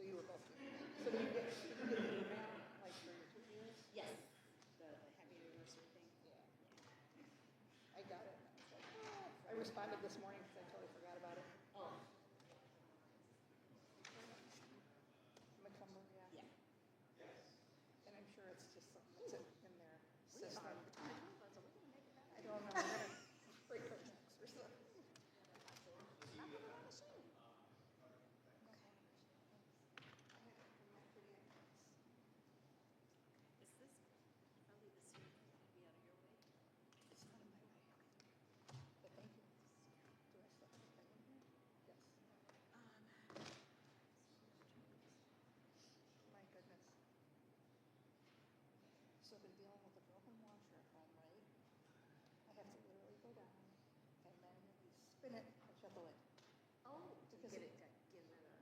So you were both here. So did you get the email, like for your 2 years? Yes, the happy anniversary thing. Yeah. I got it. I was like, oh. I responded this morning because I totally forgot about it. Oh, McCumber, yeah. yeah. And I'm sure it's just something that's in their system. Are we gonna make it I don't know. We're gonna break our necks or something. Not put it on the machine. Is this, if I leave this here, it'll be out of your way? It's not in my way. But thank you. Do I still have to pay in here? Yes. My goodness. So I've been dealing with a broken washer at home, right? I have to literally go down and manually spin it and shut the lid. Oh, to Because get it- it, to get rid of.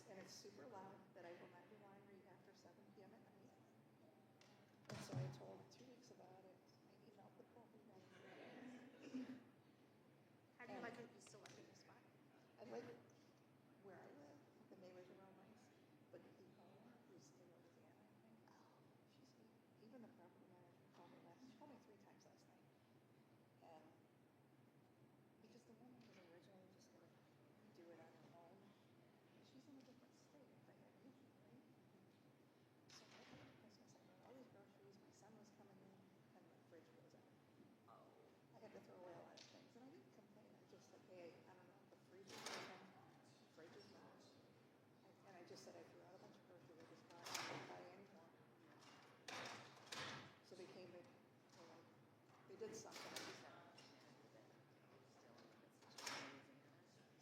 And it's super loud that I will not do laundry after 7 p.m. at night. And so I told 2 weeks about it. I emailed the program. How do you like it? You still like it in your spot? I like where I live. The neighbors are all nice. But the owner, who's in Louisiana, I think, she's even the property manager called me last. She called me 3 times last night. And because the woman was originally just going to do it on her own, she's in a different state. If I had anything, right? So right after Christmas, I bought all these groceries. My son was coming in, and the fridge goes out. Oh. I had to throw away a lot of things, and I didn't complain. I just said, hey, I don't know, the fridge is open, the fridge is not. And I just said I threw out a bunch of groceries. I just bought, I didn't buy any more. So they came in, they're like, they did something.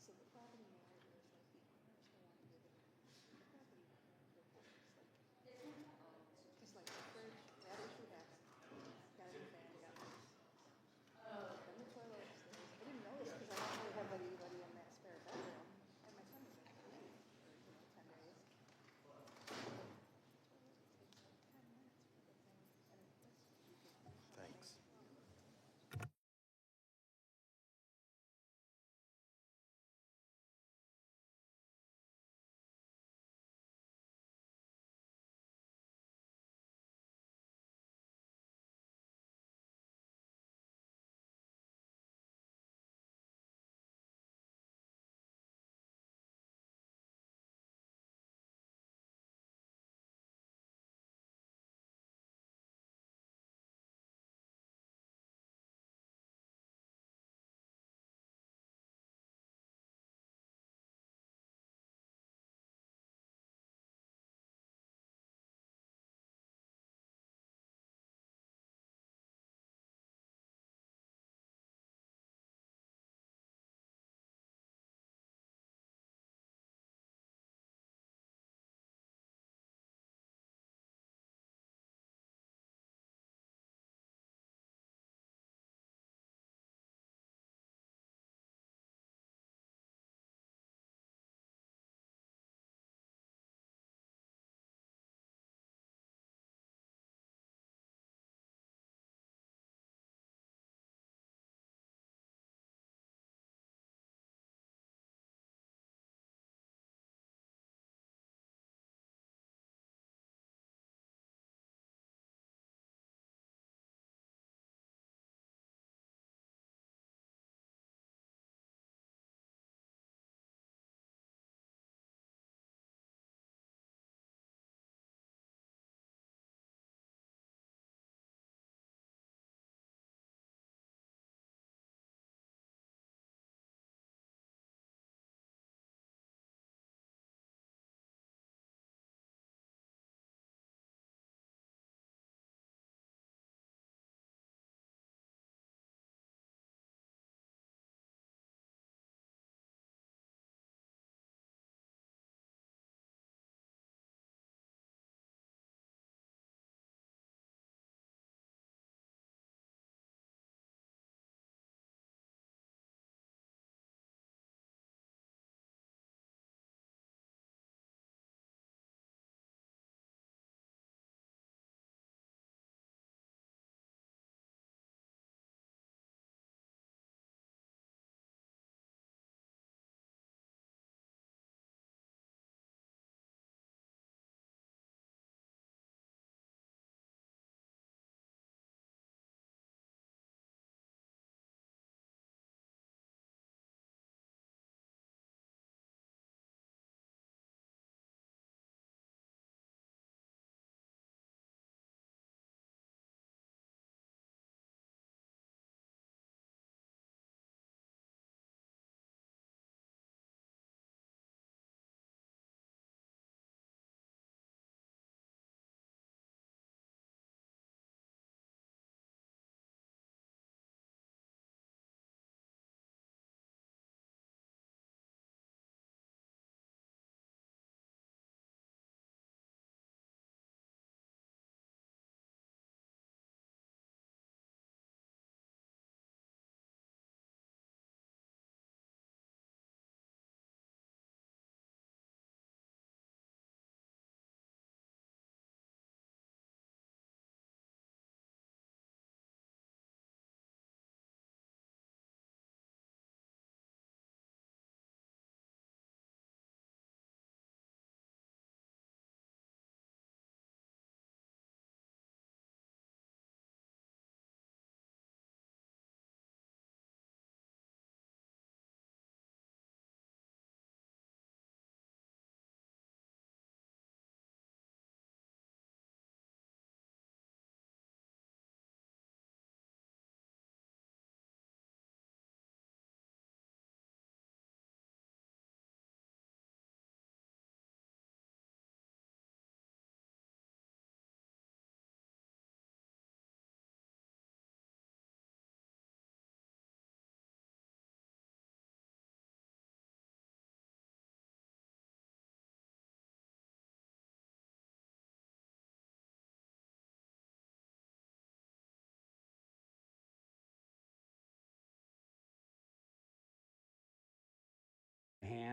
So the property manager is like, the owners don't want to give it. The property manager is like, just like the fridge, that issue happens. Got a new fan, got this. Then the toilet upstairs. I didn't notice because I don't really have anybody in that spare bedroom. And my son was in for 10 days.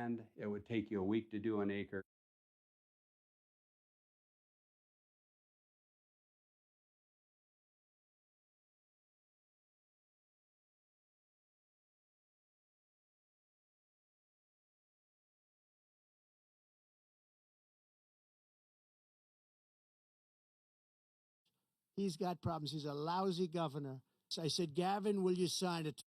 land. It would take you a week to do an acre. He's got problems. He's a lousy governor. So I said, Gavin, will you sign it?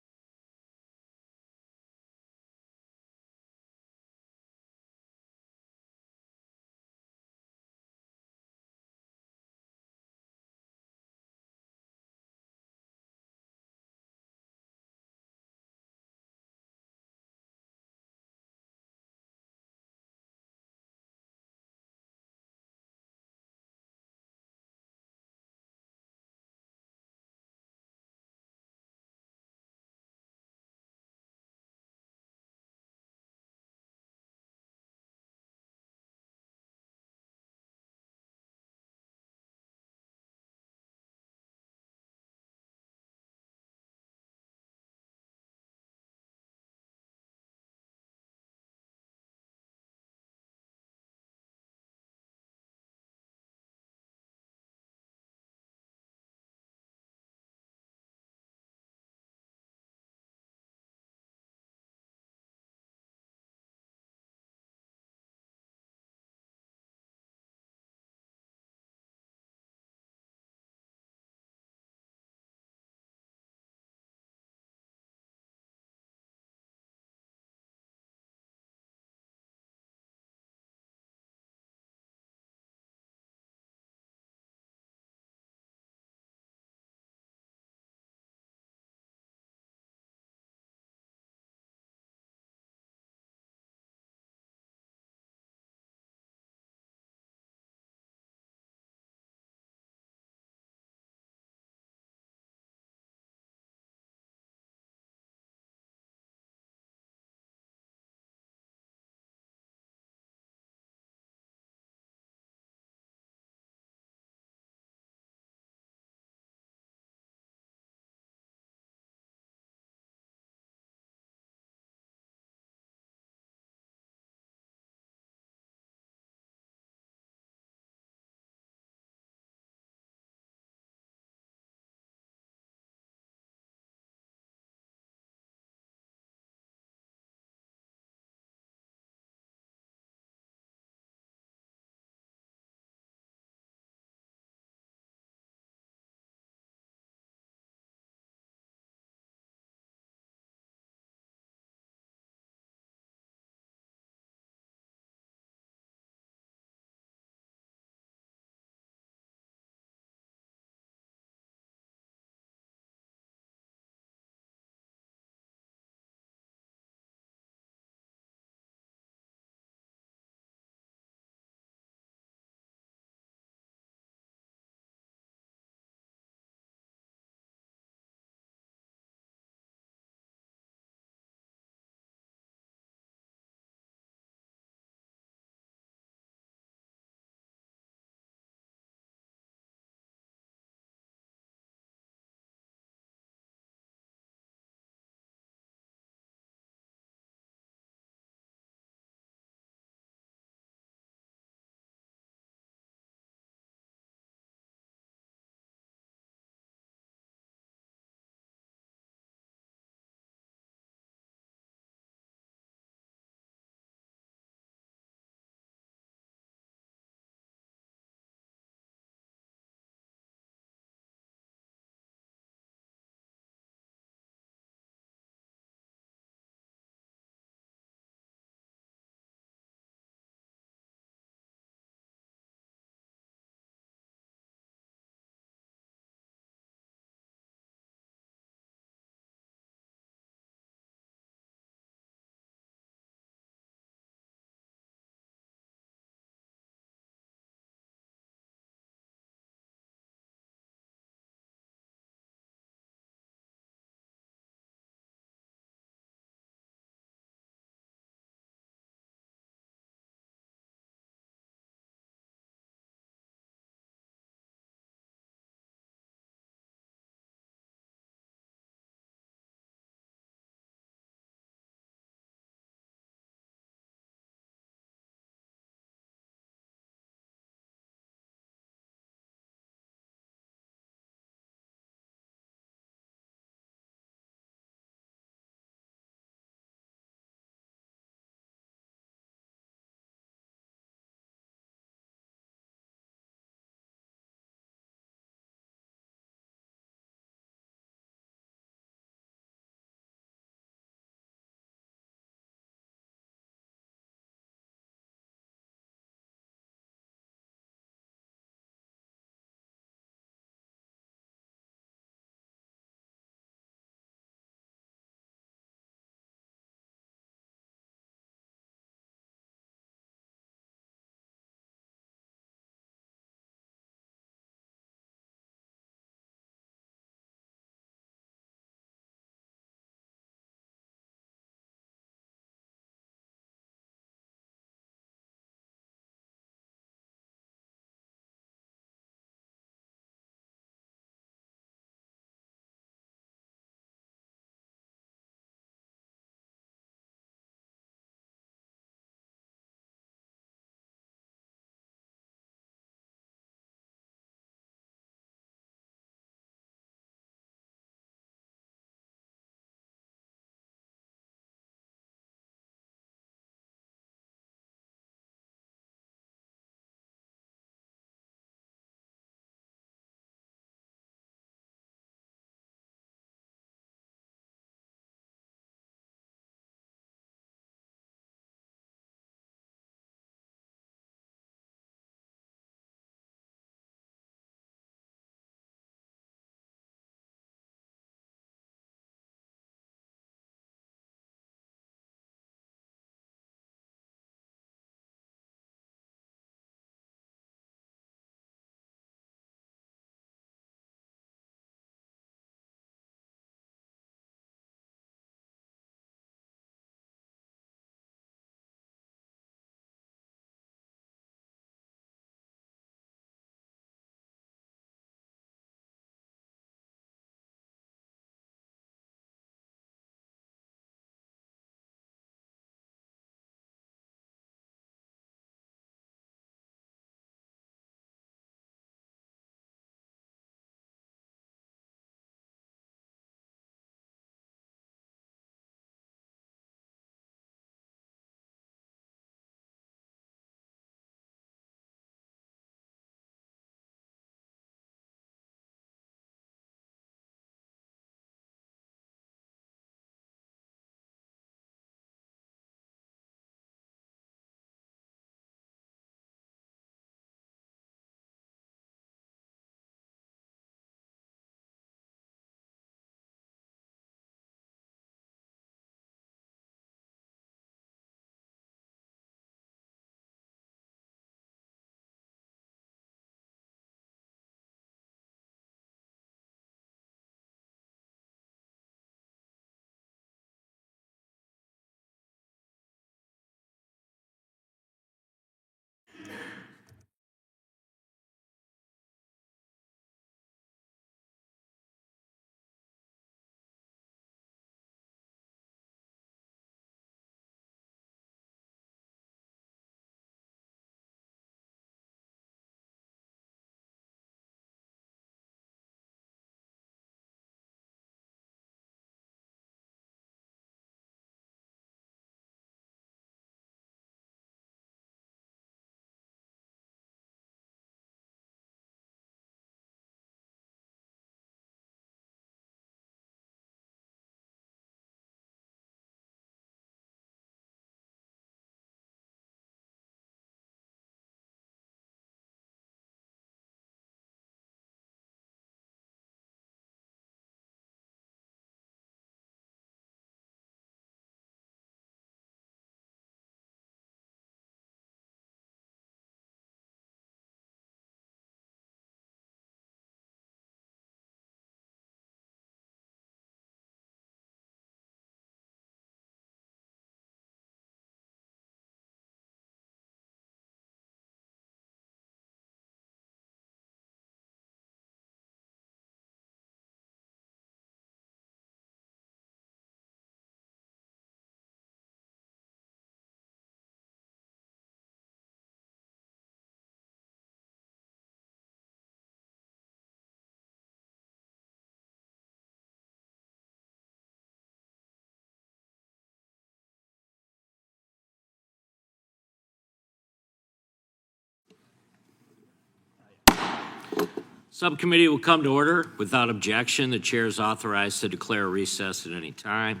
Subcommittee will come to order. Without objection, the chair is authorized to declare a recess at any time.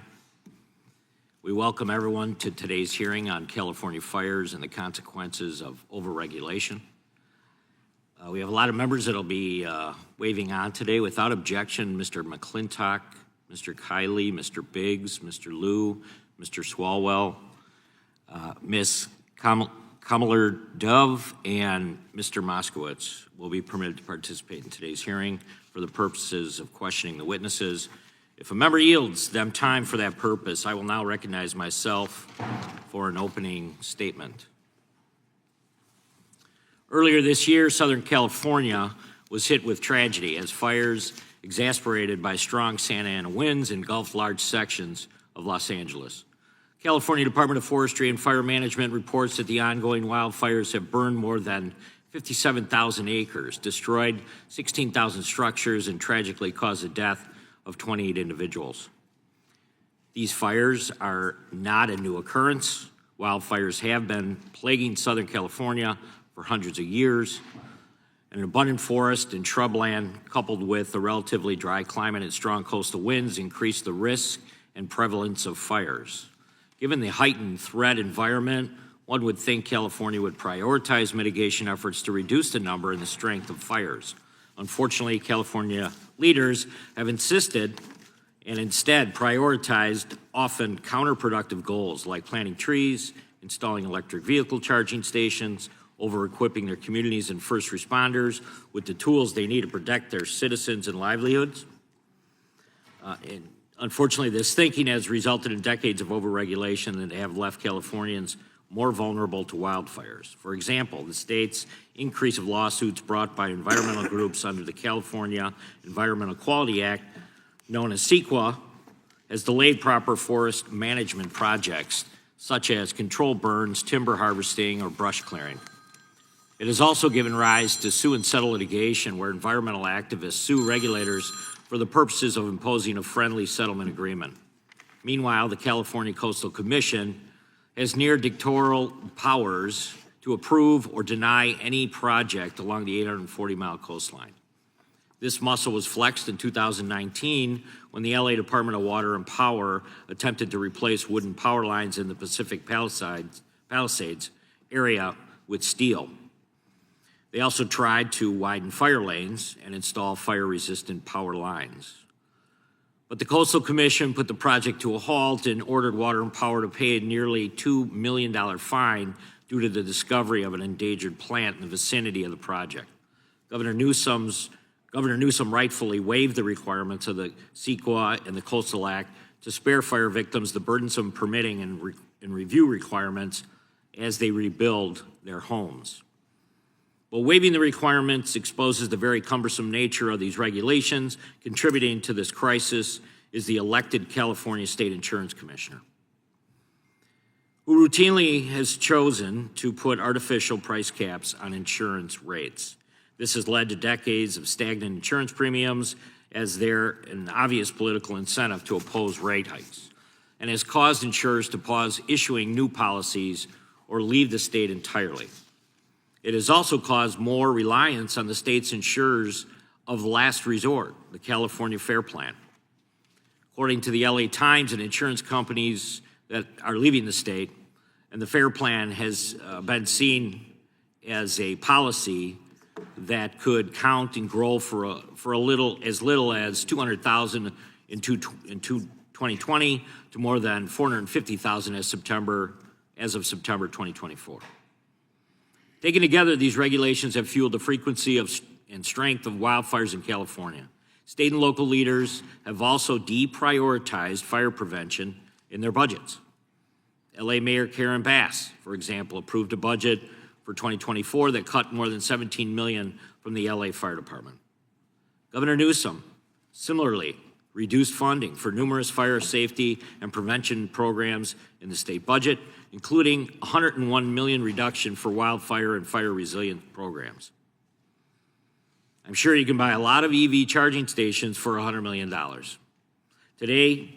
We welcome everyone to today's hearing on California fires and the consequences of overregulation. We have a lot of members that will be waving on today. Without objection, Mr. McClintock, Mr. Kiley, Mr. Biggs, Mr. Liu, Mr. Swalwell, Ms. Kamler Dove, and Mr. Moskowitz will be permitted to participate in today's hearing for the purposes of questioning the witnesses. If a member yields them time for that purpose, I will now recognize myself for an opening statement. Earlier this year, Southern California was hit with tragedy as fires, exacerbated by strong Santa Ana winds, engulfed large sections of Los Angeles. California Department of Forestry and Fire Management reports that the ongoing wildfires have burned more than 57,000 acres, destroyed 16,000 structures, and tragically caused the death of 28 individuals. These fires are not a new occurrence. Wildfires have been plaguing Southern California for hundreds of years. An abundant forest and shrubland, coupled with a relatively dry climate and strong coastal winds, increase the risk and prevalence of fires. Given the heightened threat environment, one would think California would prioritize mitigation efforts to reduce the number and the strength of fires. Unfortunately, California leaders have insisted and instead prioritized often counterproductive goals like planting trees, installing electric vehicle charging stations, over-equipping their communities and first responders with the tools they need to protect their citizens and livelihoods. And unfortunately, this thinking has resulted in decades of overregulation that have left Californians more vulnerable to wildfires. For example, the state's increase of lawsuits brought by environmental groups under the California Environmental Quality Act, known as CEQA, has delayed proper forest management projects such as controlled burns, timber harvesting, or brush clearing. It has also given rise to sue and settle litigation where environmental activists sue regulators for the purposes of imposing a friendly settlement agreement. Meanwhile, the California Coastal Commission has near dictatorial powers to approve or deny any project along the 840-mile coastline. This muscle was flexed in 2019 when the LA Department of Water and Power attempted to replace wooden power lines in the Pacific Palisades area with steel. They also tried to widen fire lanes and install fire-resistant power lines. But the Coastal Commission put the project to a halt and ordered Water and Power to pay a nearly $2 million fine due to the discovery of an endangered plant in the vicinity of the project. Governor Newsom rightfully waived the requirements of the CEQA and the Coastal Act to spare fire victims the burdensome permitting and review requirements as they rebuild their homes. But waiving the requirements exposes the very cumbersome nature of these regulations. Contributing to this crisis is the elected California State Insurance Commissioner, who routinely has chosen to put artificial price caps on insurance rates. This has led to decades of stagnant insurance premiums as there an obvious political incentive to oppose rate hikes, and has caused insurers to pause issuing new policies or leave the state entirely. It has also caused more reliance on the state's insurers of last resort, the California Fair Plan. According to the LA Times, and insurance companies that are leaving the state, and the Fair Plan has been seen as a policy that could count and grow for as little as 200,000 in 2020 to more than 450,000 as of September 2024. Taken together, these regulations have fueled the frequency and strength of wildfires in California. State and local leaders have also deprioritized fire prevention in their budgets. LA Mayor Karen Bass, for example, approved a budget for 2024 that cut more than $17 million from the LA Fire Department. Governor Newsom similarly reduced funding for numerous fire safety and prevention programs in the state budget, including $101 million reduction for wildfire and fire resilient programs. I'm sure you can buy a lot of EV charging stations for $100 million. Today,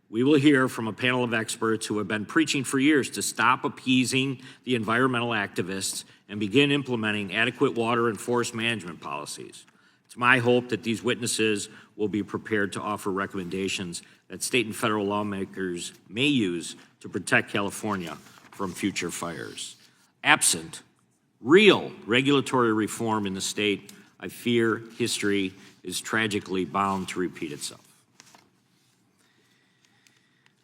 we will hear from a panel of experts who have been preaching for years to stop appeasing the environmental activists and begin implementing adequate water and forest management policies. It's It's my hope that these witnesses will be prepared to offer recommendations that state and federal lawmakers may use to protect California from future fires. Absent real regulatory reform in the state, I fear history is tragically bound to repeat itself.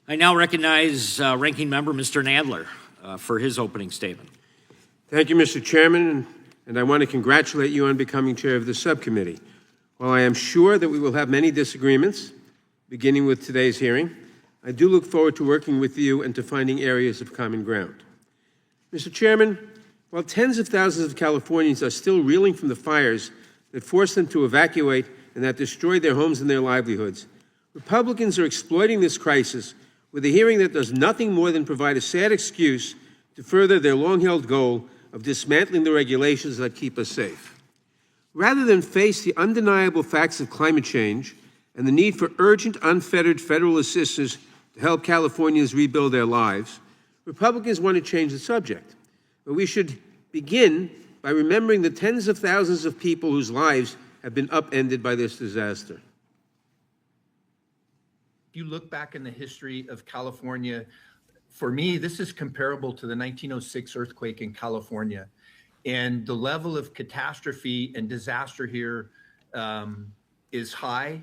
I now recognize Ranking Member Mr. Nadler for his opening statement. Thank you, Mr. Chairman, and I want to congratulate you on becoming chair of the subcommittee. While I am sure that we will have many disagreements, beginning with today's hearing, I do look forward to working with you and to finding areas of common ground. Mr. Chairman, while tens of thousands of Californians are still reeling from the fires that forced them to evacuate and that destroyed their homes and their livelihoods, Republicans are exploiting this crisis with a hearing that does nothing more than provide a sad excuse to further their long-held goal of dismantling the regulations that keep us safe. Rather than face the undeniable facts of climate change and the need for urgent, unfettered federal assistance to help Californians rebuild their lives, Republicans want to change the subject. But we should begin by remembering the tens of thousands of people whose lives have been upended by this disaster. If you look back in the history of California, for me, this is comparable to the 1906 earthquake in California. And the level of catastrophe and disaster here is high.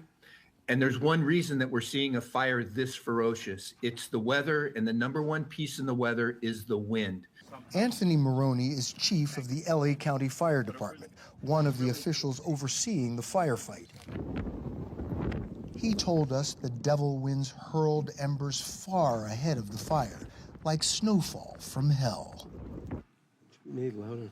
And there's one reason that we're seeing a fire this ferocious. It's the weather, and the number one piece in the weather is the wind. Anthony Maroney is chief of the LA County Fire Department, one of the officials overseeing the firefight. He told us the devil winds hurled embers far ahead of the fire, like snowfall from hell. Made louder.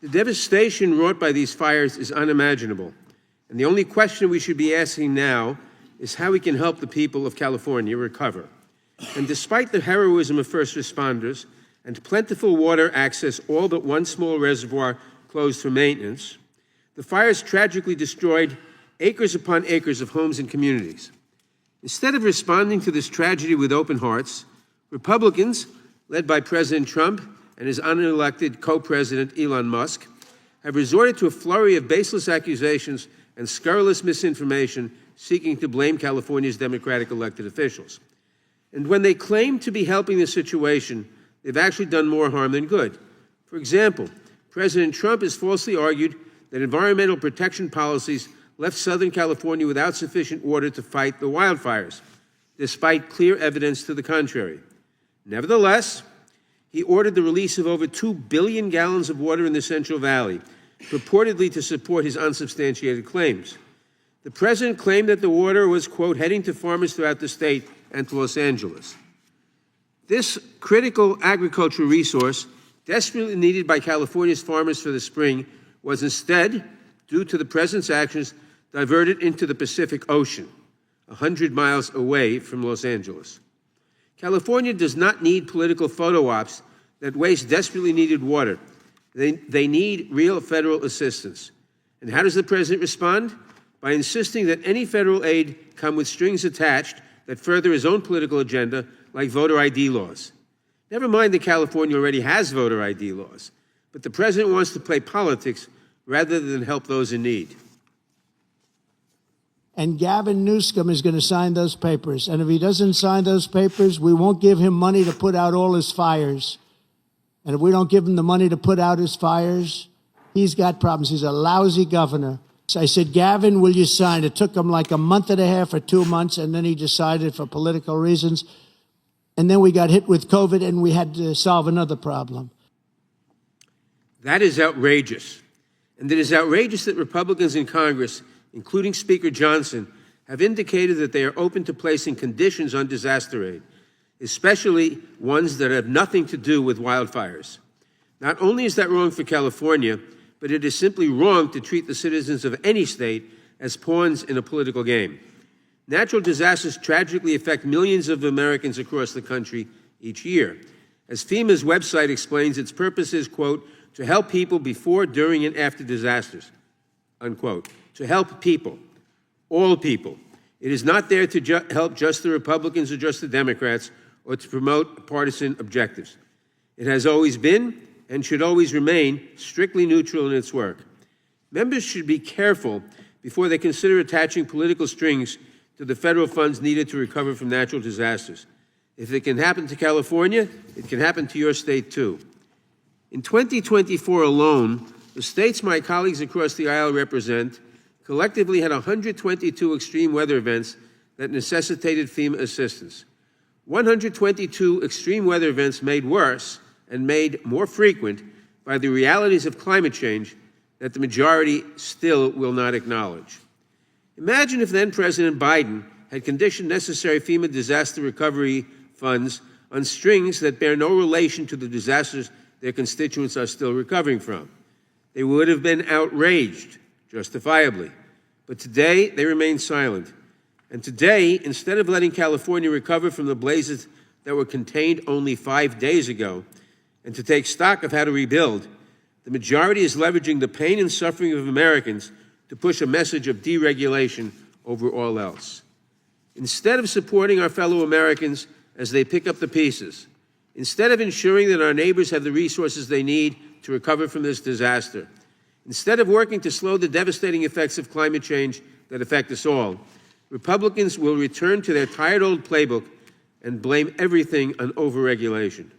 The devastation wrought by these fires is unimaginable, and the only question we should be asking now is how we can help the people of California recover. And despite the heroism of first responders and plentiful water access, all but one small reservoir closed for maintenance, the fires tragically destroyed acres upon acres of homes and communities. Instead of responding to this tragedy with open hearts, Republicans, led by President Trump and his unelected co-president Elon Musk, have resorted to a flurry of baseless accusations and scurrilous misinformation seeking to blame California's Democratic elected officials. And when they claim to be helping the situation, they've actually done more harm than good. For example, President Trump has falsely argued that environmental protection policies left Southern California without sufficient water to fight the wildfires, despite clear evidence to the contrary. Nevertheless, he ordered the release of over 2 billion gallons of water in the Central Valley, purportedly to support his unsubstantiated claims. The president claimed that the water was, quote, heading to farmers throughout the state and to Los Angeles. This critical agricultural resource, desperately needed by California's farmers for the spring, was instead, due to the president's actions, diverted into the Pacific Ocean, 100 miles away from Los Angeles. California does not need political photo ops that waste desperately needed water. They need real federal assistance. And how does the president respond? By insisting that any federal aid come with strings attached that further his own political agenda, like voter ID laws. Never mind that California already has voter ID laws, but the president wants to play politics rather than help those in need. And Gavin Newsom is going to sign those papers. And if he doesn't sign those papers, we won't give him money to put out all his fires. And if we don't give him the money to put out his fires, he's got problems. He's a lousy governor. So I said, Gavin, will you sign? It took him like a month and a half or 2 months, and then he decided for political reasons. And then we got hit with COVID, and we had to solve another problem. That is outrageous. And it is outrageous that Republicans in Congress, including Speaker Johnson, have indicated that they are open to placing conditions on disaster aid, especially ones that have nothing to do with wildfires. Not only is that wrong for California, but it is simply wrong to treat the citizens of any state as pawns in a political game. Natural disasters tragically affect millions of Americans across the country each year. As FEMA's website explains, its purpose is, quote, to help people before, during, and after disasters, unquote. To help people, all people. It is not there to help just the Republicans or just the Democrats or to promote partisan objectives. It has always been and should always remain strictly neutral in its work. Members should be careful before they consider attaching political strings to the federal funds needed to recover from natural disasters. If it can happen to California, it can happen to your state too. In 2024 alone, the states my colleagues across the aisle represent collectively had 122 extreme weather events that necessitated FEMA assistance. 122 extreme weather events made worse and made more frequent by the realities of climate change that the majority still will not acknowledge. Imagine if then President Biden had conditioned necessary FEMA disaster recovery funds on strings that bear no relation to the disasters their constituents are still recovering from. They would have been outraged, justifiably. But today, they remain silent. And today, instead of letting California recover from the blazes that were contained only 5 days ago, and to take stock of how to rebuild, the majority is leveraging the pain and suffering of Americans to push a message of deregulation over all else. Instead of supporting our fellow Americans as they pick up the pieces, instead of ensuring that our neighbors have the resources they need to recover from this disaster, instead of working to slow the devastating effects of climate change that affect us all, Republicans will return to their tired old playbook and blame everything on overregulation.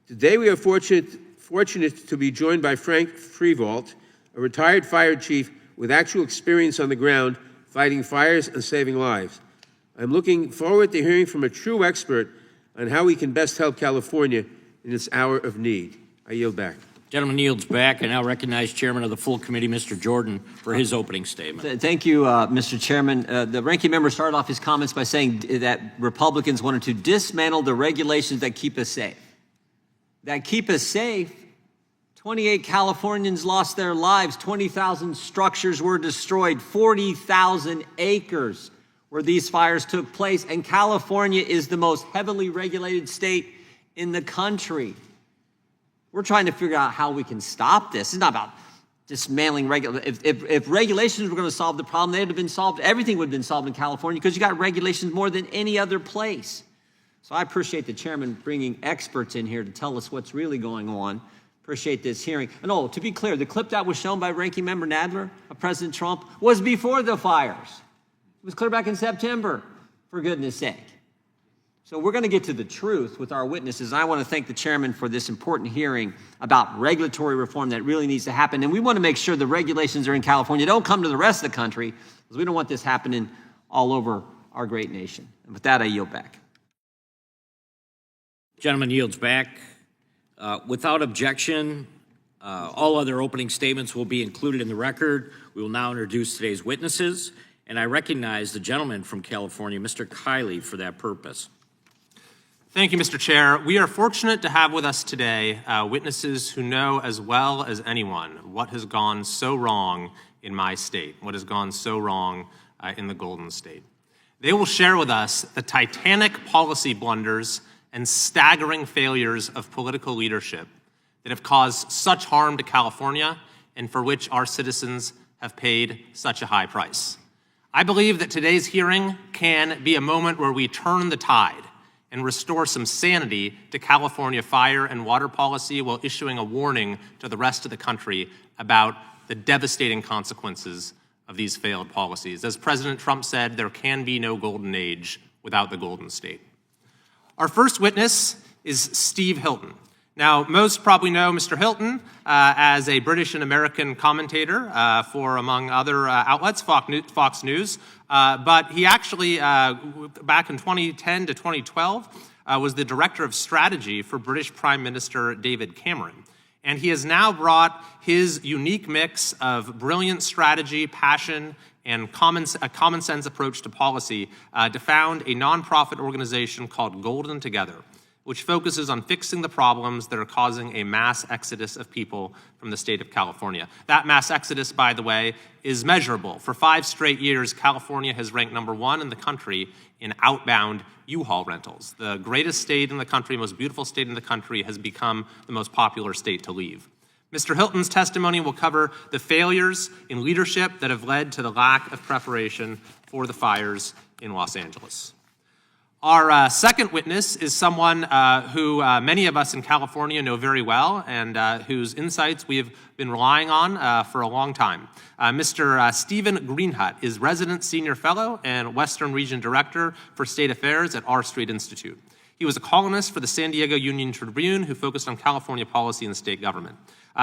Today we are fortunate to be joined by Frank Freevault, a retired fire chief with actual experience on the ground fighting fires and saving lives. I'm looking forward to hearing from a true expert on how we can best help California in its hour of need. I yield back. Gentleman yields back. I now recognize Chairman of the full committee, Mr. Jordan, for his opening statement. Thank you, Mr. Chairman. The ranking member started off his comments by saying that Republicans wanted to dismantle the regulations that keep us safe. That keep us safe? 28 Californians lost their lives. 20,000 structures were destroyed. 40,000 acres where these fires took place. And California is the most heavily regulated state in the country. We're trying to figure out how we can stop this. It's not about dismantling regulations. If regulations were going to solve the problem, they'd have been solved. Everything would have been solved in California because you got regulations more than any other place. So I appreciate the chairman bringing experts in here to tell us what's really going on. Appreciate this hearing. And to be clear, the clip that was shown by Ranking Member Nadler of President Trump was before the fires. It was clear back in September, for goodness sake. So we're going to get to the truth with our witnesses. I want to thank the chairman for this important hearing about regulatory reform that really needs to happen. And we want to make sure the regulations are in California don't come to the rest of the country, because we don't want this happening all over our great nation. And with that, I yield back. Gentleman yields back. Without objection, all other opening statements will be included in the record. We will now introduce today's witnesses, and I recognize the gentleman from California, Mr. Kiley, for that purpose. Thank you, Mr. Chair. We are fortunate to have with us today witnesses who know as well as anyone what has gone so wrong in my state, what has gone so wrong in the Golden State. They will share with us the titanic policy blunders and staggering failures of political leadership that have caused such harm to California and for which our citizens have paid such a high price. I believe that today's hearing can be a moment where we turn the tide and restore some sanity to California fire and water policy while issuing a warning to the rest of the country about the devastating consequences of these failed policies. As President Trump said, there can be no golden age without the Golden State. Our first witness is Steve Hilton. Now, most probably know Mr. Hilton as a British and American commentator for, among other outlets, Fox News. But he actually, back in 2010 to 2012, was the director of strategy for British Prime Minister David Cameron. And he has now brought his unique mix of brilliant strategy, passion, and a common sense approach to policy to found a nonprofit organization called Golden Together, which focuses on fixing the problems that are causing a mass exodus of people from the state of California. That mass exodus, by the way, is measurable. For 5 straight years, California has ranked #1 in the country in outbound U-Haul rentals. The greatest state in the country, most beautiful state in the country, has become the most popular state to leave. Mr. Hilton's testimony will cover the failures in leadership that have led to the lack of preparation for the fires in Los Angeles. Our second witness is someone who many of us in California know very well and whose insights we have been relying on for a long time. Mr. Stephen Greenhut is Resident Senior Fellow and Western Region Director for State Affairs at R Street Institute. He was a columnist for the San Diego Union Tribune who focused on California policy and state government.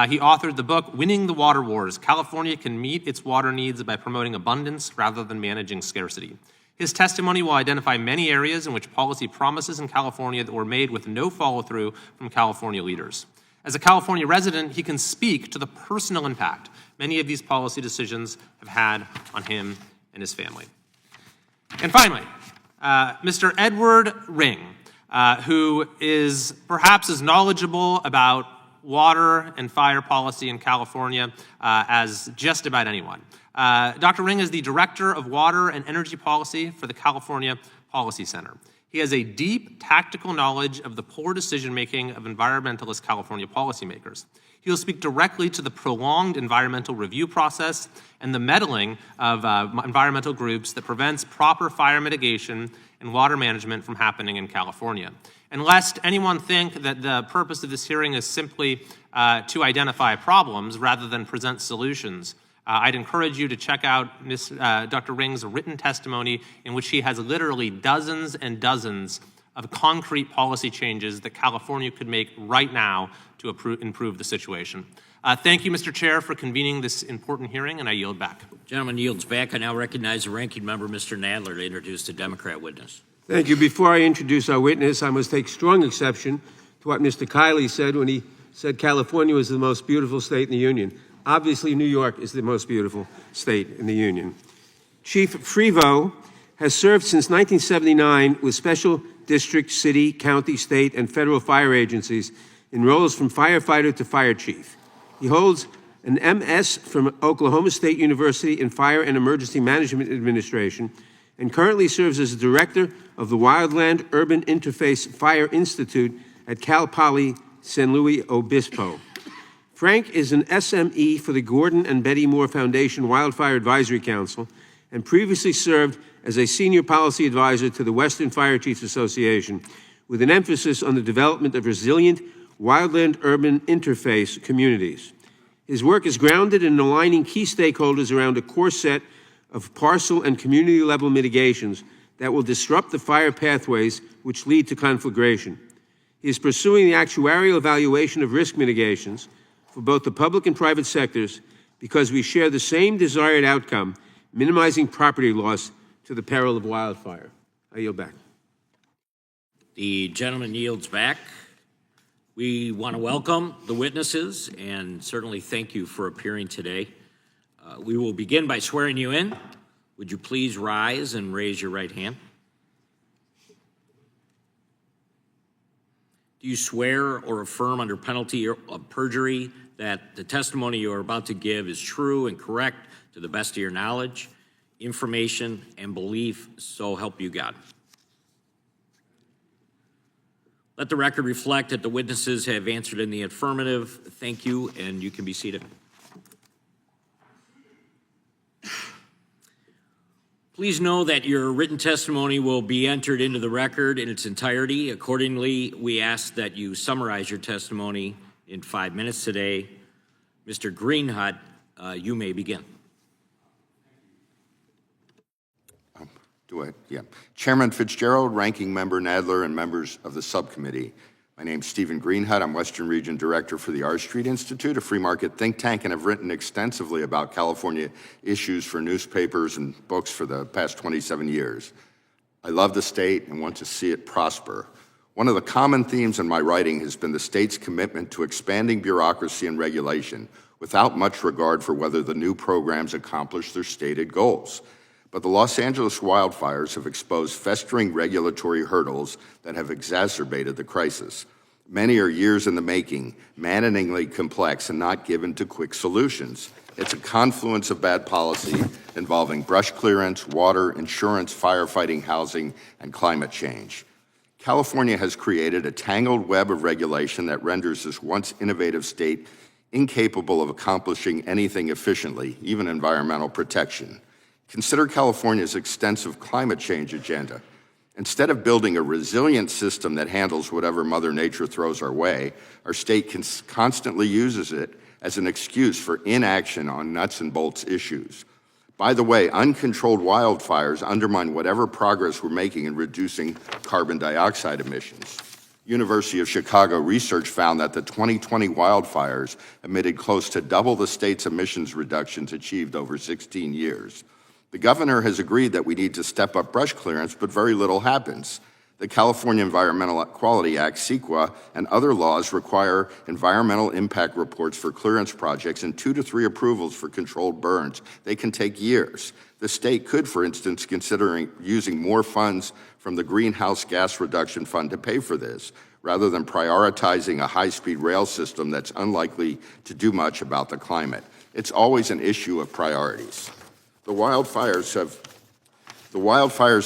He authored the book, Winning the Water Wars: California Can Meet Its Water Needs by Promoting Abundance Rather Than Managing Scarcity. His testimony will identify many areas in which policy promises in California that were made with no follow-through from California leaders. As a California resident, he can speak to the personal impact many of these policy decisions have had on him and his family. And finally, Mr. Edward Ring, who is perhaps as knowledgeable about water and fire policy in California as just about anyone. Dr. Ring is the Director of Water and Energy Policy for the California Policy Center. He has a deep tactical knowledge of the poor decision-making of environmentalist California policymakers. He will speak directly to the prolonged environmental review process and the meddling of environmental groups that prevents proper fire mitigation and water management from happening in California. And lest anyone think that the purpose of this hearing is simply to identify problems rather than present solutions, I'd encourage you to check out Dr. Ring's written testimony in which he has literally dozens and dozens of concrete policy changes that California could make right now to improve the situation. Thank you, Mr. Chair, for convening this important hearing, and I yield back. Gentleman yields back. I now recognize the ranking member, Mr. Nadler, to introduce the Democrat witness. Thank you. Before I introduce our witness, I must take strong exception to what Mr. Kiley said when he said California was the most beautiful state in the Union. Obviously, New York is the most beautiful state in the Union. Chief Frevo has served since 1979 with special district, city, county, state, and federal fire agencies in roles from firefighter to fire chief. He holds an MS from Oklahoma State University in Fire and Emergency Management Administration and currently serves as the director of the Wildland Urban Interface Fire Institute at Cal Poly San Luis Obispo. Frank is an SME for the Gordon and Betty Moore Foundation Wildfire Advisory Council and previously served as a senior policy advisor to the Western Fire Chiefs Association with an emphasis on the development of resilient wildland urban interface communities. His work is grounded in aligning key stakeholders around a core set of parcel and community-level mitigations that will disrupt the fire pathways which lead to conflagration. He is pursuing the actuarial evaluation of risk mitigations for both the public and private sectors because we share the same desired outcome, minimizing property loss to the peril of wildfire. I yield back. The gentleman yields back. We want to welcome the witnesses and certainly thank you for appearing today. We will begin by swearing you in. Would you please rise and raise your right hand? Do you swear or affirm under penalty of perjury that the testimony you are about to give is true and correct to the best of your knowledge, information, and belief, so help you God? Let the record reflect that the witnesses have answered in the affirmative. Thank you, and you can be seated. Please know that your written testimony will be entered into the record in its entirety. Accordingly, we ask that you summarize your testimony in 5 minutes today. Mr. Greenhut, you may begin. Chairman Fitzgerald, Ranking Member Nadler, and members of the subcommittee. My name's Stephen Greenhut. I'm Western Region Director for the R Street Institute, a free market think tank, and have written extensively about California issues for newspapers and books for the past 27 years. I love the state and want to see it prosper. One of the common themes in my writing has been the state's commitment to expanding bureaucracy and regulation without much regard for whether the new programs accomplish their stated goals. But the Los Angeles wildfires have exposed festering regulatory hurdles that have exacerbated the crisis. Many are years in the making, maddeningly complex, and not given to quick solutions. It's a confluence of bad policy involving brush clearance, water, insurance, firefighting, housing, and climate change. California has created a tangled web of regulation that renders this once innovative state incapable of accomplishing anything efficiently, even environmental protection. Consider California's extensive climate change agenda. Instead of building a resilient system that handles whatever Mother Nature throws our way, our state constantly uses it as an excuse for inaction on nuts and bolts issues. By the way, uncontrolled wildfires undermine whatever progress we're making in reducing carbon dioxide emissions. University of Chicago research found that the 2020 wildfires emitted close to double the state's emissions reductions achieved over 16 years. The governor has agreed that we need to step up brush clearance, but very little happens. The California Environmental Quality Act, CEQA, and other laws require environmental impact reports for clearance projects and 2 to 3 approvals for controlled burns. They can take years. The state could, for instance, consider using more funds from the Greenhouse Gas Reduction Fund to pay for this, rather than prioritizing a high-speed rail system that's unlikely to do much about the climate. It's always an issue of priorities. The wildfires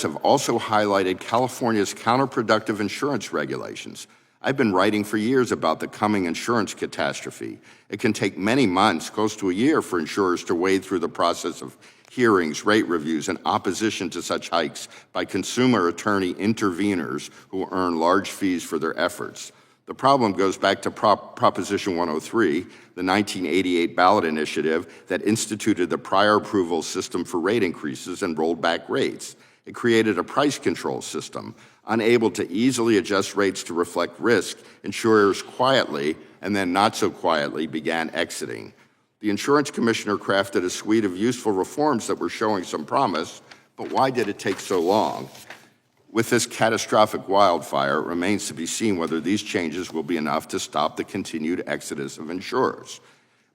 have also highlighted California's counterproductive insurance regulations. I've been writing for years about the coming insurance catastrophe. It can take many months, close to a year, for insurers to wade through the process of hearings, rate reviews, and opposition to such hikes by consumer attorney interveners who earn large fees for their efforts. The problem goes back to Proposition 103, the 1988 ballot initiative that instituted the prior approval system for rate increases and rolled back rates. It created a price control system. Unable to easily adjust rates to reflect risk, insurers quietly, and then not so quietly, began exiting. The insurance commissioner crafted a suite of useful reforms that were showing some promise, but why did it take so long? With this catastrophic wildfire, it remains to be seen whether these changes will be enough to stop the continued exodus of insurers.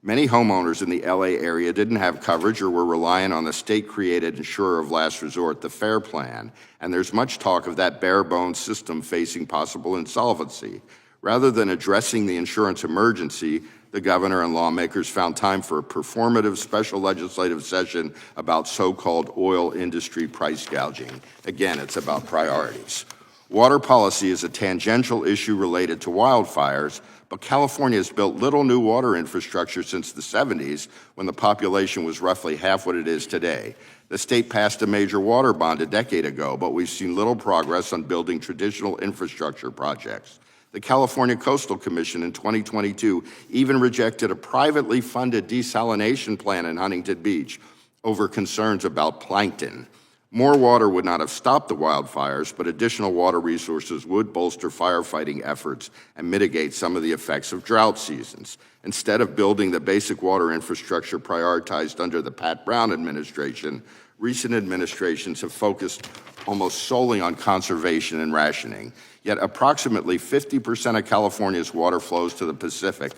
Many homeowners in the LA area didn't have coverage or were relying on the state-created insurer of last resort, the FAIR Plan, and there's much talk of that bare-bones system facing possible insolvency. Rather than addressing the insurance emergency, the governor and lawmakers found time for a performative special legislative session about so-called oil industry price gouging. Again, it's about priorities. Water policy is a tangential issue related to wildfires, but California has built little new water infrastructure since the 70s, when the population was roughly half what it is today. The state passed a major water bond a decade ago, but we've seen little progress on building traditional infrastructure projects. The California Coastal Commission in 2022 even rejected a privately funded desalination plan in Huntington Beach over concerns about plankton. More water would not have stopped the wildfires, but additional water resources would bolster firefighting efforts and mitigate some of the effects of drought seasons. Instead of building the basic water infrastructure prioritized under the Pat Brown administration, recent administrations have focused almost solely on conservation and rationing. Yet approximately 50% of California's water flows to the Pacific,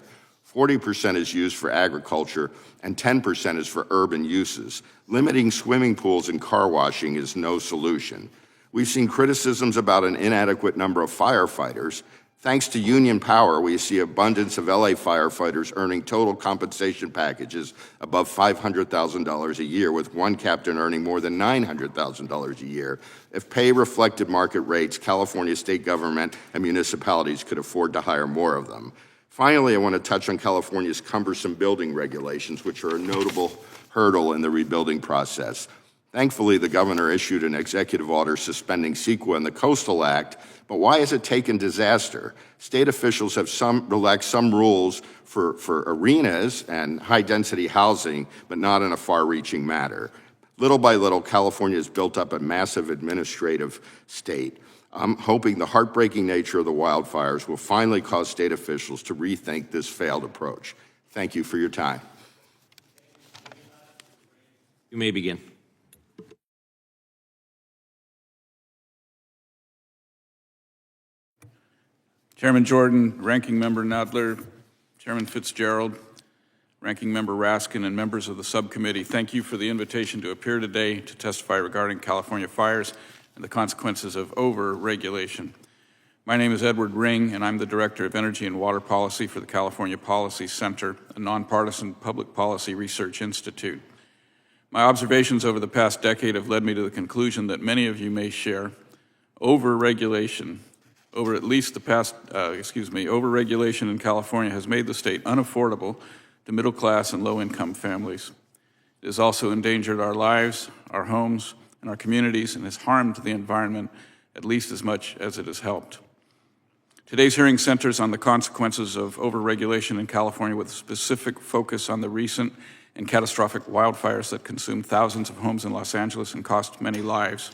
40% is used for agriculture, and 10% is for urban uses. Limiting swimming pools and car washing is no solution. We've seen criticisms about an inadequate number of firefighters. Thanks to union power, we see abundance of LA firefighters earning total compensation packages above $500,000 a year, with one captain earning more than $900,000 a year. If pay reflected market rates, California state government and municipalities could afford to hire more of them. Finally, I want to touch on California's cumbersome building regulations, which are a notable hurdle in the rebuilding process. Thankfully, the governor issued an executive order suspending CEQA and the Coastal Act, but why has it taken disaster? State officials have relaxed some rules for arenas and high-density housing, but not in a far-reaching matter. Little by little, California has built up a massive administrative state. I'm hoping the heartbreaking nature of the wildfires will finally cause state officials to rethink this failed approach. Thank you for your time. You may begin. Chairman Jordan, Ranking Member Nadler, Chairman Fitzgerald, Ranking Member Raskin, and members of the subcommittee, thank you for the invitation to appear today to testify regarding California fires and the consequences of over-regulation. My name is Edward Ring, and I'm the Director of Energy and Water Policy for the California Policy Center, a nonpartisan public policy research institute. My observations over the past decade have led me to the conclusion that many of you may share. Over-regulation over-regulation in California has made the state unaffordable to middle-class and low-income families. It has also endangered our lives, our homes, and our communities, and has harmed the environment at least as much as it has helped. Today's hearing centers on the consequences of overregulation in California with a specific focus on the recent and catastrophic wildfires that consumed thousands of homes in Los Angeles and cost many lives.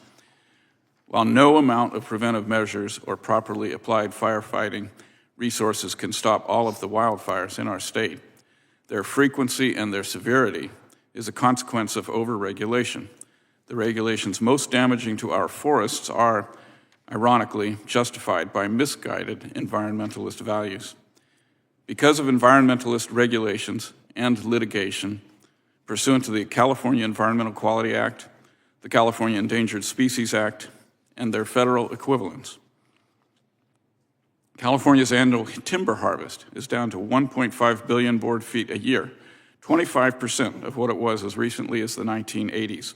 While no amount of preventive measures or properly applied firefighting resources can stop all of the wildfires in our state, their frequency and their severity is a consequence of overregulation. The regulations most damaging to our forests are, ironically, justified by misguided environmentalist values. Because of environmentalist regulations and litigation pursuant to the California Environmental Quality Act, the California Endangered Species Act, and their federal equivalents, California's annual timber harvest is down to 1.5 billion board feet a year, 25% of what it was as recently as the 1980s.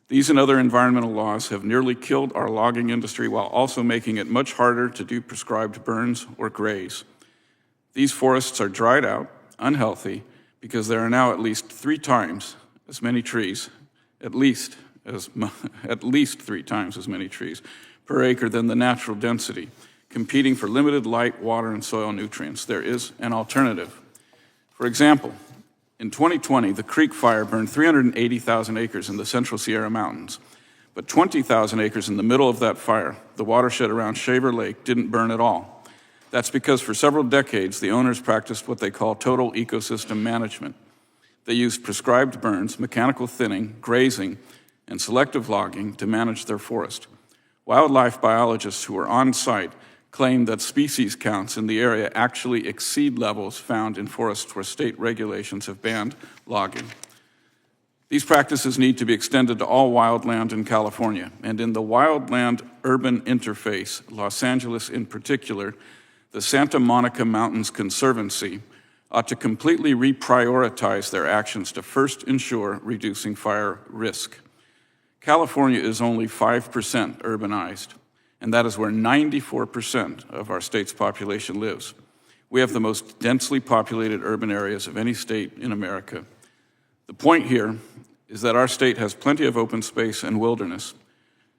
These and other environmental laws have nearly killed our logging industry while also making it much harder to do prescribed burns or graze. These forests are dried out, unhealthy, because there are now at least 3 times as many trees, at least 3 times as many trees per acre than the natural density, competing for limited light, water, and soil nutrients. There is an alternative. For example, in 2020, the Creek Fire burned 380,000 acres in the Central Sierra Mountains, but 20,000 acres in the middle of that fire, the watershed around Shaver Lake, didn't burn at all. That's because for several decades, the owners practiced what they call total ecosystem management. They used prescribed burns, mechanical thinning, grazing, and selective logging to manage their forest. Wildlife biologists who were on site claimed that species counts in the area actually exceed levels found in forests where state regulations have banned logging. These practices need to be extended to all wildland in California, and in the wildland-urban interface, Los Angeles in particular, the Santa Monica Mountains Conservancy ought to completely reprioritize their actions to first ensure reducing fire risk. California is only 5% urbanized, and that is where 94% of our state's population lives. We have the most densely populated urban areas of any state in America. The point here is that our state has plenty of open space and wilderness.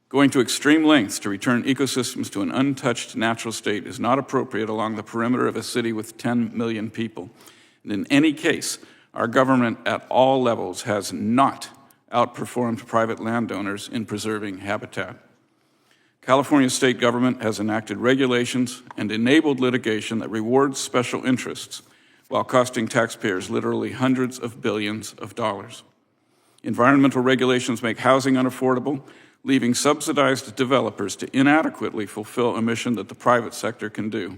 Going to extreme lengths to return ecosystems to an untouched natural state is not appropriate along the perimeter of a city with 10 million people. And in any case, our government at all levels has not outperformed private landowners in preserving habitat. California state government has enacted regulations and enabled litigation that rewards special interests while costing taxpayers literally hundreds of billions of dollars. Environmental regulations make housing unaffordable, leaving subsidized developers to inadequately fulfill a mission that the private sector can do.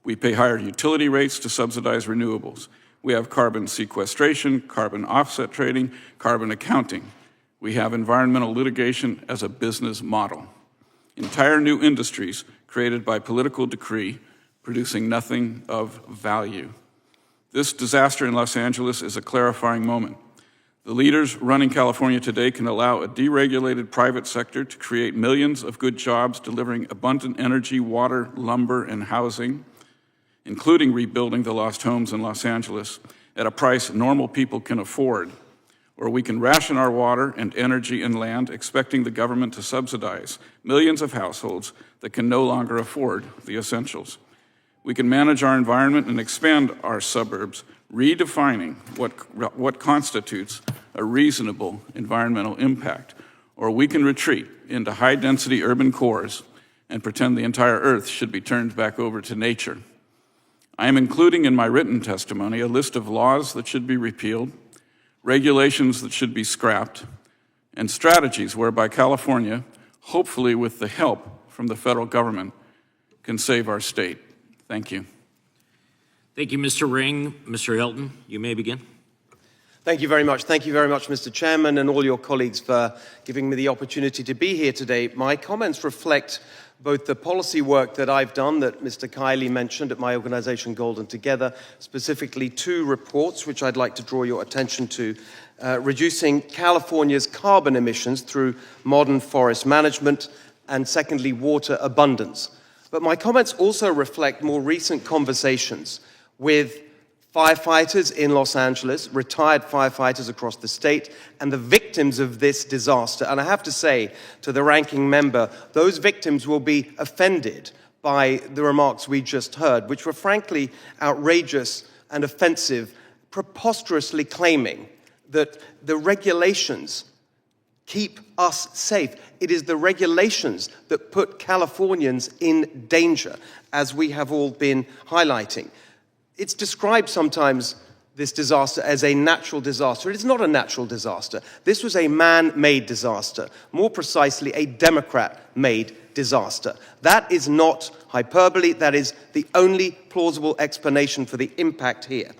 We pay higher utility rates to subsidize renewables. We have carbon sequestration, carbon offset trading, carbon accounting. We have environmental litigation as a business model. Entire new industries created by political decree, producing nothing of value. This disaster in Los Angeles is a clarifying moment. The leaders running California today can allow a deregulated private sector to create millions of good jobs delivering abundant energy, water, lumber, and housing, including rebuilding the lost homes in Los Angeles at a price normal people can afford. Or we can ration our water and energy and land, expecting the government to subsidize millions of households that can no longer afford the essentials. We can manage our environment and expand our suburbs, redefining what constitutes a reasonable environmental impact. Or we can retreat into high-density urban cores and pretend the entire earth should be turned back over to nature. I am including in my written testimony a list of laws that should be repealed, regulations that should be scrapped, and strategies whereby California, hopefully with the help from the federal government, can save our state. Thank you. Thank you, Mr. Ring. Mr. Hilton, you may begin. Thank you very much. Thank you very much, Mr. Chairman, and all your colleagues for giving me the opportunity to be here today. My comments reflect both the policy work that I've done that Mr. Kiley mentioned at my organization Golden Together, specifically 2 reports which I'd like to draw your attention to, reducing California's carbon emissions through modern forest management, and secondly, water abundance. But my comments also reflect more recent conversations with firefighters in Los Angeles, retired firefighters across the state, and the victims of this disaster. And I have to say to the ranking member, those victims will be offended by the remarks we just heard, which were frankly outrageous and offensive, preposterously claiming that the regulations keep us safe. It is the regulations that put Californians in danger, as we have all been highlighting. It's described sometimes, this disaster, as a natural disaster. It is not a natural disaster. This was a man-made disaster, more precisely a Democrat-made disaster. That is not hyperbole. That is the only plausible explanation for the impact here.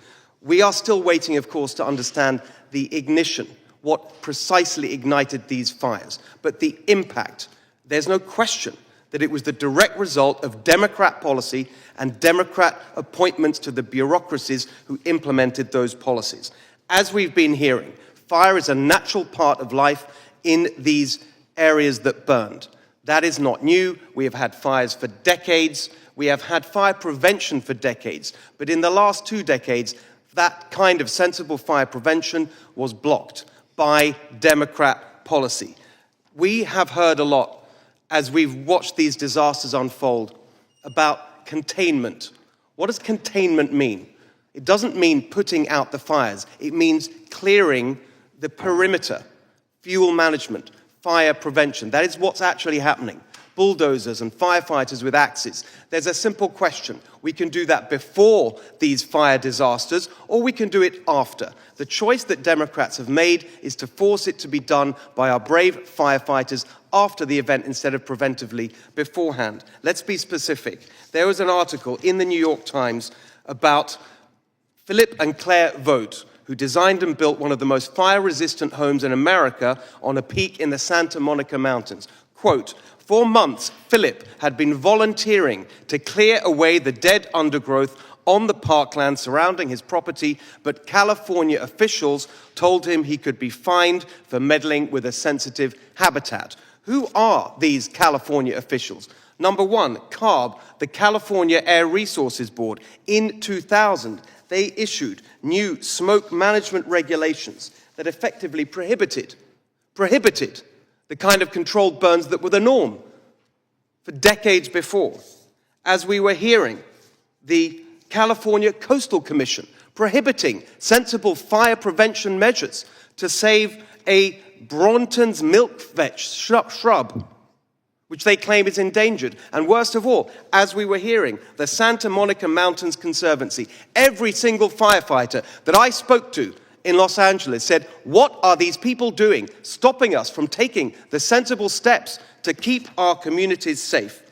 We are still waiting, of course, to understand the ignition, what precisely ignited these fires. But the impact, there's no question that it was the direct result of Democrat policy and Democrat appointments to the bureaucracies who implemented those policies. As we've been hearing, fire is a natural part of life in these areas that burned. That is not new. We have had fires for decades. We have had fire prevention for decades. But in the last 2 decades, that kind of sensible fire prevention was blocked by Democrat policy. We have heard a lot as we've watched these disasters unfold about containment. What does containment mean? It doesn't mean putting out the fires. It means clearing the perimeter, fuel management, fire prevention. That is what's actually happening. Bulldozers and firefighters with axes. There's a simple question. We can do that before these fire disasters, or we can do it after. The choice that Democrats have made is to force it to be done by our brave firefighters after the event instead of preventively beforehand. Let's be specific. There was an article in the New York Times about Philip and Claire Vogt, who designed and built one of the most fire-resistant homes in America on a peak in the Santa Monica Mountains. Quote, "For months, Philip had been volunteering to clear away the dead undergrowth on the parkland surrounding his property, but California officials told him he could be fined for meddling with a sensitive habitat." Who are these California officials? Number one, CARB, the California Air Resources Board. In 2000, they issued new smoke management regulations that effectively prohibited the kind of controlled burns that were the norm for decades before. As we were hearing, the California Coastal Commission prohibiting sensible fire prevention measures to save a Bronton's milkvetch shrub, which they claim is endangered. And worst of all, as we were hearing, the Santa Monica Mountains Conservancy, every single firefighter that I spoke to in Los Angeles said, what are these people doing, stopping us from taking the sensible steps to keep our communities safe?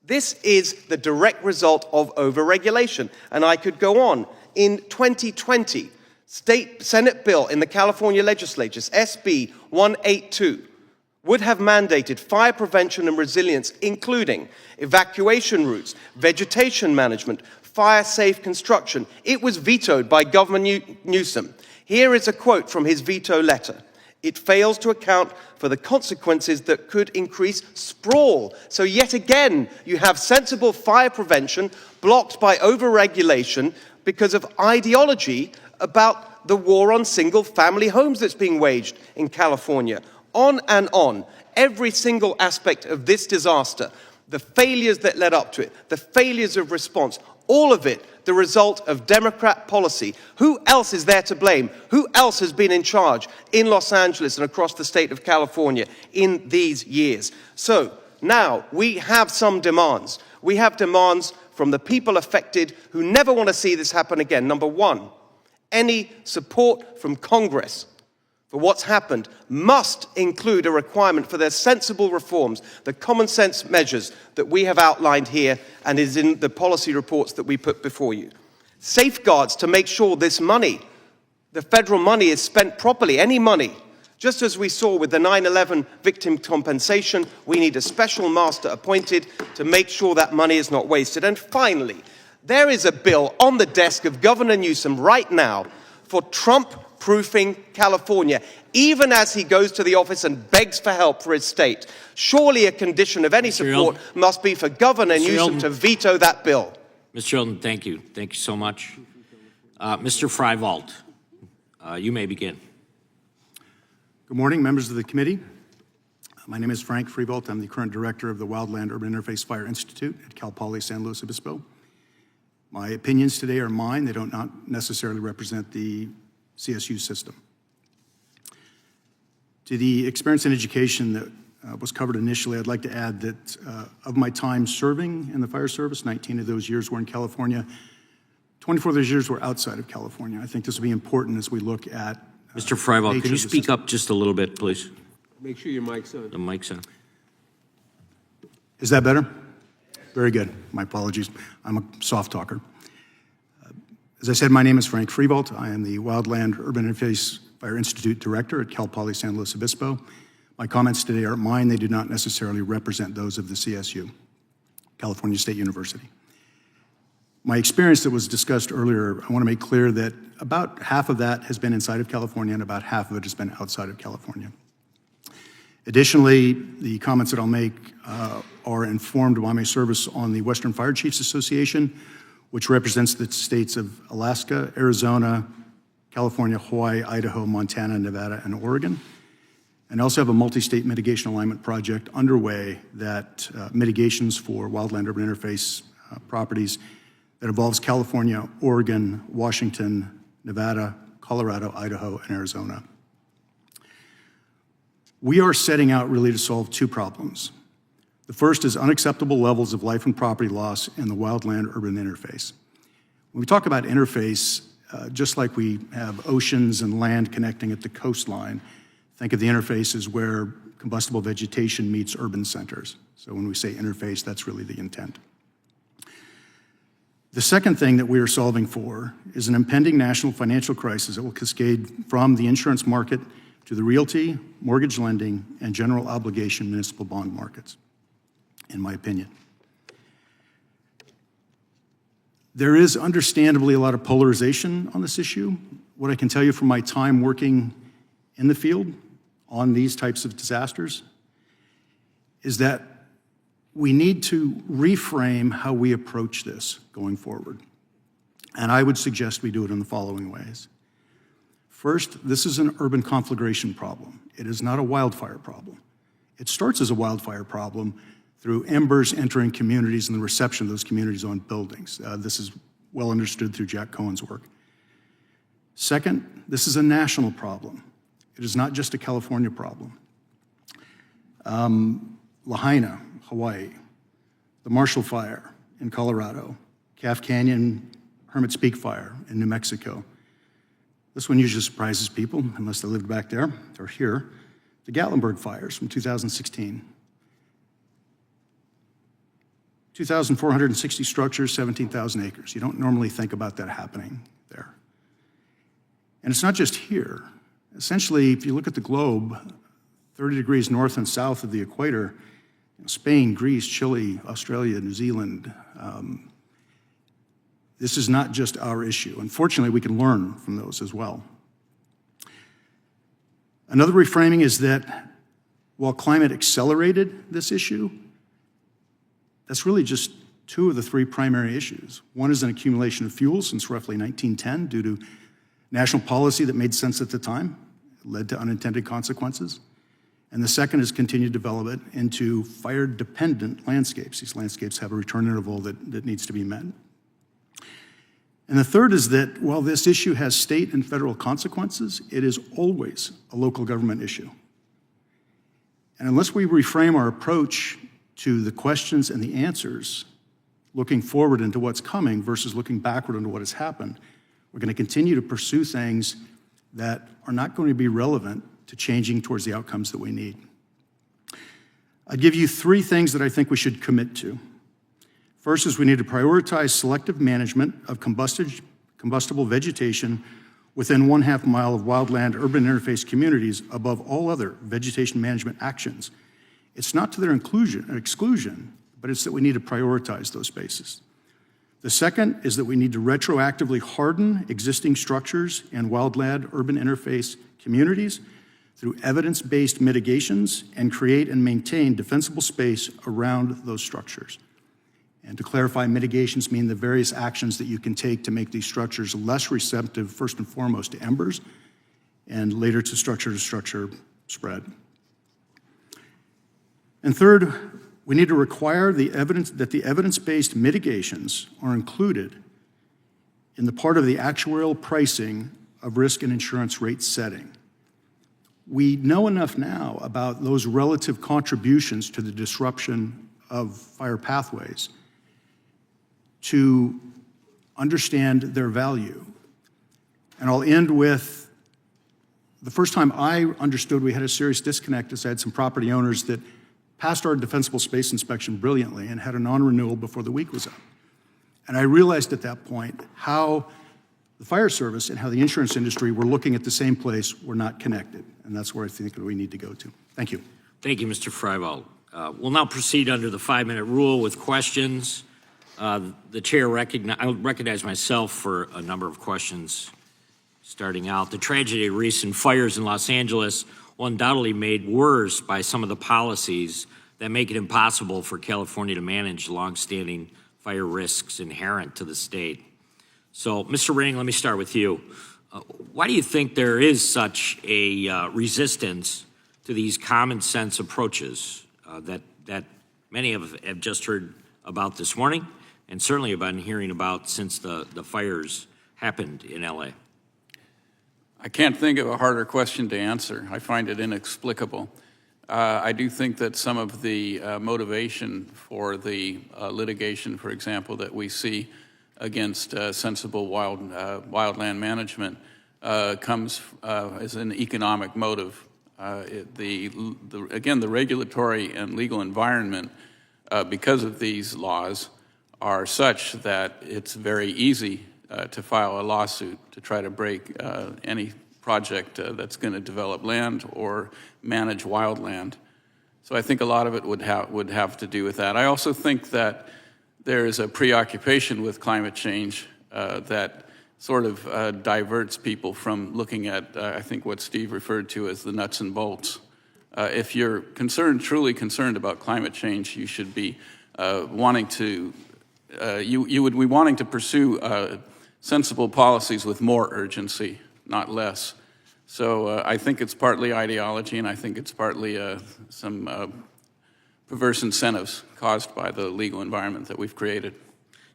This is the direct result of overregulation. And I could go on. In 2020, State Senate bill in the California legislature, SB 182, would have mandated fire prevention and resilience, including evacuation routes, vegetation management, fire-safe construction. It was vetoed by Governor Newsom. Here is a quote from his veto letter. "It fails to account for the consequences that could increase sprawl." So yet again, you have sensible fire prevention blocked by overregulation because of ideology about the war on single-family homes that's being waged in California. On and on. Every single aspect of this disaster, the failures that led up to it, the failures of response, all of it the result of Democrat policy. Who else is there to blame? Who else has been in charge in Los Angeles and across the state of California in these years? So now we have some demands. We have demands from the people affected who never want to see this happen again. Number one, any support from Congress for what's happened must include a requirement for their sensible reforms, the common sense measures that we have outlined here and is in the policy reports that we put before you. Safeguards to make sure this money, the federal money, is spent properly, any money. Just as we saw with the 9/11 victim compensation, we need a special master appointed to make sure that money is not wasted. And finally, there is a bill on the desk of Governor Newsom right now for Trump-proofing California, even as he goes to the office and begs for help for his state. Surely a condition of any support must be for Governor Newsom to veto that bill. Mr. Hilton, thank you. Thank you so much. Mr. Freiwald, you may begin. Good morning, members of the committee. My name is Frank Freebolt. I'm the current director of the Wildland Urban Interface Fire Institute at Cal Poly San Luis Obispo. My opinions today are mine. They don't not necessarily represent the CSU system. To the experience and education that was covered initially, I'd like to add that of my time serving in the fire service, 19 of those years were in California. 24 of those years were outside of California. I think this will be important as we look at Mr. Freiwald, can you speak up just a little bit, please? Make sure your mic's on. The mic's on. Is that better? Very good. My apologies. I'm a soft talker. As I said, my name is Frank Freebolt. I am the Wildland Urban Interface Fire Institute Director at Cal Poly San Luis Obispo. My comments today are mine. They do not necessarily represent those of the CSU, California State University. My experience that was discussed earlier, I want to make clear that about half of that has been inside of California and about half of it has been outside of California. Additionally, the comments that I'll make are informed by my service on the Western Fire Chiefs Association, which represents the states of Alaska, Arizona, California, Hawaii, Idaho, Montana, Nevada, and Oregon. And I also have a multi-state mitigation alignment project underway that mitigations for wildland urban interface properties that involves California, Oregon, Washington, Nevada, Colorado, Idaho, and Arizona. We are setting out really to solve two problems. The first is unacceptable levels of life and property loss in the wildland urban interface. When we talk about interface, just like we have oceans and land connecting at the coastline, think of the interface as where combustible vegetation meets urban centers. So when we say interface, that's really the intent. The second thing that we are solving for is an impending national financial crisis that will cascade from the insurance market to the realty, mortgage lending, and general obligation municipal bond markets, in my opinion. There is understandably a lot of polarization on this issue. What I can tell you from my time working in the field on these types of disasters is that we need to reframe how we approach this going forward. And I would suggest we do it in the following ways. First, this is an urban conflagration problem. It is not a wildfire problem. It starts as a wildfire problem through embers entering communities and the reception of those communities on buildings. This is well understood through Jack Cohen's work. Second, this is a national problem. It is not just a California problem. Lahaina, Hawaii, the Marshall Fire in Colorado, Calf Canyon Hermit's Peak Fire in New Mexico. This one usually surprises people, unless they lived back there or here. The Gatlinburg fires from 2016. 2,460 structures, 17,000 acres. You don't normally think about that happening there. And it's not just here. Essentially, if you look at the globe, 30 degrees north and south of the equator, Spain, Greece, Chile, Australia, New Zealand, this is not just our issue. Unfortunately, we can learn from those as well. Another reframing is that while climate accelerated this issue, that's really just two of the three primary issues. One is an accumulation of fuel since roughly 1910 due to national policy that made sense at the time, led to unintended consequences. And the second is continued development into fire-dependent landscapes. These landscapes have a return interval that needs to be met. And the third is that while this issue has state and federal consequences, it is always a local government issue. And unless we reframe our approach to the questions and the answers, looking forward into what's coming versus looking backward into what has happened, we're going to continue to pursue things that are not going to be relevant to changing towards the outcomes that we need. I'd give you three things that I think we should commit to. First is we need to prioritize selective management of combustible vegetation within 1/2 mile of wildland urban interface communities above all other vegetation management actions. It's not to their exclusion, but it's that we need to prioritize those spaces. The second is that we need to retroactively harden existing structures in wildland urban interface communities through evidence-based mitigations and create and maintain defensible space around those structures. And to clarify, mitigations mean the various actions that you can take to make these structures less receptive, first and foremost, to embers, and later to structure spread. And third, we need to require the evidence-based mitigations are included in the part of the actuarial pricing of risk and insurance rate setting. We know enough now about those relative contributions to the disruption of fire pathways to understand their value. And I'll end with the first time I understood we had a serious disconnect is I had some property owners that passed our defensible space inspection brilliantly and had a non-renewal before the week was up. And I realized at that point how the fire service and how the insurance industry were looking at the same place, were not connected. And that's where I think we need to go to. Thank you. Thank you, Mr. Freiwald. We'll now proceed under the 5-minute rule with questions. The chair I recognize myself for a number of questions. Starting out, the tragedy of recent fires in Los Angeles will undoubtedly made worse by some of the policies that make it impossible for California to manage longstanding fire risks inherent to the state. So, Mr. Ring, let me start with you. Why do you think there is such a resistance to these common sense approaches that many have just heard about this morning, and certainly have been hearing about since the fires happened in LA? I can't think of a harder question to answer. I find it inexplicable. I do think that some of the motivation for the litigation, for example, that we see against sensible wildland management comes as an economic motive. Again, the regulatory and legal environment, because of these laws, are such that it's very easy to file a lawsuit to try to break any project that's going to develop land or manage wildland. So I think a lot of it would have to do with that. I also think that there is a preoccupation with climate change that sort of diverts people from looking at, I think, what Steve referred to as the nuts and bolts. If you're truly concerned about climate change, you should be wanting to pursue sensible policies with more urgency, not less. So I think it's partly ideology, and I think it's partly some perverse incentives caused by the legal environment that we've created.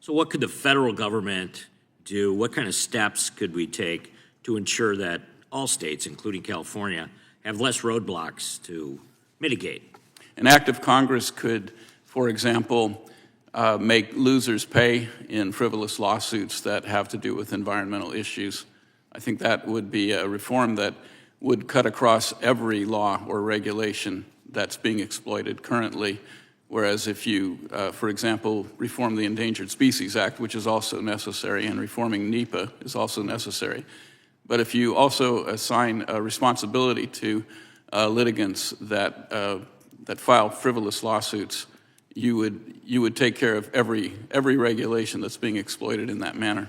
So what could the federal government do? What kind of steps could we take to ensure that all states, including California, have less roadblocks to mitigate? An act of Congress could, for example, make losers pay in frivolous lawsuits that have to do with environmental issues. I think that would be a reform that would cut across every law or regulation that's being exploited currently, whereas if you, for example, reform the Endangered Species Act, which is also necessary, and reforming NEPA is also necessary, but if you also assign a responsibility to litigants that file frivolous lawsuits, you would take care of every regulation that's being exploited in that manner.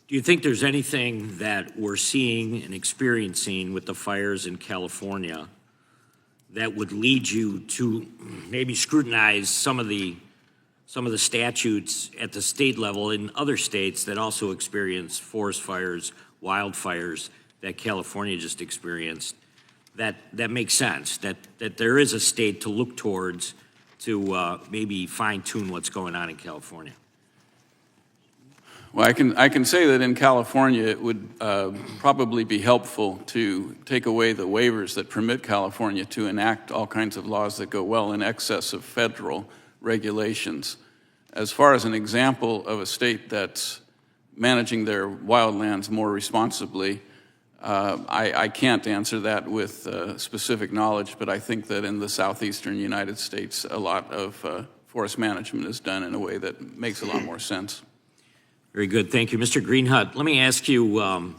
Do you think there's anything that we're seeing and experiencing with the fires in California that would lead you to maybe scrutinize some of the statutes at the state level in other states that also experience forest fires, wildfires that California just experienced? That makes sense, that there is a state to look towards to maybe fine-tune what's going on in California? Well, I can say that in California it would probably be helpful to take away the waivers that permit California to enact all kinds of laws that go well in excess of federal regulations. As far as an example of a state that's managing their wildlands more responsibly, I can't answer that with specific knowledge, but I think that in the southeastern United States, a lot of forest management is done in a way that makes a lot more sense. Very good, thank you. Mr. Greenhut, let me ask you,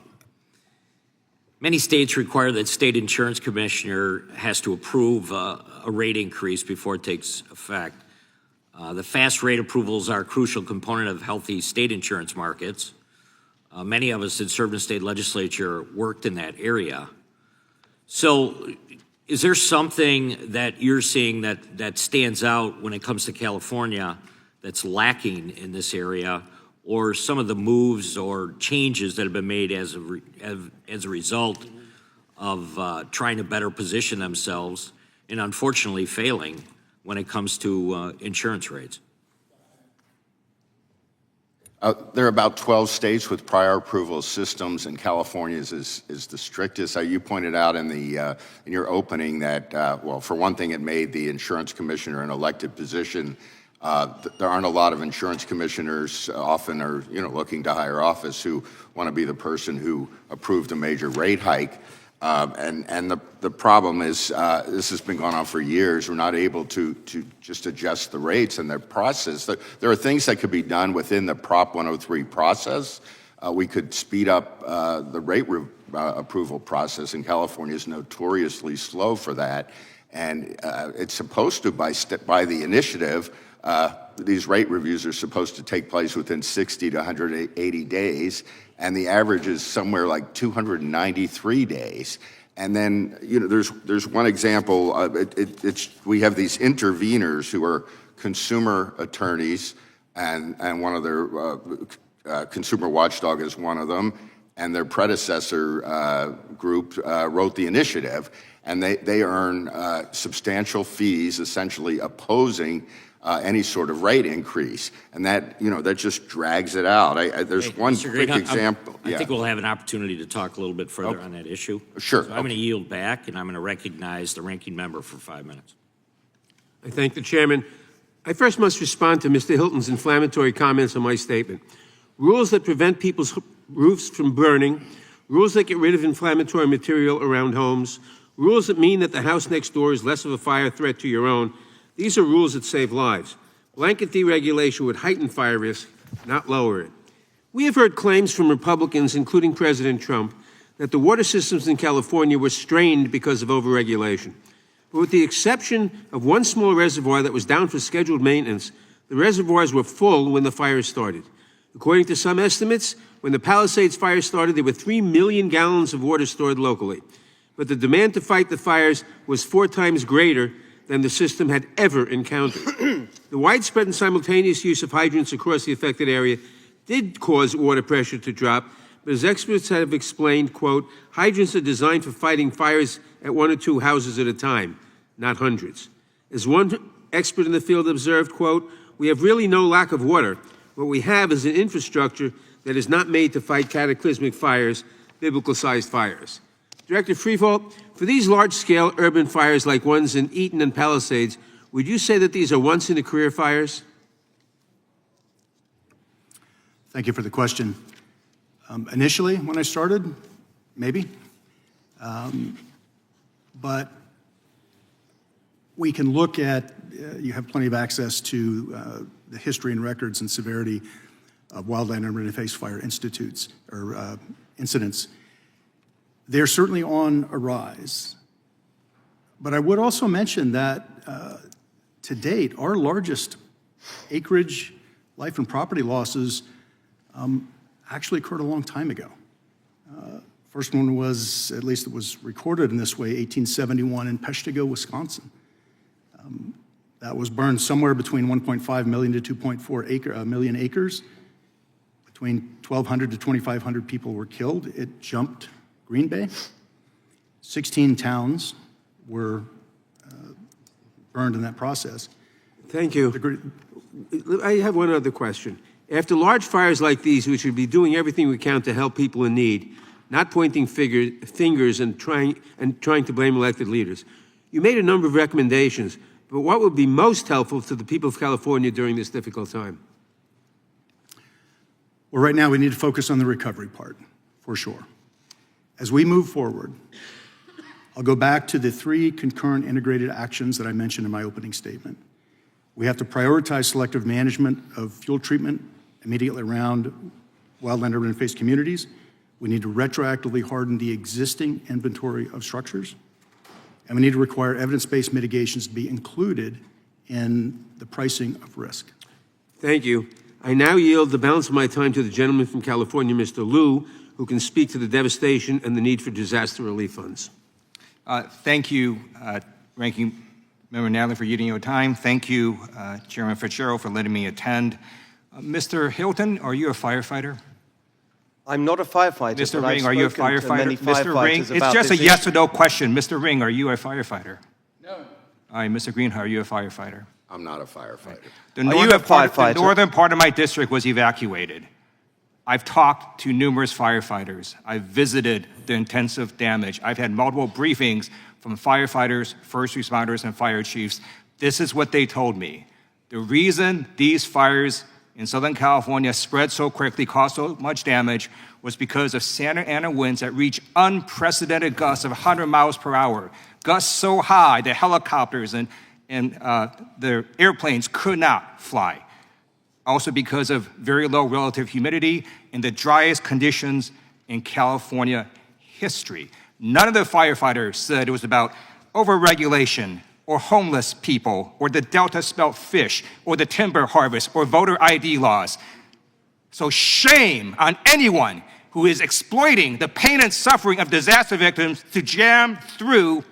many states require that state insurance commissioner has to approve a rate increase before it takes effect. The fast rate approvals are a crucial component of healthy state insurance markets. Many of us that served in state legislature worked in that area. So is there something that you're seeing that stands out when it comes to California that's lacking in this area, or some of the moves or changes that have been made as a result of trying to better position themselves and unfortunately failing when it comes to insurance rates? There are about 12 states with prior approval systems, and California is the strictest. You pointed out in your opening that, well, for one thing, it made the insurance commissioner an elected position. There aren't a lot of insurance commissioners, often are looking to higher office, who want to be the person who approved a major rate hike. And the problem is, this has been going on for years. We're not able to just adjust the rates and their process. There are things that could be done within the Prop 103 process. We could speed up the rate approval process, and California is notoriously slow for that. And it's supposed to, by the initiative, these rate reviews are supposed to take place within 60 to 180 days, and the average is somewhere like 293 days. And then, there's one example. We have these interveners who are consumer attorneys, and one of their consumer watchdog is one of them, and their predecessor group wrote the initiative, and they earn substantial fees, essentially opposing any sort of rate increase, and that just drags it out. There's one quick example. I think we'll have an opportunity to talk a little bit further on that issue. Sure. So I'm going to yield back, and I'm going to recognize the ranking member for 5 minutes. I thank the chairman. I first must respond to Mr. Hilton's inflammatory comments on my statement. Rules that prevent people's roofs from burning, rules that get rid of inflammatory material around homes, rules that mean that the house next door is less of a fire threat to your own. These are rules that save lives. Blanket deregulation would heighten fire risk, not lower it. We have heard claims from Republicans, including President Trump, that the water systems in California were strained because of overregulation. But with the exception of one small reservoir that was down for scheduled maintenance, the reservoirs were full when the fire started. According to some estimates, when the Palisades fire started, there were 3 million gallons of water stored locally. But the demand to fight the fires was 4 times greater than the system had ever encountered. The widespread and simultaneous use of hydrants across the affected area did cause water pressure to drop, but as experts have explained, quote, hydrants are designed for fighting fires at 1 or 2 houses at a time, not hundreds. As one expert in the field observed, quote, we have really no lack of water. What we have is an infrastructure that is not made to fight cataclysmic fires, biblical-sized fires. Director Freefault, for these large-scale urban fires like ones in Eaton and Palisades, would you say that these are once-in-a-career fires? Thank you for the question. Initially, when I started, maybe. But we can look at, you have plenty of access to the history and records and severity of wildland urban interface fire institutes or incidents. They're certainly on a rise. But I would also mention that to date, our largest acreage, life and property losses actually occurred a long time ago. First one was, at least it was recorded in this way, 1871 in Peshtigo, Wisconsin. That was burned somewhere between 1.5 million to 2.4 million acres. Between 1,200 to 2,500 people were killed. It jumped Green Bay. 16 towns were burned in that process. Thank you. I have one other question. After large fires like these, we should be doing everything we can to help people in need, not pointing fingers and trying to blame elected leaders. You made a number of recommendations, but what would be most helpful to the people of California during this difficult time? Well, right now we need to focus on the recovery part, for sure. As we move forward, I'll go back to the 3 concurrent integrated actions that I mentioned in my opening statement. We have to prioritize selective management of fuel treatment immediately around wildland urban interface communities. We need to retroactively harden the existing inventory of structures. And we need to require evidence-based mitigations to be included in the pricing of risk. Thank you. I now yield the balance of my time to the gentleman from California, Mr. Liu, who can speak to the devastation and the need for disaster relief funds. Thank you, Ranking Member Nadler, for using your time. Thank you, Chairman Fitzgerald, for letting me attend. Mr. Hilton, are you a firefighter? I'm not a firefighter. Mr. but Ring, I've are you a spoken to firefighter? many Mr. Ring, firefighters it's about just a this yes issue. or no question. Mr. Ring, are you a firefighter? No. All right, Mr. Greenhut, are you a firefighter? I'm not a firefighter. The Are you a firefighter? The northern part of my district was evacuated. I've talked to numerous firefighters. I've visited the intensive damage. I've had multiple briefings from firefighters, first responders, and fire chiefs. This is what they told me. The reason these fires in Southern California spread so quickly, caused so much damage, was because of Santa Ana winds that reached unprecedented gusts of 100 miles per hour. Gusts so high that helicopters and the airplanes could not fly. Also because of very low relative humidity and the driest conditions in California history. None of the firefighters said it was about overregulation or homeless people or the Delta spelt fish or the timber harvest or voter ID laws. So shame on anyone who is exploiting the pain and suffering of disaster victims to jam through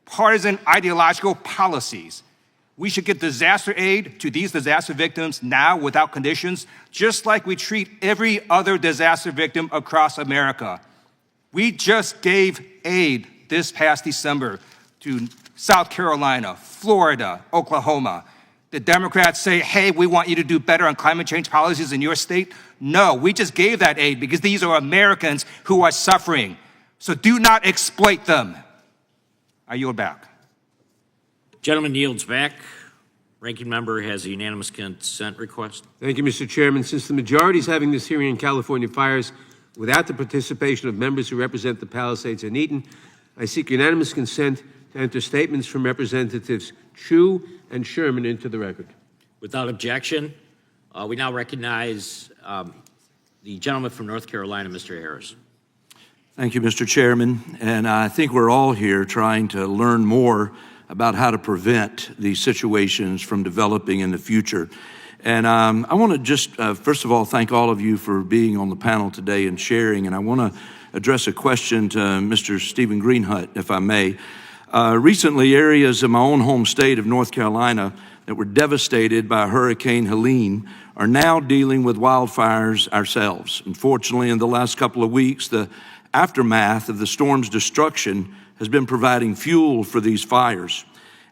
partisan ideological policies. We should get disaster aid to these disaster victims now without conditions, just like we treat every other disaster victim across America. We just gave aid this past December to South Carolina, Florida, Oklahoma. The Democrats say, hey, we want you to do better on climate change policies in your state. No, we just gave that aid because these are Americans who are suffering. So do not exploit them. I yield back. Gentleman yields back. Ranking member has a unanimous consent request. Thank you, Mr. Chairman. Since the majority is having this hearing on California fires without the participation of members who represent the Palisades and Eaton, I seek unanimous consent to enter statements from Representatives Chu and Sherman into the record. Without objection, we now recognize the gentleman from North Carolina, Mr. Harris. Thank you, Mr. Chairman. And I think we're all here trying to learn more about how to prevent these situations from developing in the future. And I want to just, first of all, thank all of you for being on the panel today and sharing. And I want to address a question to Mr. Stephen Greenhut, if I may. Recently, areas of my own home state of North Carolina that were devastated by Hurricane Helene are now dealing with wildfires ourselves. Unfortunately, in the last couple of weeks, the aftermath of the storm's destruction has been providing fuel for these fires.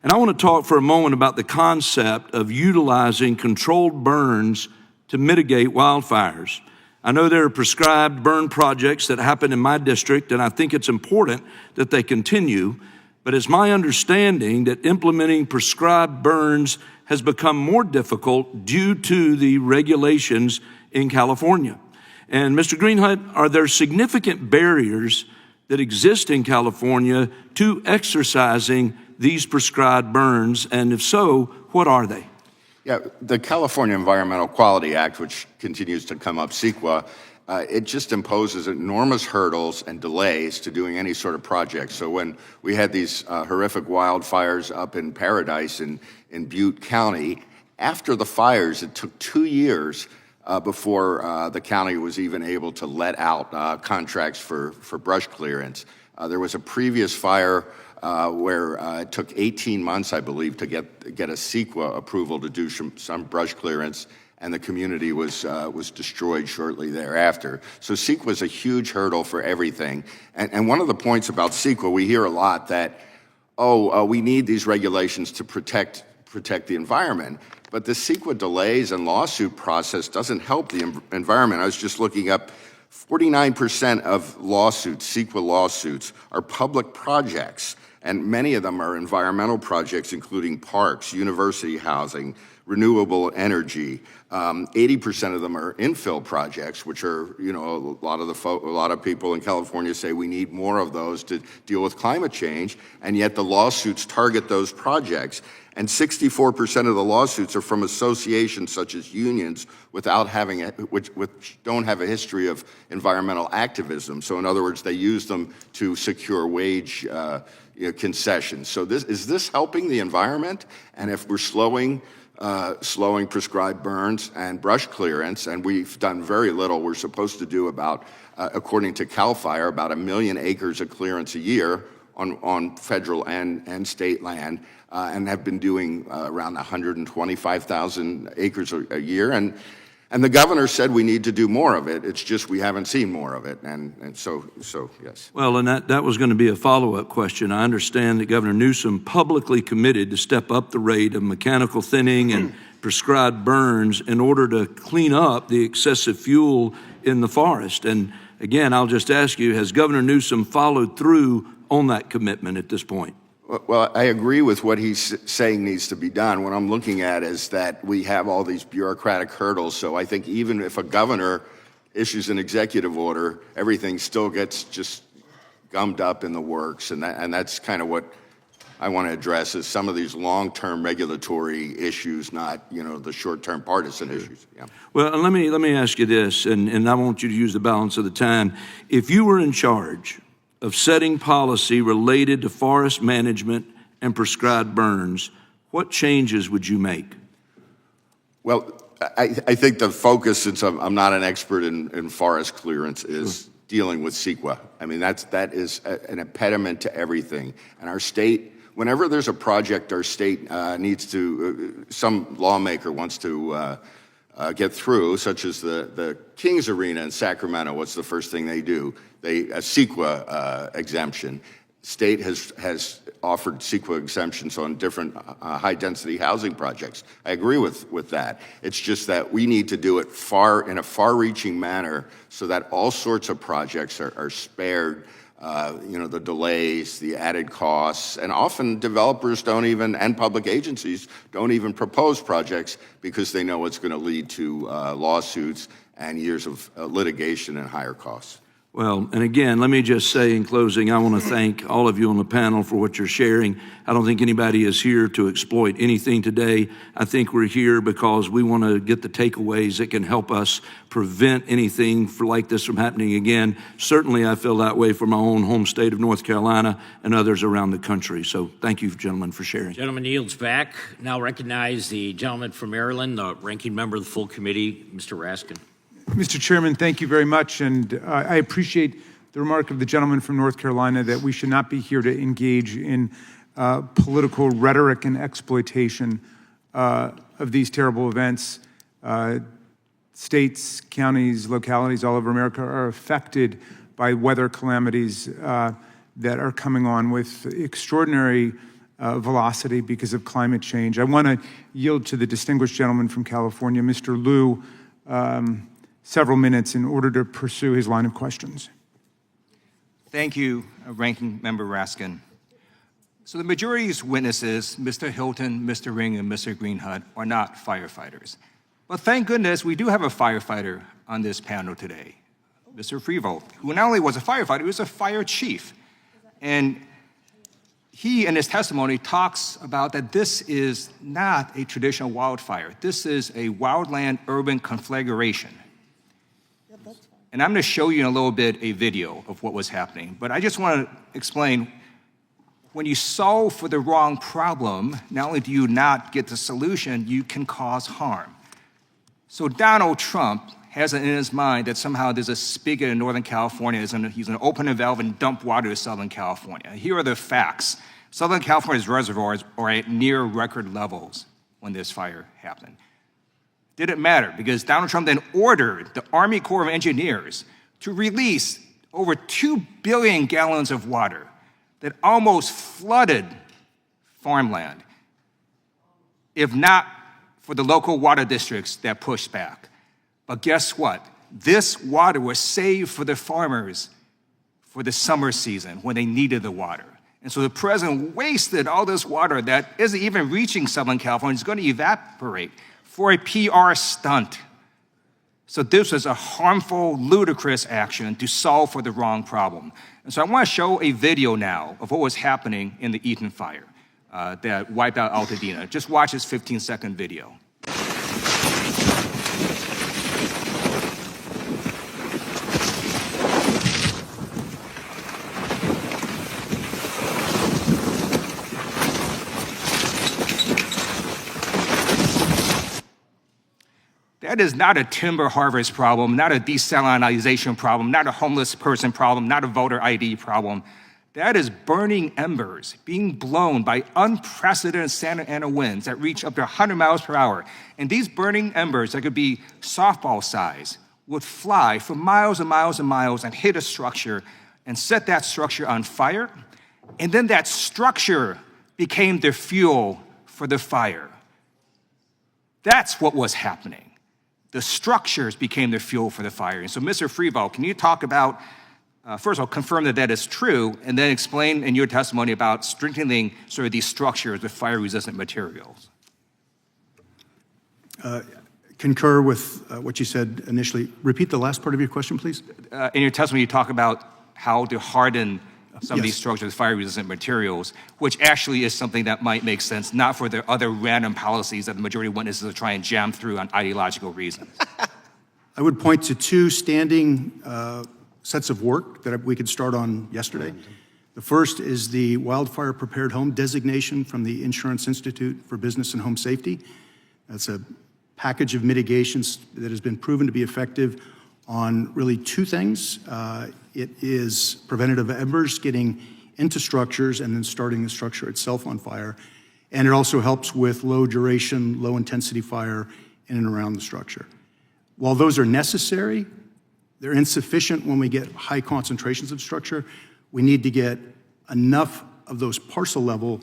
And I want to talk for a moment about the concept of utilizing controlled burns to mitigate wildfires. I know there are prescribed burn projects that happen in my district, and I think it's important that they continue, but it's my understanding that implementing prescribed burns has become more difficult due to the regulations in California. And Mr. Greenhut, are there significant barriers that exist in California to exercising these prescribed burns? And if so, what are they? Yeah, the California Environmental Quality Act, which continues to come up, CEQA, it just imposes enormous hurdles and delays to doing any sort of project. So when we had these horrific wildfires up in Paradise in Butte County, after the fires, it took 2 years before the county was even able to let out contracts for brush clearance. There was a previous fire where it took 18 months, I believe, to get a CEQA approval to do some brush clearance, and the community was destroyed shortly thereafter. So CEQA is a huge hurdle for everything. And one of the points about CEQA, we hear a lot that, we need these regulations to protect the environment. But the CEQA delays and lawsuit process doesn't help the environment. I was just looking up 49% of lawsuits, CEQA lawsuits, are public projects, and many of them are environmental projects, including parks, university housing, renewable energy. 80% of them are infill projects, which are, a lot of people in California say we need more of those to deal with climate change, and yet the lawsuits target those projects. And 64% of the lawsuits are from associations such as unions which don't have a history of environmental activism. So in other words, they use them to secure wage concessions. So is this helping the environment? And if we're slowing prescribed burns and brush clearance, and we've done very little, we're supposed to do about, according to CAL FIRE, about 1 million acres of clearance a year. on federal and state land, and have been doing around 125,000 acres a year. And the governor said we need to do more of it. It's just we haven't seen more of it. And so yes. Well, and that was going to be a follow-up question. I understand that Governor Newsom publicly committed to step up the rate of mechanical thinning and prescribed burns in order to clean up the excessive fuel in the forest. And again, I'll just ask you, has Governor Newsom followed through on that commitment at this point? Well, I agree with what he's saying needs to be done. What I'm looking at is that we have all these bureaucratic hurdles. So I think even if a governor issues an executive order, everything still gets just gummed up in the works. And that's kind of what I want to address, is some of these long-term regulatory issues, not, the short-term partisan issues. Yeah. Well, let me ask you this, and I want you to use the balance of the time. If you were in charge of setting policy related to forest management and prescribed burns, what changes would you make? Well, I think the focus, since I'm not an expert in forest clearance, is dealing with CEQA. I mean, that is an impediment to everything. And our state, whenever there's a project our state needs to, some lawmaker wants to get through, such as the Kings Arena in Sacramento, what's the first thing they do? A CEQA exemption. State has offered CEQA exemptions on different high-density housing projects. I agree with that. It's just that we need to do it in a far-reaching manner so that all sorts of projects are spared the delays, the added costs, and often developers and public agencies don't even propose projects because they know it's going to lead to lawsuits and years of litigation and higher costs. Well, and again, let me just say in closing, I want to thank all of you on the panel for what you're sharing. I don't think anybody is here to exploit anything today. I think we're here because we want to get the takeaways that can help us prevent anything like this from happening again. Certainly, I feel that way for my own home state of North Carolina and others around the country. So thank you, gentlemen, for sharing. Gentleman yields back. Now recognize the gentleman from Maryland, the ranking member of the full committee, Mr. Raskin. Mr. Chairman, thank you very much, and I appreciate the remark of the gentleman from North Carolina that we should not be here to engage in political rhetoric and exploitation of these terrible events. States, counties, localities all over America are affected by weather calamities that are coming on with extraordinary velocity because of climate change. I want to yield to the distinguished gentleman from California, Mr. Liu, several minutes in order to pursue his line of questions. Thank you, Ranking Member Raskin. So the majority's witnesses, Mr. Hilton, Mr. Ring, and Mr. Greenhut, are not firefighters. But thank goodness we do have a firefighter on this panel today, Mr. Frevolt, who not only was a firefighter, he was a fire chief. And he, in his testimony, talks about that this is not a traditional wildfire. This is a wildland-urban conflagration. And I'm going to show you in a little bit a video of what was happening. But I just want to explain, when you solve for the wrong problem, not only do you not get the solution, you can cause harm. So Donald Trump has it in his mind that somehow there's a spigot in Northern California, he's going to open a valve and dump water to Southern California. Here are the facts. Southern California's reservoirs are at near record levels when this fire happened. Didn't matter, because Donald Trump then ordered the Army Corps of Engineers to release over 2 billion gallons of water that almost flooded farmland, if not for the local water districts that pushed back. But guess what? This water was saved for the farmers for the summer season when they needed the water. And so the president wasted all this water that isn't even reaching Southern California. It's going to evaporate for a PR stunt. So this was a harmful, ludicrous action to solve for the wrong problem. And so I want to show a video now of what was happening in the Eaton fire that wiped out Altadena. Just watch this 15-second video. That is not a timber harvest problem, not a desalinization problem, not a homeless person problem, not a voter ID problem. That is burning embers being blown by unprecedented Santa Ana winds that reach up to 100 miles per hour. And these burning embers that could be softball size would fly for miles and miles and miles and hit a structure and set that structure on fire. And then that structure became the fuel for the fire. That's what was happening. The structures became the fuel for the fire. And so, Mr. Freeball, can you talk about, first of all, confirm that that is true, and then explain in your testimony about strengthening sort of these structures with fire-resistant materials? Concur with what you said initially. Repeat the last part of your question, please. In your testimony, you talk about how to harden some of Yes. these structures with fire-resistant materials, which actually is something that might make sense, not for the other random policies that the majority of witnesses are trying to jam through on ideological reasons. I would point to two standing sets of work that we could start on yesterday. The first is the Wildfire Prepared Home designation from the Insurance Institute for Business and Home Safety. That's a package of mitigations that has been proven to be effective on really two things. It is preventative embers getting into structures and then starting the structure itself on fire. And it also helps with low duration, low intensity fire in and around the structure. While those are necessary, they're insufficient when we get high concentrations of structure. We need to get enough of those parcel level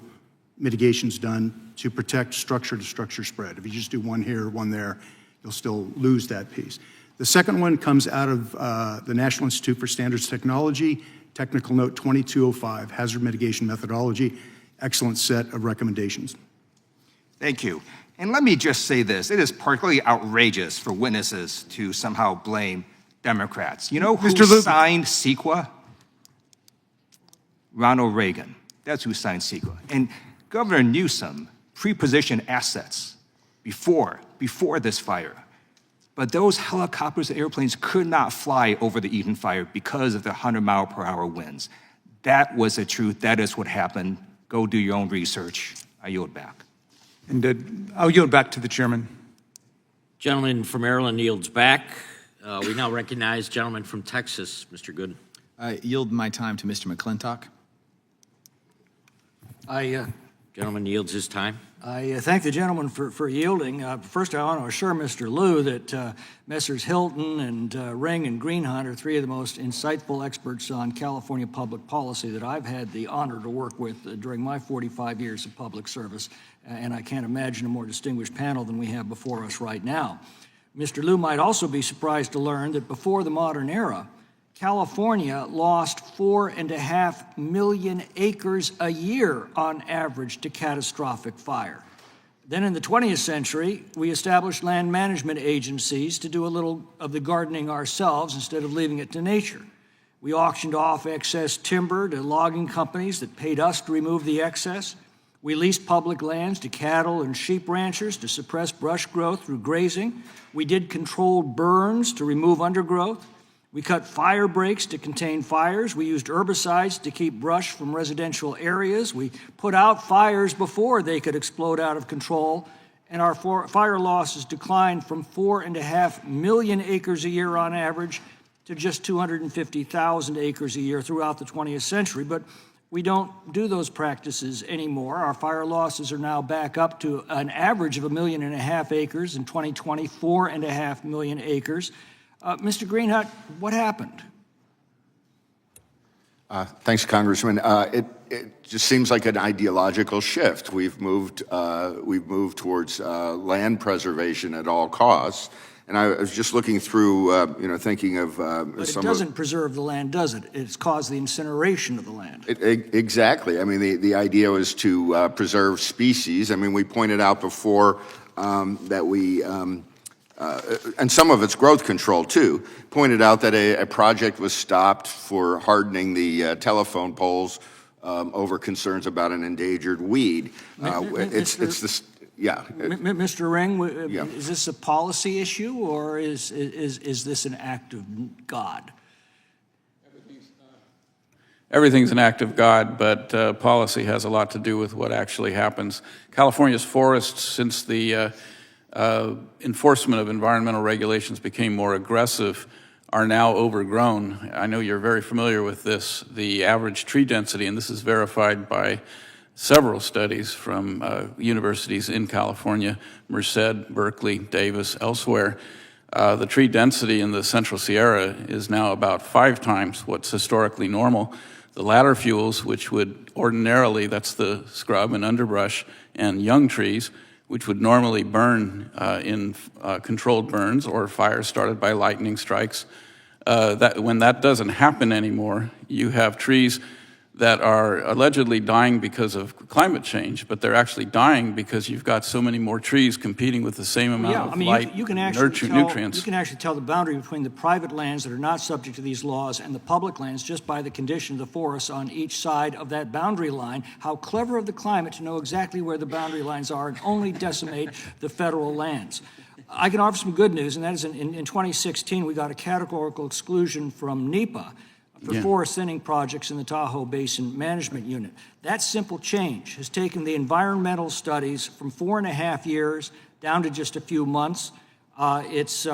mitigations done to protect structure to structure spread. If you just do one here, one there, you'll still lose that piece. The second one comes out of the National Institute for Standards Technology, Technical Note 2205, Hazard Mitigation Methodology. Excellent set of recommendations. Thank you. And let me just say this. It is particularly outrageous for witnesses to somehow blame Democrats. You know who signed CEQA? Ronald Reagan. That's who signed CEQA. And Governor Newsom pre-positioned assets before this fire. But those helicopters and airplanes could not fly over the Eden fire because of the 100-mile-per-hour winds. That was the truth. That is what happened. Go do your own research. I yield back. And I'll yield back to the chairman. Gentleman from Maryland yields back. We now recognize gentleman from Texas, Mr. Good. I yield my time to Mr. McClintock. Gentleman yields his time. I thank the gentleman for yielding. First, I want to assure Mr. Liu that Messrs. Hilton and Ring and Greenhunt are three of the most insightful experts on California public policy that I've had the honor to work with during my 45 years of public service, and I can't imagine a more distinguished panel than we have before us right now. Mr. Liu might also be surprised to learn that before the modern era, California lost 4.5 million acres a year on average to catastrophic fire. Then in the 20th century, we established land management agencies to do a little of the gardening ourselves instead of leaving it to nature. We auctioned off excess timber to logging companies that paid us to remove the excess. We leased public lands to cattle and sheep ranchers to suppress brush growth through grazing. We did controlled burns to remove undergrowth. We cut fire breaks to contain fires. We used herbicides to keep brush from residential areas. We put out fires before they could explode out of control. And our fire losses declined from 4.5 million acres a year on average to just 250,000 acres a year throughout the 20th century. But we don't do those practices anymore. Our fire losses are now back up to an average of 1.5 million acres in 2020, 4.5 million acres. Mr. Greenhunt, what happened? Thanks, Congressman. It just seems like an ideological shift. We've moved towards land preservation at all costs. And I was just looking through, thinking of But it doesn't preserve the land, does it? It's caused the incineration of the land. Exactly. I mean, the idea was to preserve species. I mean, we pointed out before that we. And some of it's growth control, too. Pointed out that a project was stopped for hardening the telephone poles over concerns about an endangered weed. It's this, yeah. Mr. Ring, is this a policy issue or is this an act of God? Everything's an act of God, but policy has a lot to do with what actually happens. California's forests, since the enforcement of environmental regulations became more aggressive, are now overgrown. I know you're very familiar with this. The average tree density, and this is verified by several studies from universities in California, Merced, Berkeley, Davis, elsewhere. The tree density in the Central Sierra is now about 5 times what's historically normal. The ladder fuels, which would ordinarily, that's the scrub and underbrush and young trees, which would normally burn in controlled burns or fires started by lightning strikes. When that doesn't happen anymore, you have trees that are allegedly dying because of climate change, but they're actually dying because you've got so many more trees competing with the same amount of light you can and nutrients. You can actually tell the boundary between the private lands that are not subject to these laws and the public lands just by the condition of the forests on each side of that boundary line. How clever of the climate to know exactly where the boundary lines are and only decimate the federal lands. I can offer some good news, and that is in 2016, we got a categorical exclusion from NEPA for forest thinning projects in the Tahoe Basin Management Unit. That simple change has taken the environmental studies from 4.5 years down to just a few months. It's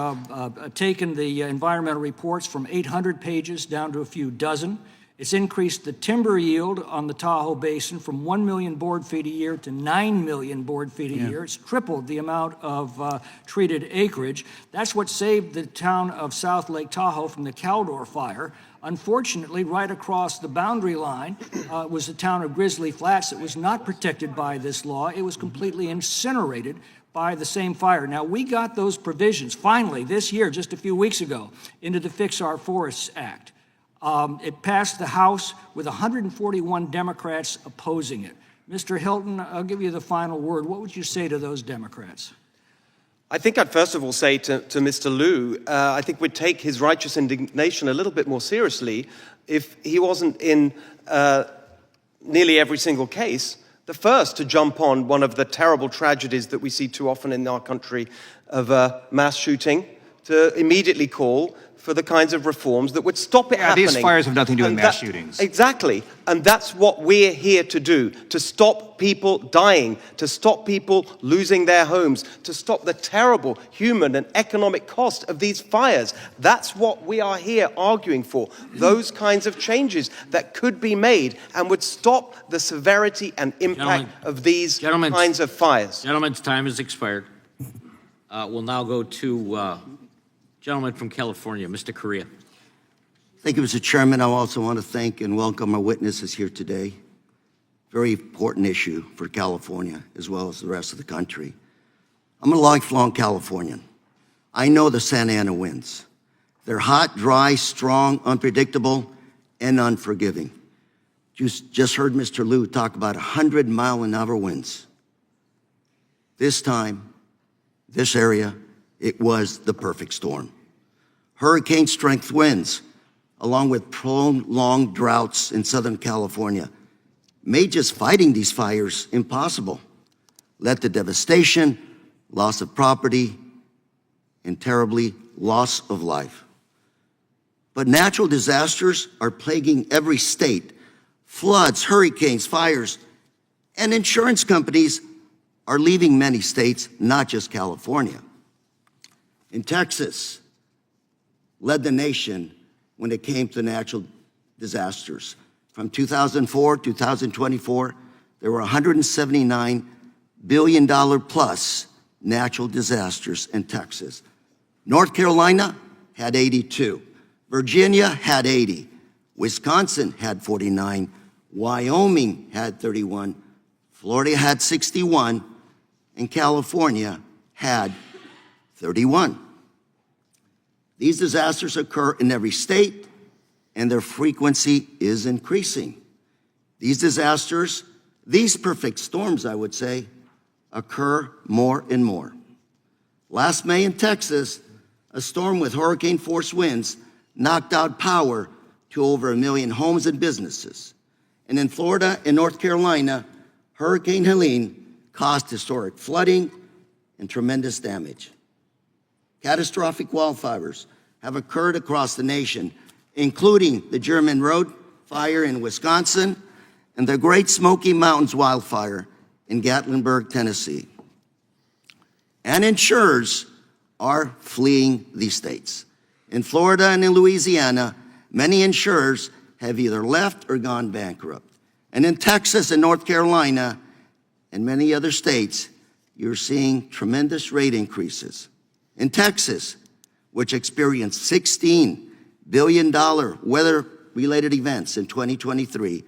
taken the environmental reports from 800 pages down to a few dozen. It's increased the timber yield on the Tahoe Basin from 1 million board feet a year to 9 million board feet a year. It's tripled the amount of treated acreage. That's what saved the town of South Lake Tahoe from the Caldor fire. Unfortunately, right across the boundary line was the town of Grizzly Flats that was not protected by this law. It was completely incinerated by the same fire. Now, we got those provisions finally this year, just a few weeks ago, into the Fix Our Forests Act. It passed the House with 141 Democrats opposing it. Mr. Hilton, I'll give you the final word. What would you say to those Democrats? I think I'd first of all say to Mr. Liu, I think we'd take his righteous indignation a little bit more seriously if he wasn't in nearly every single case the first to jump on one of the terrible tragedies that we see too often in our country of mass shooting, to immediately call for the kinds of reforms that would stop it happening. These fires have nothing to do with mass shootings. Exactly. And that's what we're here to do, to stop people dying, to stop people losing their homes, to stop the terrible human and economic cost of these fires. That's what we are here arguing for, those kinds of changes that could be made and would stop the severity and impact of these kinds of fires. Gentlemen's time has expired. We'll now go to gentleman from California, Mr. Correa. Thank you, Mr. Chairman. I also want to thank and welcome our witnesses here today. Very important issue for California as well as the rest of the country. I'm a lifelong Californian. I know the Santa Ana winds. They're hot, dry, strong, unpredictable, and unforgiving. You just heard Mr. Liu talk about 100-mile-an-hour winds. This time, this area, it was the perfect storm. Hurricane-strength winds, along with prolonged droughts in Southern California, made just fighting these fires impossible, led to devastation, loss of property, and terribly, loss of life. But natural disasters are plaguing every state. Floods, hurricanes, fires, and insurance companies are leaving many states, not just California. In Texas, led the nation when it came to natural disasters. From 2004 to 2024, there were $179 billion plus natural disasters in Texas. North Carolina had 82. Virginia had 80. Wisconsin had 49. Wyoming had 31. Florida had 61. And California had 31. These disasters occur in every state, and their frequency is increasing. These disasters, these perfect storms, I would say, occur more and more. Last May in Texas, a storm with hurricane-force winds knocked out power to over 1 million homes and businesses. And in Florida and North Carolina, Hurricane Helene caused historic flooding and tremendous damage. Catastrophic wildfires have occurred across the nation, including the German Road fire in Wisconsin and the Great Smoky Mountains wildfire in Gatlinburg, Tennessee. And insurers are fleeing these states. In Florida and in Louisiana, many insurers have either left or gone bankrupt. And in Texas and North Carolina and many other states, you're seeing tremendous rate increases. In Texas, which experienced $16 billion weather-related events in 2023,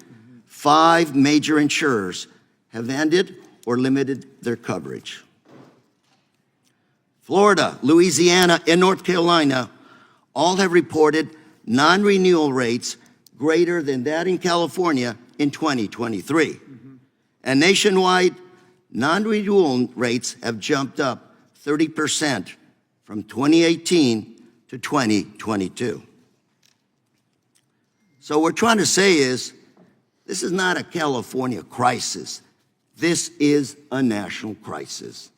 5 major insurers have ended or limited their coverage. Florida, Louisiana, and North Carolina all have reported non-renewal rates greater than that in California in 2023. And nationwide, non-renewal rates have jumped up 30% from 2018 to 2022. So what we're trying to say is, this is not a California crisis. This is a national crisis.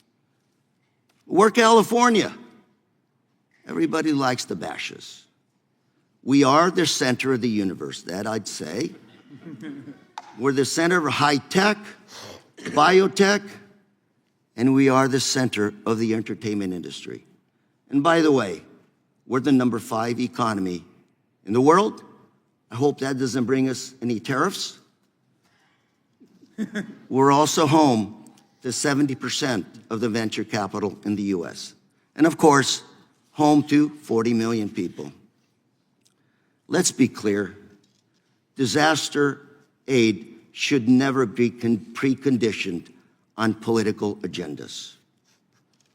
We're California. Everybody likes to bash us. We are the center of the universe, that I'd say. We're the center of high tech, biotech, and we are the center of the entertainment industry. And by the way, we're the number 5 economy in the world. I hope that doesn't bring us any tariffs. We're also home to 70% of the venture capital in the US. And of course, home to 40 million people. Let's be clear, disaster aid should never be preconditioned on political agendas.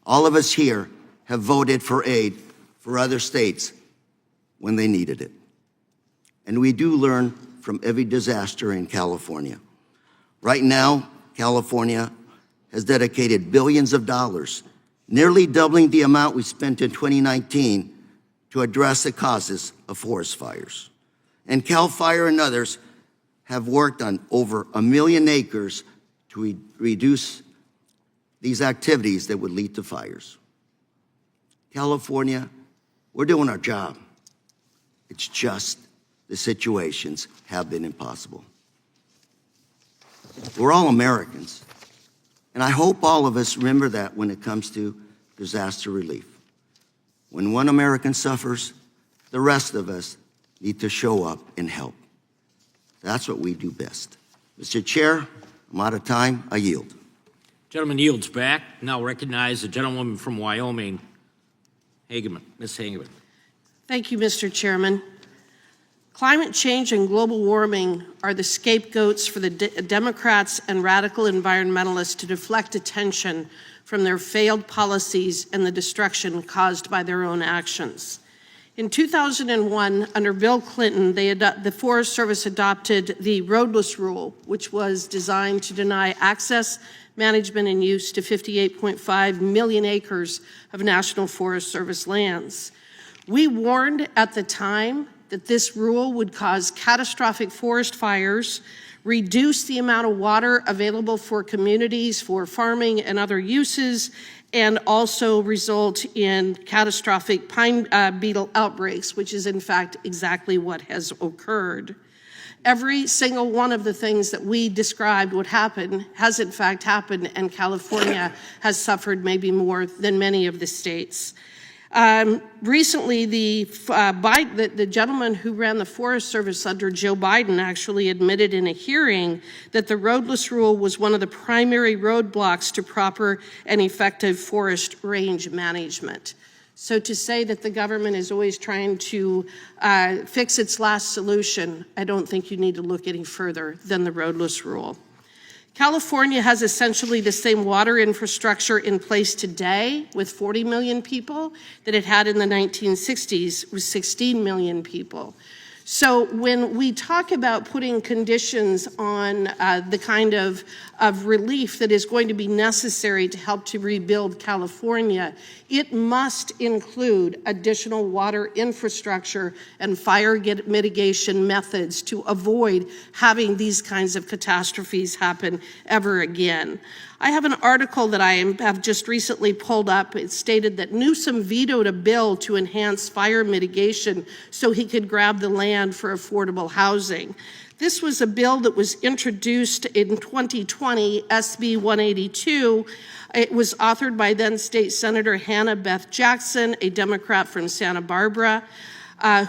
All of us here have voted for aid for other states when they needed it. And we do learn from every disaster in California. Right now, California has dedicated billions of dollars, nearly doubling the amount we spent in 2019 to address the causes of forest fires. And CAL FIRE and others have worked on over 1 million acres to reduce these activities that would lead to fires. California, we're doing our job. It's just the situations have been impossible. We're all Americans, and I hope all of us remember that when it comes to disaster relief. When one American suffers, the rest of us need to show up and help. That's what we do best. Mr. Chair, I'm out of time. I yield. Gentleman yields back. Now recognize the gentlewoman from Wyoming, Hageman. Ms. Hageman. Thank you, Mr. Chairman. Climate change and global warming are the scapegoats for the Democrats and radical environmentalists to deflect attention from their failed policies and the destruction caused by their own actions. In 2001, under Bill Clinton, the Forest Service adopted the roadless rule, which was designed to deny access, management, and use to 58.5 million acres of National Forest Service lands. We warned at the time that this rule would cause catastrophic forest fires, reduce the amount of water available for communities for farming and other uses, and also result in catastrophic pine beetle outbreaks, which is in fact exactly what has occurred. Every single one of the things that we described would happen has in fact happened, and California has suffered maybe more than many of the states. Recently, the gentleman who ran the Forest Service under Joe Biden actually admitted in a hearing that the roadless rule was one of the primary roadblocks to proper and effective forest range management. So to say that the government is always trying to fix its last solution, I don't think you need to look any further than the roadless rule. California has essentially the same water infrastructure in place today with 40 million people that it had in the 1960s with 16 million people. So when we talk about putting conditions on the kind of relief that is going to be necessary to help to rebuild California, it must include additional water infrastructure and fire mitigation methods to avoid having these kinds of catastrophes happen ever again. I have an article that I have just recently pulled up. It stated that Newsom vetoed a bill to enhance fire mitigation so he could grab the land for affordable housing. This was a bill that was introduced in 2020, SB 182. It was authored by then State Senator Hannah Beth Jackson, a Democrat from Santa Barbara,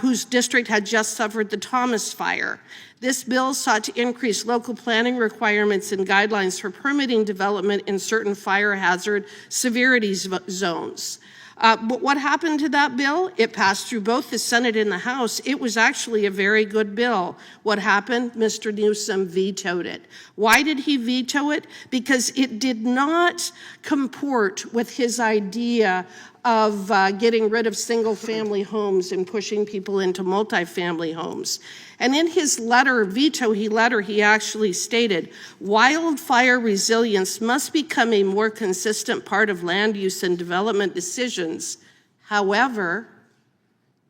whose district had just suffered the Thomas Fire. This bill sought to increase local planning requirements and guidelines for permitting development in certain fire hazard severity zones. But what happened to that bill? It passed through both the Senate and the House. It was actually a very good bill. What happened? Mr. Newsom vetoed it. Why did he veto it? Because it did not comport with his idea of getting rid of single-family homes and pushing people into multifamily homes. And in his veto letter, he actually stated, wildfire resilience must become a more consistent part of land use and development decisions. However,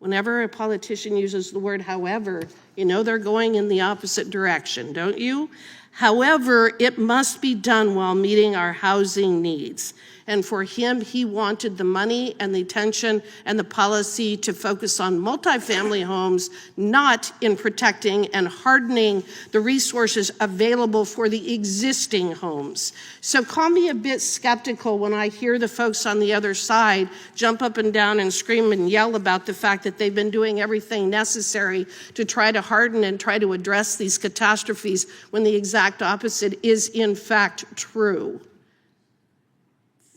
whenever a politician uses the word however, you know they're going in the opposite direction, don't you? However, it must be done while meeting our housing needs. And for him, he wanted the money and the attention and the policy to focus on multifamily homes, not in protecting and hardening the resources available for the existing homes. So call me a bit skeptical when I hear the folks on the other side jump up and down and scream and yell about the fact that they've been doing everything necessary to try to harden and try to address these catastrophes when the exact opposite is in fact true.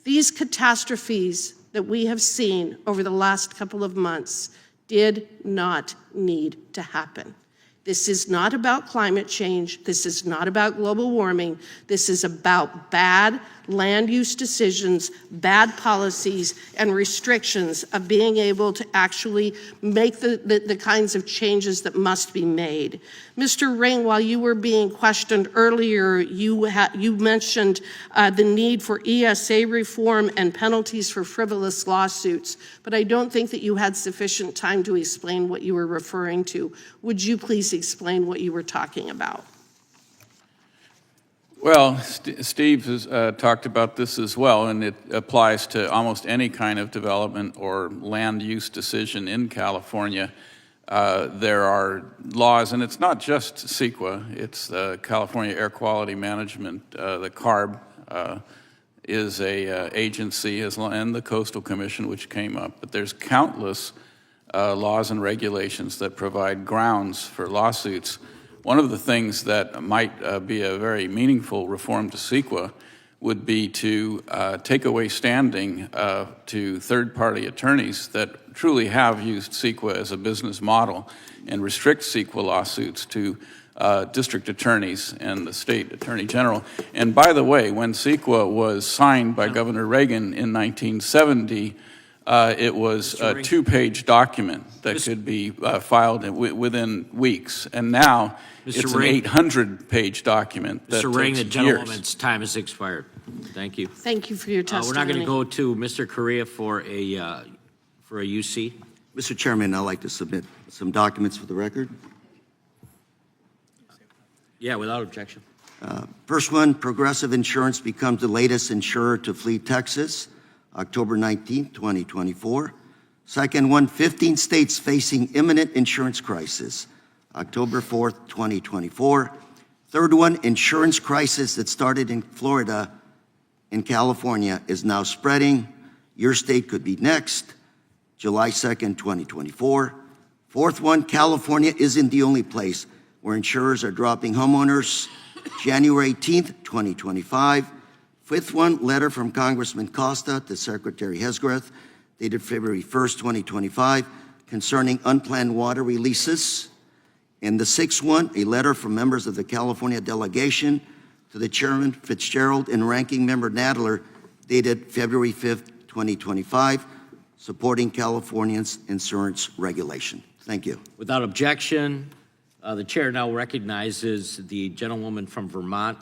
These catastrophes that we have seen over the last couple of months did not need to happen. This is not about climate change. This is not about global warming. This is about bad land use decisions, bad policies, and restrictions of being able to actually make the kinds of changes that must be made. Mr. Ring, while you were being questioned earlier, you mentioned the need for ESA reform and penalties for frivolous lawsuits, but I don't think that you had sufficient time to explain what you were referring to. Would you please explain what you were talking about? Well, Steve has talked about this as well, and it applies to almost any kind of development or land use decision in California. There are laws, and it's not just CEQA, it's the California Air Quality Management, the CARB is a agency, and the Coastal Commission, which came up. But there's countless laws and regulations that provide grounds for lawsuits. One of the things that might be a very meaningful reform to CEQA would be to take away standing to third-party attorneys that truly have used CEQA as a business model and restrict CEQA lawsuits to district attorneys and the state attorney general. And by the way, when CEQA was signed by Governor Reagan in 1970, it was a two-page document that could be filed within weeks. And now it's an 800-page document that Mr. Ring, takes the gentleman's years. time has expired. Thank you. Thank you for your testimony. We're not going to go to Mr. Correa for a UC. Mr. Chairman, I'd like to submit some documents for the record. Yeah, without objection. First one, Progressive Insurance becomes the latest insurer to flee Texas, October 19, 2024. Second one, 15 states facing imminent insurance crisis, October 4th, 2024. Third one, insurance crisis that started in Florida and California is now spreading. Your state could be next, July 2nd, 2024. Fourth one, California isn't the only place where insurers are dropping homeowners, January 18th, 2025. Fifth one, letter from Congressman Costa to Secretary Hesgreth, dated February 1st, 2025, concerning unplanned water releases. And the sixth one, a letter from members of the California delegation to the Chairman Fitzgerald and Ranking Member Nadler, dated February 5th, 2025, supporting California's insurance regulation. Thank you. Without objection, the chair now recognizes the gentlewoman from Vermont,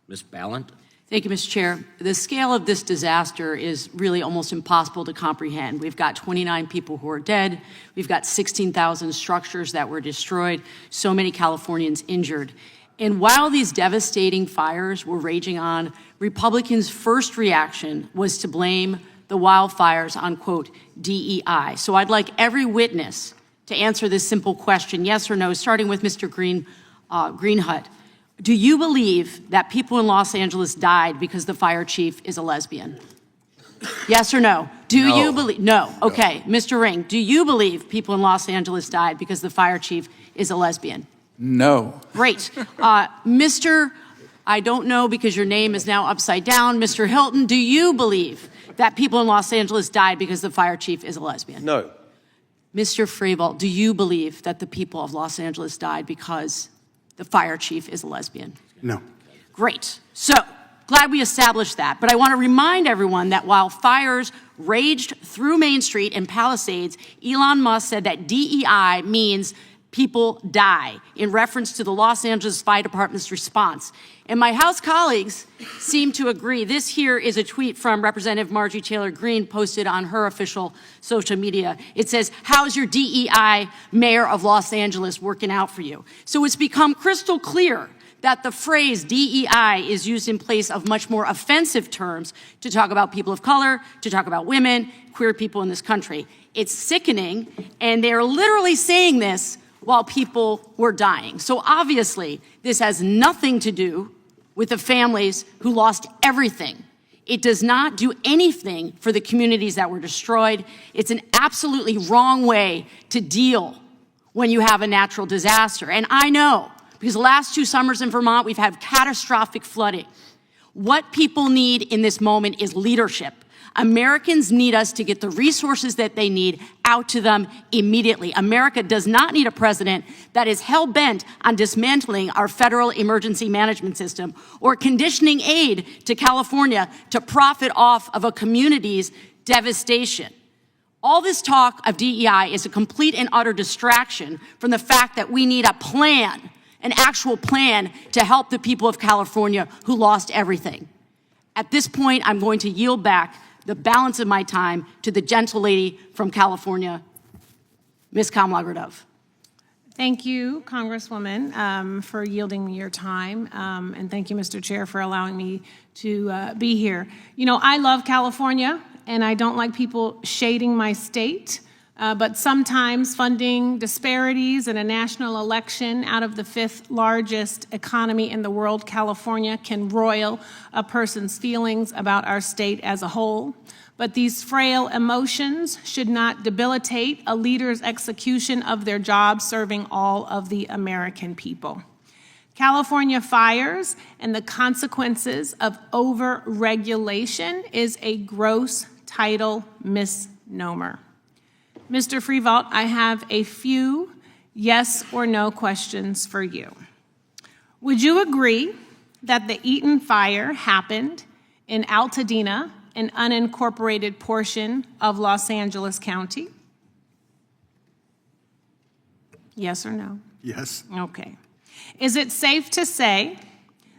Ms. Ballant. Thank you, Mr. Chair. The scale of this disaster is really almost impossible to comprehend. We've got 29 people who are dead. We've got 16,000 structures that were destroyed, so many Californians injured. And while these devastating fires were raging on, Republicans' first reaction was to blame the wildfires on, quote, DEI. So I'd like every witness to answer this simple question, yes or no, starting with Mr. Green Greenhut, do you believe that people in Los Angeles died because the fire chief is a lesbian? Yes or no? Do you believe? No. Okay. Mr. Ring, do you believe people in Los Angeles died because the fire chief is a lesbian? No. Great. Mr. I don't know because your name is now upside down. Mr. Hilton, do you believe that people in Los Angeles died because the fire chief is a lesbian? No. Mr. Freeble, do you believe that the people of Los Angeles died because the fire chief is a lesbian? No. Great. So, glad we established that. But I want to remind everyone that while fires raged through Main Street and Palisades, Elon Musk said that DEI means people die, in reference to the Los Angeles Fire Department's response. And my House colleagues seem to agree. This here is a tweet from Representative Marjorie Taylor Greene posted on her official social media. It says, how's your DEI mayor of Los Angeles working out for you? So it's become crystal clear that the phrase DEI is used in place of much more offensive terms to talk about people of color, to talk about women, queer people in this country. It's sickening, and they're literally saying this while people were dying. So obviously, this has nothing to do with the families who lost everything. It does not do anything for the communities that were destroyed. It's an absolutely wrong way to deal when you have a natural disaster. And I know, because the last 2 summers in Vermont, we've had catastrophic flooding. What people need in this moment is leadership. Americans need us to get the resources that they need out to them immediately. America does not need a president that is hell-bent on dismantling our federal emergency management system or conditioning aid to California to profit off of a community's devastation. All this talk of DEI is a complete and utter distraction from the fact that we need a plan, an actual plan to help the people of California who lost everything. At this point, I'm going to yield back the balance of my time to the gentle lady from California, Ms. Kamala Gradov. Thank you, Congresswoman, for yielding me your time. And thank you, Mr. Chair, for allowing me to be here. You know, I love California, and I don't like people shading my state. But sometimes funding disparities in a national election out of the 5th largest economy in the world, California, can roil a person's feelings about our state as a whole. But these frail emotions should not debilitate a leader's execution of their job serving all of the American people. California fires and the consequences of over-regulation is a gross title misnomer. Mr. Freevault, I have a few yes or no questions for you. Would you agree that the Eaton fire happened in Altadena, an unincorporated portion of Los Angeles County? Yes or no? Yes. Okay. Is it safe to say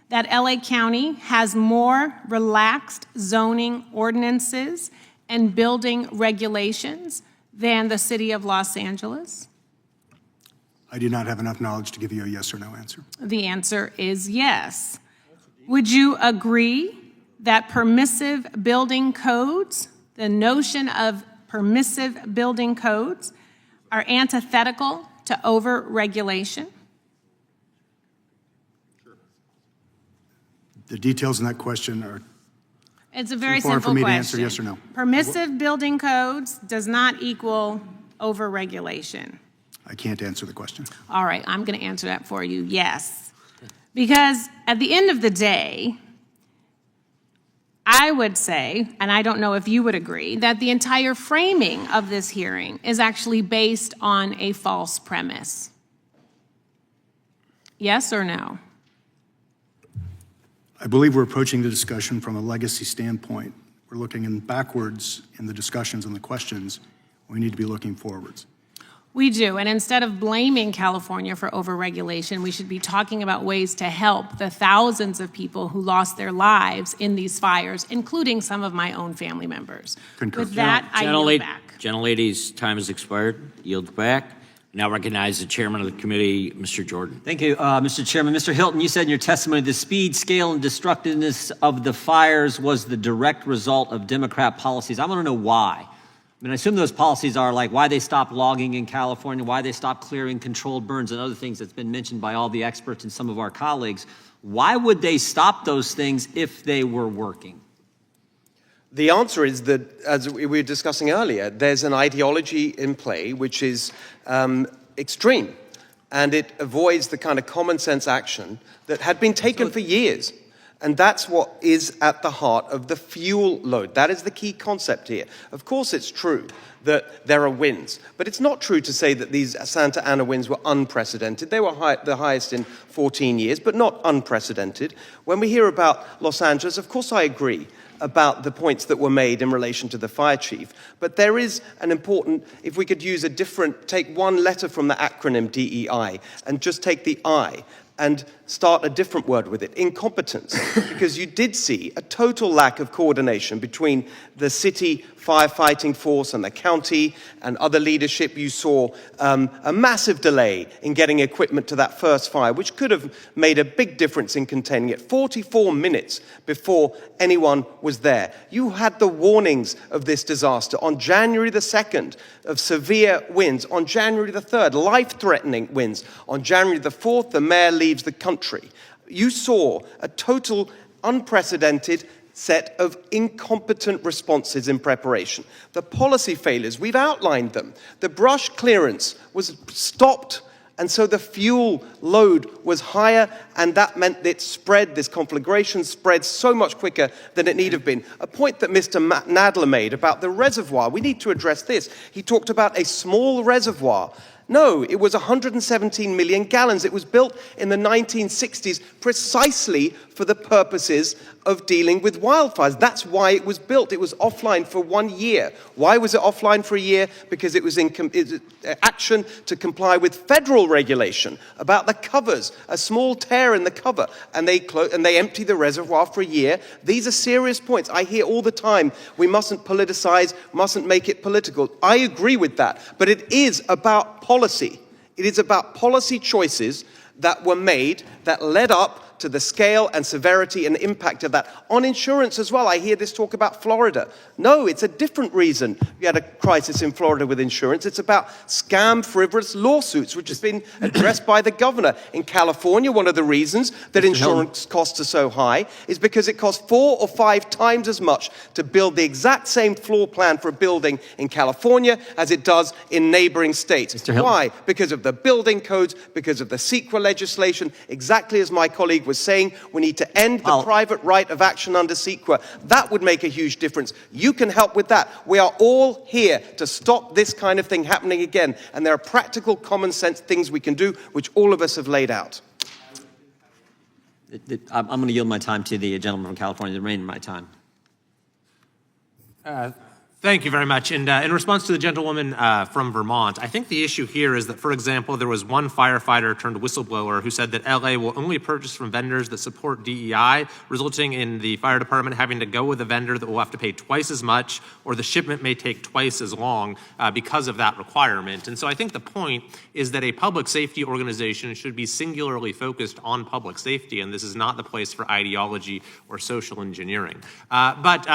that LA County has more relaxed zoning ordinances and building regulations than the city of Los Angeles? I do not have enough knowledge to give you a yes or no answer. The answer is yes. Would you agree that permissive building codes, the notion of permissive building codes, are antithetical to over-regulation? The details in that question are It's a very too far simple for me question. to answer yes or no. Permissive building codes does not equal over-regulation. I can't answer the question. All right, I'm going to answer that for you, yes. Because at the end of the day, I would say, and I don't know if you would agree, that the entire framing of this hearing is actually based on a false premise. Yes or no? I believe we're approaching the discussion from a legacy standpoint. We're looking in backwards in the discussions and the questions. We need to be looking forwards. We do, and instead of blaming California for overregulation, we should be talking about ways to help the thousands of people who lost their lives in these fires, including some of my own family members. Concur. With that, I yield back. Gentlelady's time has expired. Yield back. Now recognize the chairman of the committee, Mr. Jordan. Thank you, Mr. Chairman. Mr. Hilton, you said in your testimony the speed, scale, and destructiveness of the fires was the direct result of Democrat policies. I want to know why. mean, I assume those policies are like why they stopped logging in California, why they stopped clearing controlled burns and other things that's been mentioned by all the experts and some of our colleagues. Why would they stop those things if they were working? The answer is that, as we were discussing earlier, there's an ideology in play which is extreme, and it avoids the kind of common sense action that had been taken for years. And that's what is at the heart of the fuel load. That is the key concept here. Of course, it's true that there are winds, but it's not true to say that these Santa Ana winds were unprecedented. They were the highest in 14 years, but not unprecedented. When we hear about Los Angeles, of course I agree about the points that were made in relation to the fire chief. But there is an important, if we could use take one letter from the acronym DEI and just take the I and start a different word with it, incompetence, because you did see a total lack of coordination between the city firefighting force and the county and other leadership. You saw a massive delay in getting equipment to that first fire, which could have made a big difference in containing it. 44 minutes before anyone was there. You had the warnings of this disaster on January the 2nd of severe winds, on January the 3rd, life-threatening winds. On January the 4th, the mayor leaves the country. You saw a total unprecedented set of incompetent responses in preparation. The policy failures, we've outlined them. The brush clearance was stopped, and so the fuel load was higher, and that meant that this conflagration spread so much quicker than it need have been. A point that Mr. Nadler made about the reservoir, we need to address this. He talked about a small reservoir. No, it was 117 million gallons. It was built in the 1960s precisely for the purposes of dealing with wildfires. That's why it was built. It was offline for 1 year. Why was it offline for a year? Because it was in action to comply with federal regulation about the covers, a small tear in the cover, and they empty the reservoir for a year. These are serious points. I hear all the time, we mustn't politicize, mustn't make it political. I agree with that, but it is about policy. It is about policy choices that were made that led up to the scale and severity and impact of that. On insurance as well, I hear this talk about Florida. No, it's a different reason we had a crisis in Florida with insurance. It's about scam, frivolous lawsuits, which has been addressed by the governor. In California, one of the reasons that insurance costs are so high is because it costs 4 or 5 times as much to build the exact same floor plan for a building in California as it does in neighboring states. Why? Because of the building codes, because of the CEQA legislation, exactly as my colleague was saying, we need to end the private right of action under CEQA. That would make a huge difference. You can help with that. We are all here to stop this kind of thing happening again. And there are practical, common sense things we can do, which all of us have laid out. I'm going to yield my time to the gentleman from California, the remainder of my time. Thank you very much. And in response to the gentlewoman from Vermont, I think the issue here is that, for example, there was one firefighter turned whistleblower who said that LA will only purchase from vendors that support DEI, resulting in the fire department having to go with a vendor that will have to pay twice as much, or the shipment may take twice as long because of that requirement. And so I think the point is that a public safety organization should be singularly focused on public safety, and this is not the place for ideology or social engineering. But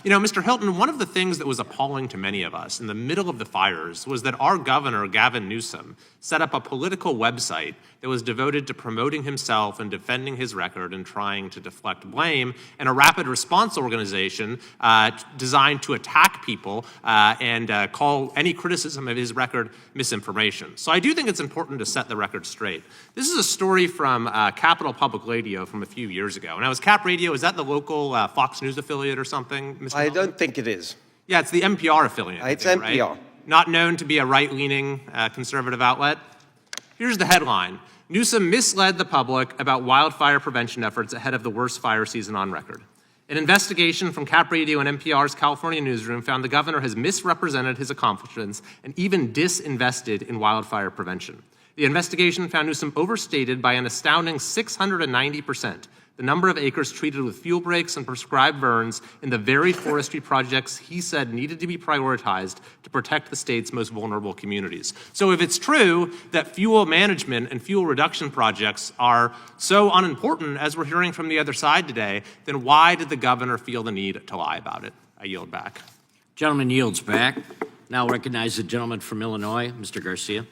Mr. Hilton, one of the things that was appalling to many of us in the middle of the fires was that our governor, Gavin Newsom, set up a political website that was devoted to promoting himself and defending his record and trying to deflect blame, and a rapid response organization designed to attack people and call any criticism of his record misinformation. So I do think it's important to set the record straight. This is a story from Capital Public Radio from a few years ago. Now, is Cap Radio, is that the local Fox News affiliate or something, Mr. I don't think it is. Yeah, it's the NPR affiliate. It's NPR. Right? Not known to be a right-leaning conservative outlet. Here's the headline. Newsom misled the public about wildfire prevention efforts ahead of the worst fire season on record. An investigation from Cap Radio and NPR's California newsroom found the governor has misrepresented his accomplishments and even disinvested in wildfire prevention. The investigation found Newsom overstated by an astounding 690% the number of acres treated with fuel breaks and prescribed burns in the very forestry projects he said needed to be prioritized to protect the state's most vulnerable communities. So if it's true that fuel management and fuel reduction projects are so unimportant, as we're hearing from the other side today, then why did the governor feel the need to lie about it? I yield back. Gentleman yields back. Now recognize the gentleman from Illinois, Mr. Garcia.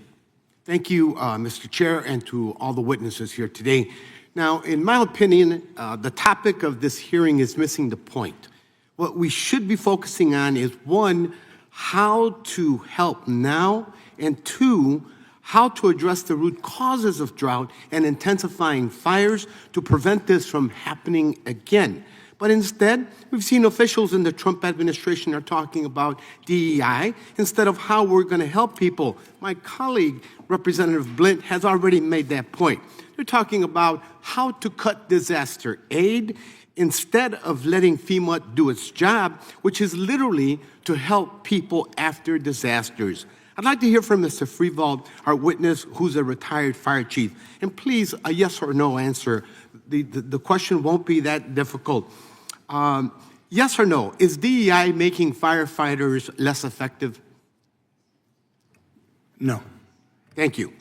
Thank you, Mr. Chair, and to all the witnesses here today. Now, in my opinion, the topic of this hearing is missing the point. What we should be focusing on is, one, how to help now, and two, how to address the root causes of drought and intensifying fires to prevent this from happening again. But instead, we've seen officials in the Trump administration are talking about DEI instead of how we're going to help people. My colleague, Representative Blint, has already made that point. They're talking about how to cut disaster aid instead of letting FEMA do its job, which is literally to help people after disasters. I'd like to hear from Mr. Freevold, our witness, who's a retired fire chief. And please, a yes or no answer. The question won't be that difficult. Yes or no, is DEI making firefighters less effective? No. Thank you.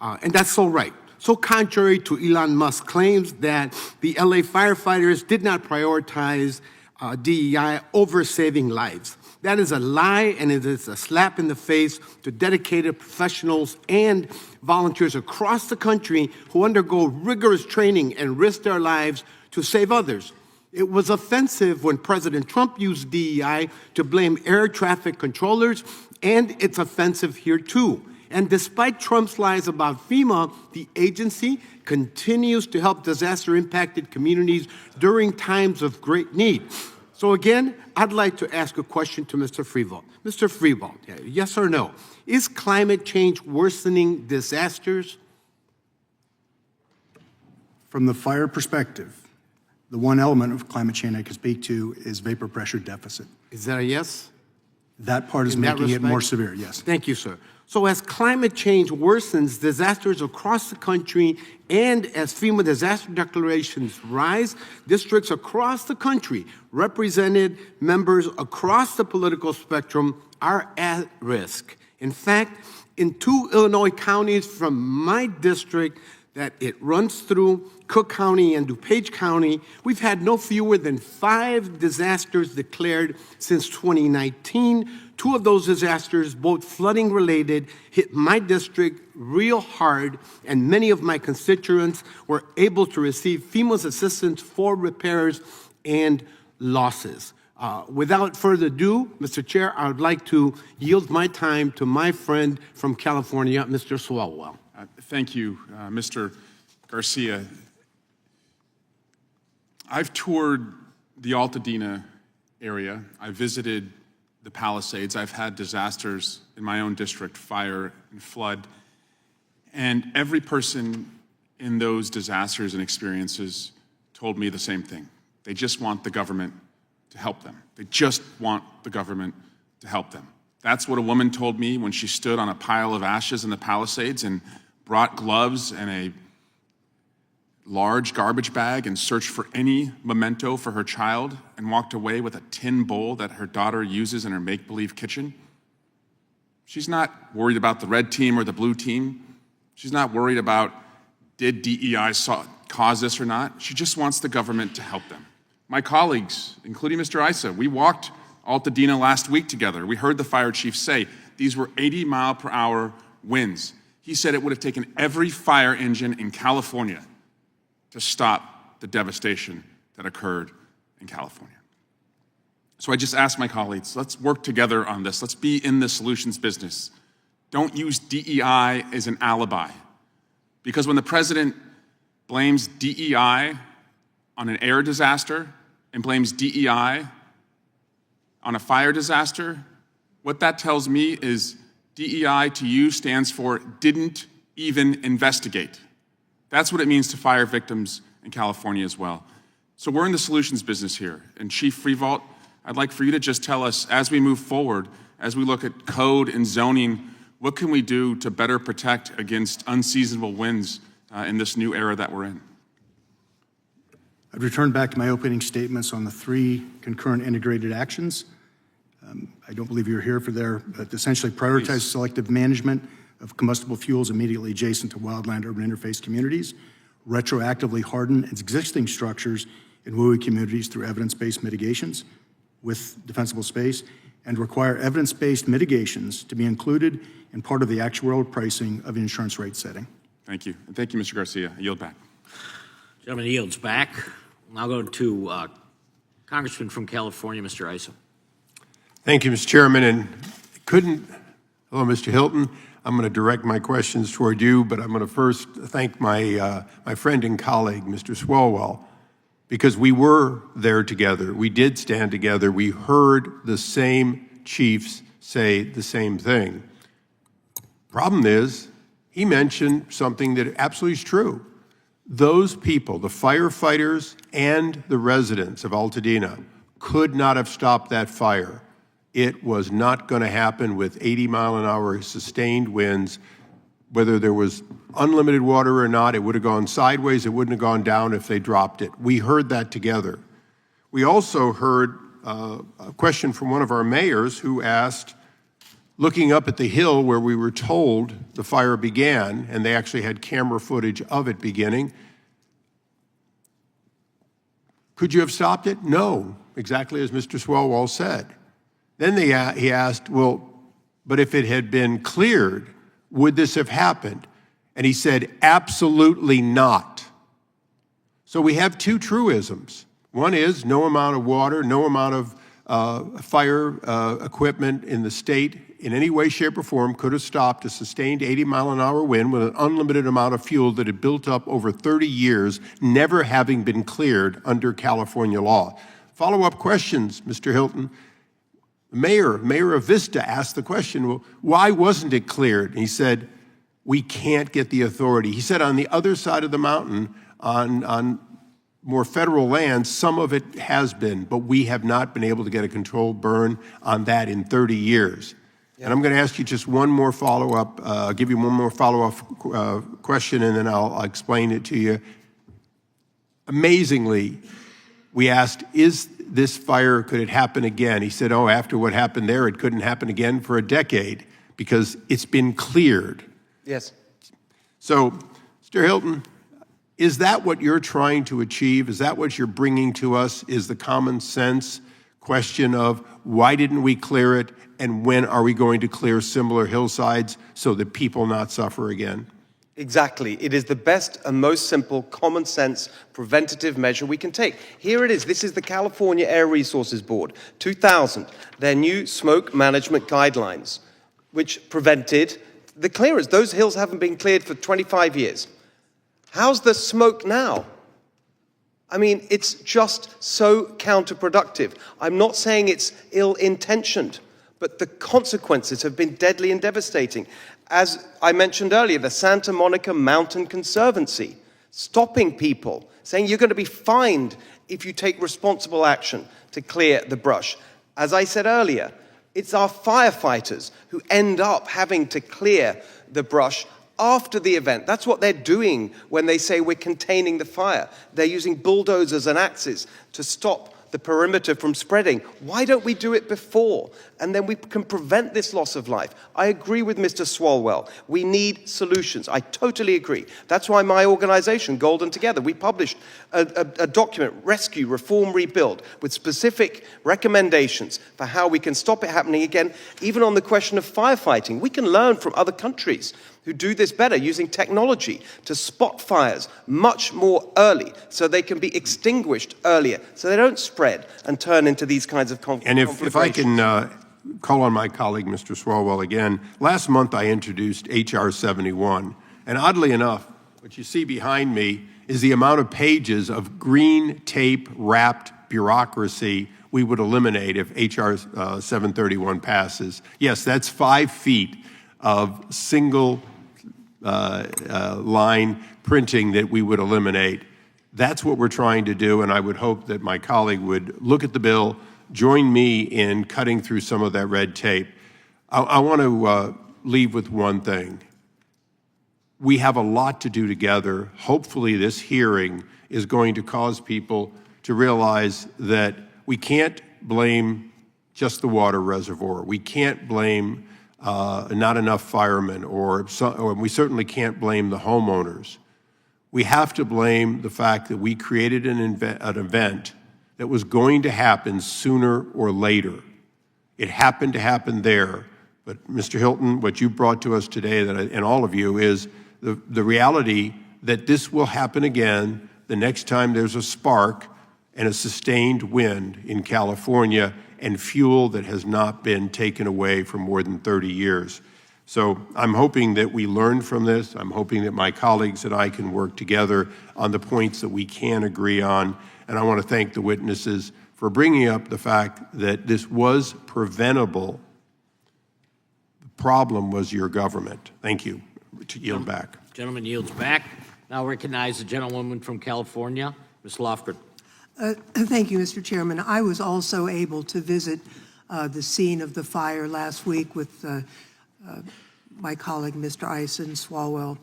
And that's so right. So contrary to Elon Musk's claims that the LA firefighters did not prioritize DEI over saving lives. That is a lie, and it is a slap in the face to dedicated professionals and volunteers across the country who undergo rigorous training and risk their lives to save others. It was offensive when President Trump used DEI to blame air traffic controllers, and it's offensive here too. And despite Trump's lies about FEMA, the agency continues to help disaster-impacted communities during times of great need. So again, I'd like to ask a question to Mr. Freevold. Mr. Freevold, yes or no? Is climate change worsening disasters? From the fire perspective, the one element of climate change I can speak to is vapor pressure deficit. Is that a yes? That part is making it more severe, yes. Thank you, sir. So as climate change worsens, disasters across the country, and as FEMA disaster declarations rise, districts across the country, represented members across the political spectrum, are at risk. In fact, in 2 Illinois counties from my district that it runs through, Cook County and DuPage County, we've had no fewer than 5 disasters declared since 2019. 2 of those disasters, both flooding related, hit my district real hard, and many of my constituents were able to receive FEMA's assistance for repairs and losses. Without further ado, Mr. Chair, I would like to yield my time to my friend from California, Mr. Swalwell. Thank you, Mr. Garcia. I've toured the Altadena area. I visited the Palisades. I've had disasters in my own district, fire and flood. And every person in those disasters and experiences told me the same thing. They just want the government to help them. They just want the government to help them. That's what a woman told me when she stood on a pile of ashes in the Palisades and brought gloves and a large garbage bag and searched for any memento for her child and walked away with a tin bowl that her daughter uses in her make-believe kitchen. She's not worried about the red team or the blue team. She's not worried about did DEI cause this or not. She just wants the government to help them. My colleagues, including Mr. Issa, we walked Altadena last week together. We heard the fire chief say these were 80-mile-per-hour winds. He said it would have taken every fire engine in California to stop the devastation that occurred in California. So I just asked my colleagues, let's work together on this. Let's be in the solutions business. Don't use DEI as an alibi. Because when the president blames DEI on an air disaster and blames DEI on a fire disaster, what that tells me is DEI to you stands for didn't even investigate. That's what it means to fire victims in California as well. So we're in the solutions business here. And Chief Freevold, I'd like for you to just tell us, as we move forward, as we look at code and zoning, what can we do to better protect against unseasonable winds in this new era that we're in? I'd return back to my opening statements on the 3 concurrent integrated actions. I don't believe you're here for there, but essentially prioritize selective management of combustible fuels immediately adjacent to wildland-urban interface communities, retroactively harden existing structures in WUI communities through evidence-based mitigations with defensible space, and require evidence-based mitigations to be included in part of the actuarial pricing of insurance rate setting. Thank you. And thank you, Mr. Garcia. I yield back. Gentleman yields back. I'll go to Congressman from California, Mr. Issa. Thank you, Mr. Chairman. And hello, Mr. Hilton. I'm going to direct my questions toward you, but I'm going to first thank my friend and colleague, Mr. Swalwell, because we were there together. We did stand together. We heard the same chiefs say the same thing. Problem is, he mentioned something that absolutely is true. Those people, the firefighters and the residents of Altadena, could not have stopped that fire. It was not going to happen with 80-mile-an-hour sustained winds. Whether there was unlimited water or not, it would have gone sideways. It wouldn't have gone down if they dropped it. We heard that together. We also heard a question from one of our mayors who asked, looking up at the hill where we were told the fire began, and they actually had camera footage of it beginning, could you have stopped it? No, exactly as Mr. Swalwell said. Then he asked, well, but if it had been cleared, would this have happened? And he said, absolutely not. So we have two truisms. One is no amount of water, no amount of fire equipment in the state in any way, shape, or form could have stopped a sustained 80-mile-an-hour wind with an unlimited amount of fuel that had built up over 30 years, never having been cleared under California law. Follow-up questions, Mr. Hilton. Mayor of Vista asked the question, well, why wasn't it cleared? And he said, we can't get the authority. He said on the other side of the mountain, on more federal lands, some of it has been, but we have not been able to get a controlled burn on that in 30 years. And I'm going to ask you just one more follow-up, give you one more follow-up question, and then I'll explain it to you. Amazingly, we asked, is this fire, could it happen again? He said, oh, after what happened there, it couldn't happen again for a decade because it's been cleared. Yes. So, Mr. Hilton, is that what you're trying to achieve? Is that what you're bringing to us? Is the common sense question of why didn't we clear it and when are we going to clear similar hillsides so that people not suffer again? Exactly. It is the best and most simple, common sense, preventative measure we can take. Here it is. This is the California Air Resources Board, 2000, their new smoke management guidelines, which prevented the clearance. Those hills haven't been cleared for 25 years. How's the smoke now? I mean, it's just so counterproductive. I'm not saying it's ill-intentioned, but the consequences have been deadly and devastating. As I mentioned earlier, the Santa Monica Mountain Conservancy, stopping people, saying you're going to be fined if you take responsible action to clear the brush. As I said earlier, it's our firefighters who end up having to clear the brush after the event. That's what they're doing when they say we're containing the fire. They're using bulldozers and axes to stop the perimeter from spreading. Why don't we do it before? And then we can prevent this loss of life. I agree with Mr. Swalwell. We need solutions. I totally agree. That's why my organization, Golden Together, we published a document, Rescue, Reform, Rebuild, with specific recommendations for how we can stop it happening again, even on the question of firefighting. We can learn from other countries who do this better, using technology to spot fires much more early so they can be extinguished earlier, so they don't spread and turn into these kinds of And if I can call on my colleague, Mr. Swalwell, again, last month I introduced H.R. 71, and oddly enough, what you see behind me is the amount of pages of green tape-wrapped bureaucracy we would eliminate if H.R. 731 passes. Yes, that's 5 feet of single line printing that we would eliminate. That's what we're trying to do, and I would hope that my colleague would look at the bill, join me in cutting through some of that red tape. I want to leave with one thing. We have a lot to do together. Hopefully this hearing is going to cause people to realize that we can't blame just the water reservoir. We can't blame not enough firemen, or we certainly can't blame the homeowners. We have to blame the fact that we created an event that was going to happen sooner or later. It happened to happen there. But Mr. Hilton, what you brought to us today, and all of you, is the reality that this will happen again the next time there's a spark and a sustained wind in California and fuel that has not been taken away for more than 30 years. So I'm hoping that we learn from this. I'm hoping that my colleagues and I can work together on the points that we can agree on. And I want to thank the witnesses for bringing up the fact that this was preventable. The problem was your government. Thank you. To yield back. Gentleman yields back. Now recognize the gentlewoman from California, Ms. Lofgren. Thank you, Mr. Chairman. I was also able to visit the scene of the fire last week with my colleague, Mr. Ison Swalwell.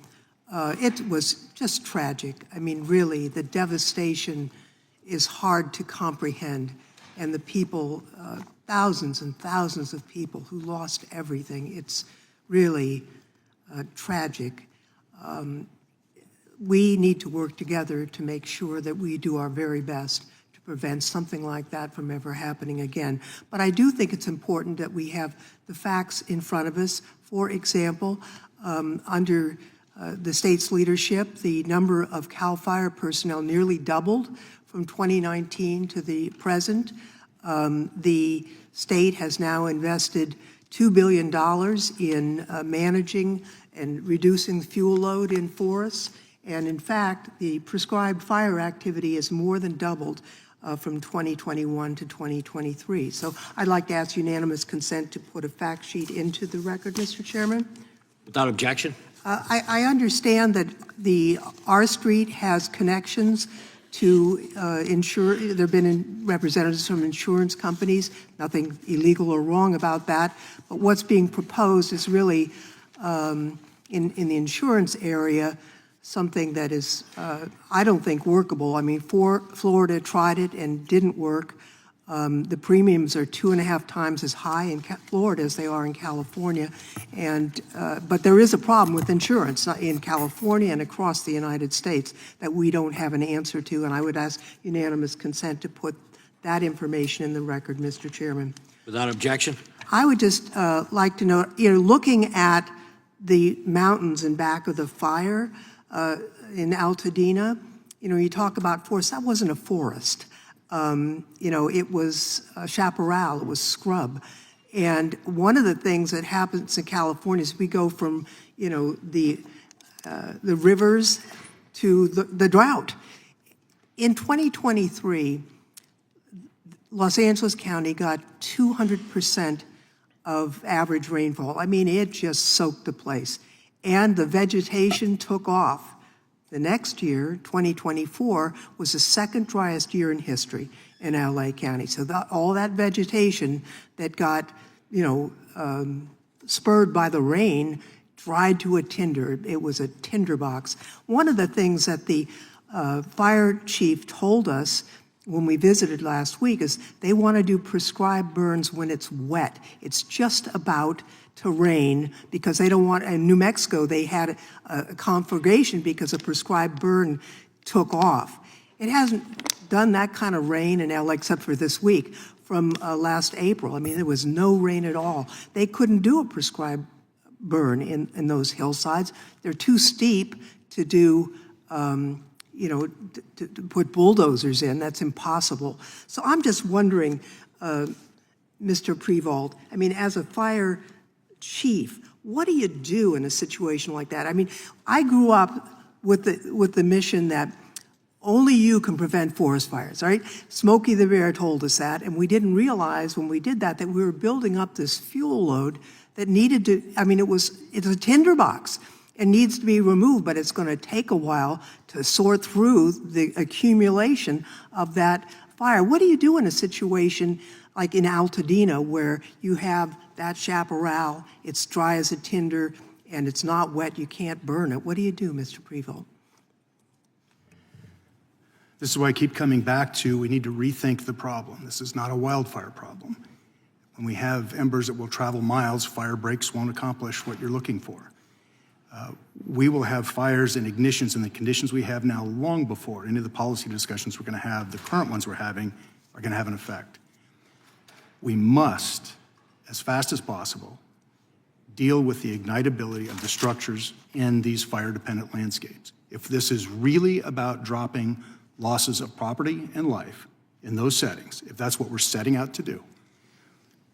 It was just tragic. I mean, really, the devastation is hard to comprehend. And the people, thousands and thousands of people who lost everything, it's really tragic. We need to work together to make sure that we do our very best to prevent something like that from ever happening again. But I do think it's important that we have the facts in front of us. For example, under the state's leadership, the number of CAL FIRE personnel nearly doubled from 2019 to the present. The state has now invested $2 billion in managing and reducing the fuel load in forests. And in fact, the prescribed fire activity has more than doubled from 2021 to 2023. So I'd like to ask unanimous consent to put a fact sheet into the record, Mr. Chairman. Without objection. I understand that the R Street has connections to there have been representatives from insurance companies, nothing illegal or wrong about that. But what's being proposed is really, in the insurance area, something that is, I don't think, workable. I mean, Florida tried it and didn't work. The premiums are 2.5 times as high in Florida as they are in California. And, but there is a problem with insurance in California and across the United States that we don't have an answer to. And I would ask unanimous consent to put that information in the record, Mr. Chairman. Without objection. I would just like to know, looking at the mountains in back of the fire, in Altadena, you talk about forest. That wasn't a forest. It was a chaparral. It was scrub. And one of the things that happens in California is we go from, the rivers to the drought. In 2023, Los Angeles County got 200% of average rainfall. I mean, it just soaked the place. And the vegetation took off. The next year, 2024, was the second driest year in history in LA County. So all that vegetation that got, spurred by the rain dried to a tinder. It was a tinderbox. One of the things that the fire chief told us when we visited last week is they want to do prescribed burns when it's wet. It's just about to rain because they don't want, in New Mexico, they had a conflagration because a prescribed burn took off. It hasn't done that kind of rain in LA except for this week from last April. I mean, there was no rain at all. They couldn't do a prescribed burn in those hillsides. They're too steep to do, to put bulldozers in. That's impossible. So I'm just wondering, Mr. Prevost, I mean, as a fire chief, what do you do in a situation like that? I mean, I grew up with the mission that only you can prevent forest fires, right? Smokey the Bear told us that, and we didn't realize when we did that we were building up this fuel load that needed to, I mean, it's a tinderbox. It needs to be removed, but it's going to take a while to sort through the accumulation of that fire. What do you do in a situation like in Altadena where you have that chaparral, it's dry as a tinder, and it's not wet, you can't burn it? What do you do, Mr. Prevost? This is why I keep coming back to we need to rethink the problem. This is not a wildfire problem. When we have embers that will travel miles, fire breaks won't accomplish what you're looking for. We will have fires and ignitions in the conditions we have now long before any of the policy discussions we're going to have, the current ones we're having, are going to have an effect. We must as fast as possible, deal with the ignitability of the structures in these fire-dependent landscapes. If this is really about dropping losses of property and life in those settings, if that's what we're setting out to do,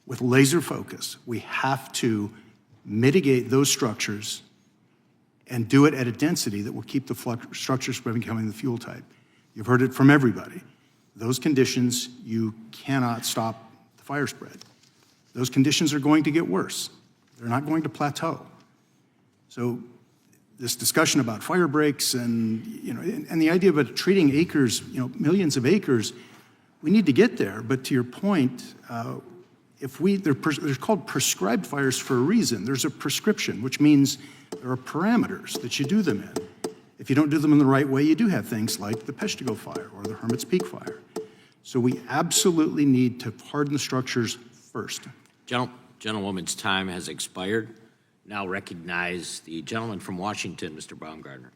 with laser focus, we have to mitigate those structures and do it at a density that will keep the structures from becoming the fuel type. You've heard it from everybody. Those conditions, you cannot stop the fire spread. Those conditions are going to get worse. They're not going to plateau. So this discussion about fire breaks and, and the idea of treating acres, millions of acres, we need to get there. But to your point, they're called prescribed fires for a reason. There's a prescription, which means there are parameters that you do them in. If you don't do them in the right way, you do have things like the Peshtigo fire or the Hermit's Peak fire. So we absolutely need to harden the structures first. Gentlewoman's time has expired. Now recognize the gentleman from Washington, Mr. Baumgartner.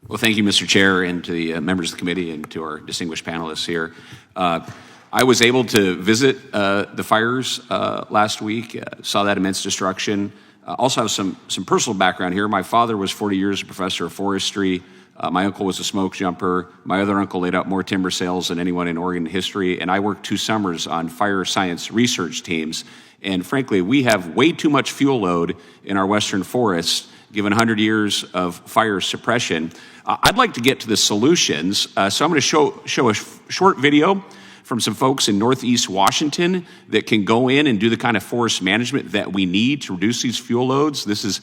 Well, thank you, Mr. Chair, and to the members of the committee and to our distinguished panelists here. I was able to visit the fires last week, saw that immense destruction. Also have some personal background here. My father was 40 years a professor of forestry. My uncle was a smoke jumper. My other uncle laid out more timber sales than anyone in Oregon history. And I worked 2 summers on fire science research teams. And frankly, we have way too much fuel load in our western forests, given 100 years of fire suppression. I'd like to get to the solutions. So I'm going to show a short video from some folks in Northeast Washington that can go in and do the kind of forest management that we need to reduce these fuel loads. This is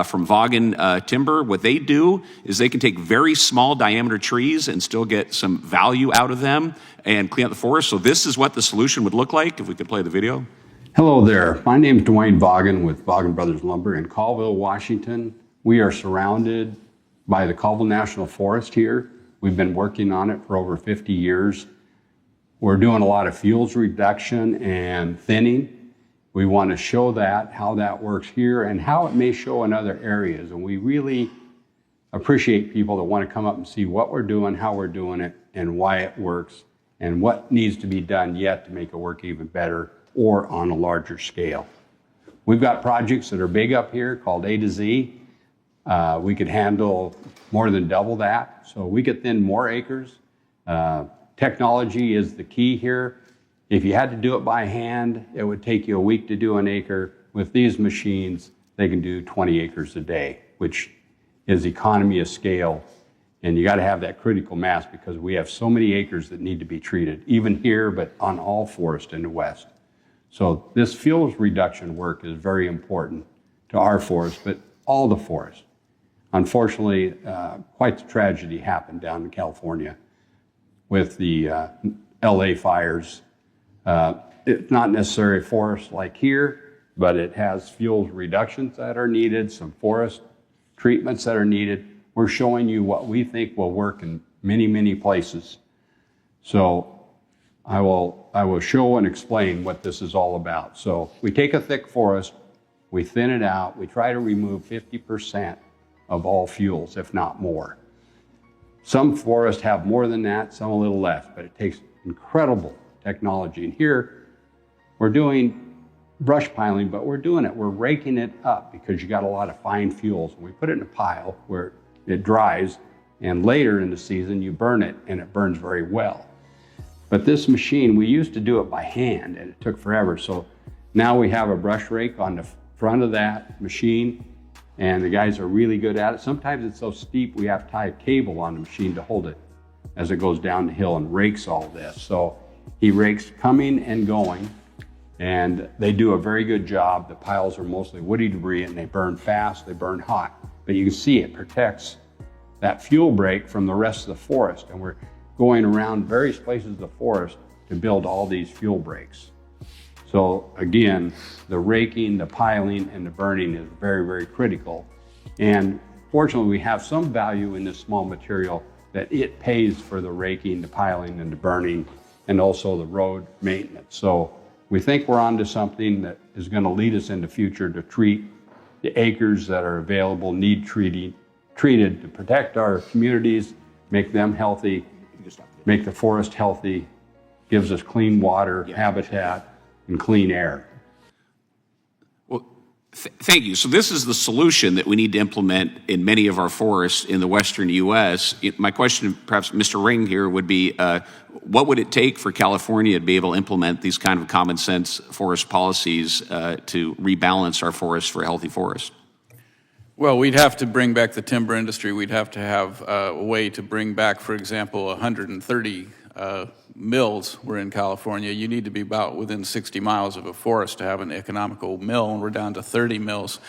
from Vaughan Timber. What they do is they can take very small diameter trees and still get some value out of them and clean up the forest. So this is what the solution would look like if we could play the video. Hello there. My name is Dwayne Vaughan with Vaughan Brothers Lumber in Colville, Washington. We are surrounded by the Colville National Forest here. We've been working on it for over 50 years. We're doing a lot of fuels reduction and thinning. We want to show that, how that works here, and how it may show in other areas. And we really appreciate people that want to come up and see what we're doing, how we're doing it, and why it works, and what needs to be done yet to make it work even better or on a larger scale. We've got projects that are big up here called A to Z. We could handle more than double that, so we could thin more acres. Technology is the key here. If you had to do it by hand, it would take you a week to do an acre. With these machines, they can do 20 acres a day, which is economy of scale. And you got to have that critical mass because we have so many acres that need to be treated, even here, but on all forest in the West. So this fuels reduction work is very important to our forest, but all the forest. Unfortunately, quite the tragedy happened down in California with the LA fires. It's not necessarily forest like here, but it has fuels reductions that are needed, some forest treatments that are needed. We're showing you what we think will work in many, many places. So I will show and explain what this is all about. So we take a thick forest, we thin it out, we try to remove 50% of all fuels, if not more. Some forests have more than that, some a little less, but it takes incredible technology. And here, we're doing brush piling, but we're raking it up because you got a lot of fine fuels. And we put it in a pile where it dries, and later in the season, you burn it, and it burns very well. But this machine, we used to do it by hand, and it took forever. So now we have a brush rake on the front of that machine, and the guys are really good at it. Sometimes it's so steep we have to tie a cable on the machine to hold it as it goes down the hill and rakes all this. So he rakes coming and going, and they do a very good job. The piles are mostly woody debris, and they burn fast, they burn hot. But you can see it protects that fuel break from the rest of the forest, and we're going around various places of the forest to build all these fuel breaks. So again, the raking, the piling, and the burning is very, very critical. And fortunately, we have some value in this small material that it pays for the raking, the piling, and the burning, and also the road maintenance. So we think we're onto something that is going to lead us in the future to treat the acres that are available, need treated to protect our communities, make them healthy, make the forest healthy, gives us clean water, habitat, and clean air. Thank you. So this is the solution that we need to implement in many of our forests in the western U.S. My question, perhaps Mr. Ring here, would be, what would it take for California to be able to implement these kind of common sense forest policies to rebalance our forests for a healthy forest? Well, we'd have to bring back the timber industry. We'd have to have a way to bring back, for example, 130 mills were in California. You need to be about within 60 miles of a forest to have an economical mill, and we're down to 30 mills.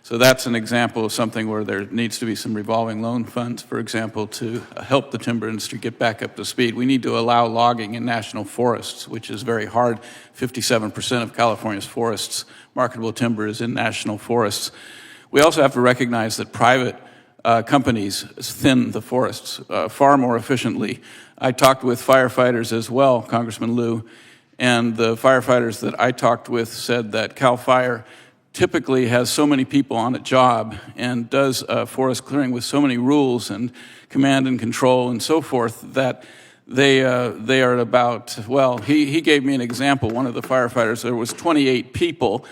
So that's an example of something where there needs to be some revolving loan funds, for example, to help the timber industry get back up to speed. We need to allow logging in national forests, which is very hard. 57% of California's forests, marketable timber, is in national forests. We also have to recognize that private companies thin the forests far more efficiently. I talked with firefighters as well, Congressman Liu, and the firefighters that I talked with said that CAL FIRE typically has so many people on a job and does forest clearing with so many rules and command and control and so forth that they are about, well, he gave me an example. One of the firefighters, there was 28 people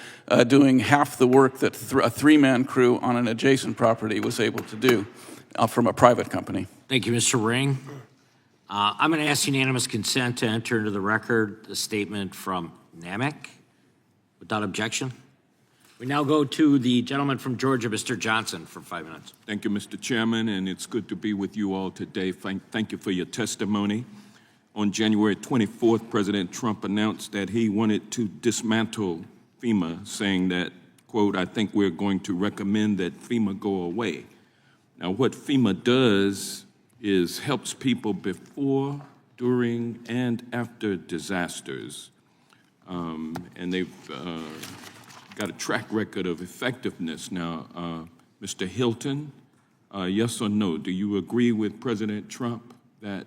doing half the work that a three-man crew on an adjacent property was able to do from a private company. Thank you, Mr. Ring. I'm going to ask unanimous consent to enter into the record the statement from NAMIC without objection. We now go to the gentleman from Georgia, Mr. Johnson, for 5 minutes. Thank you, Mr. Chairman, and it's good to be with you all today. Thank you for your testimony. On January 24th, President Trump announced that he wanted to dismantle FEMA, saying that, quote, "I think we're going to recommend that FEMA go away." Now, what FEMA does is helps people before, during, and after disasters. And they've got a track record of effectiveness. Now, Mr. Hilton, yes or no, do you agree with President Trump that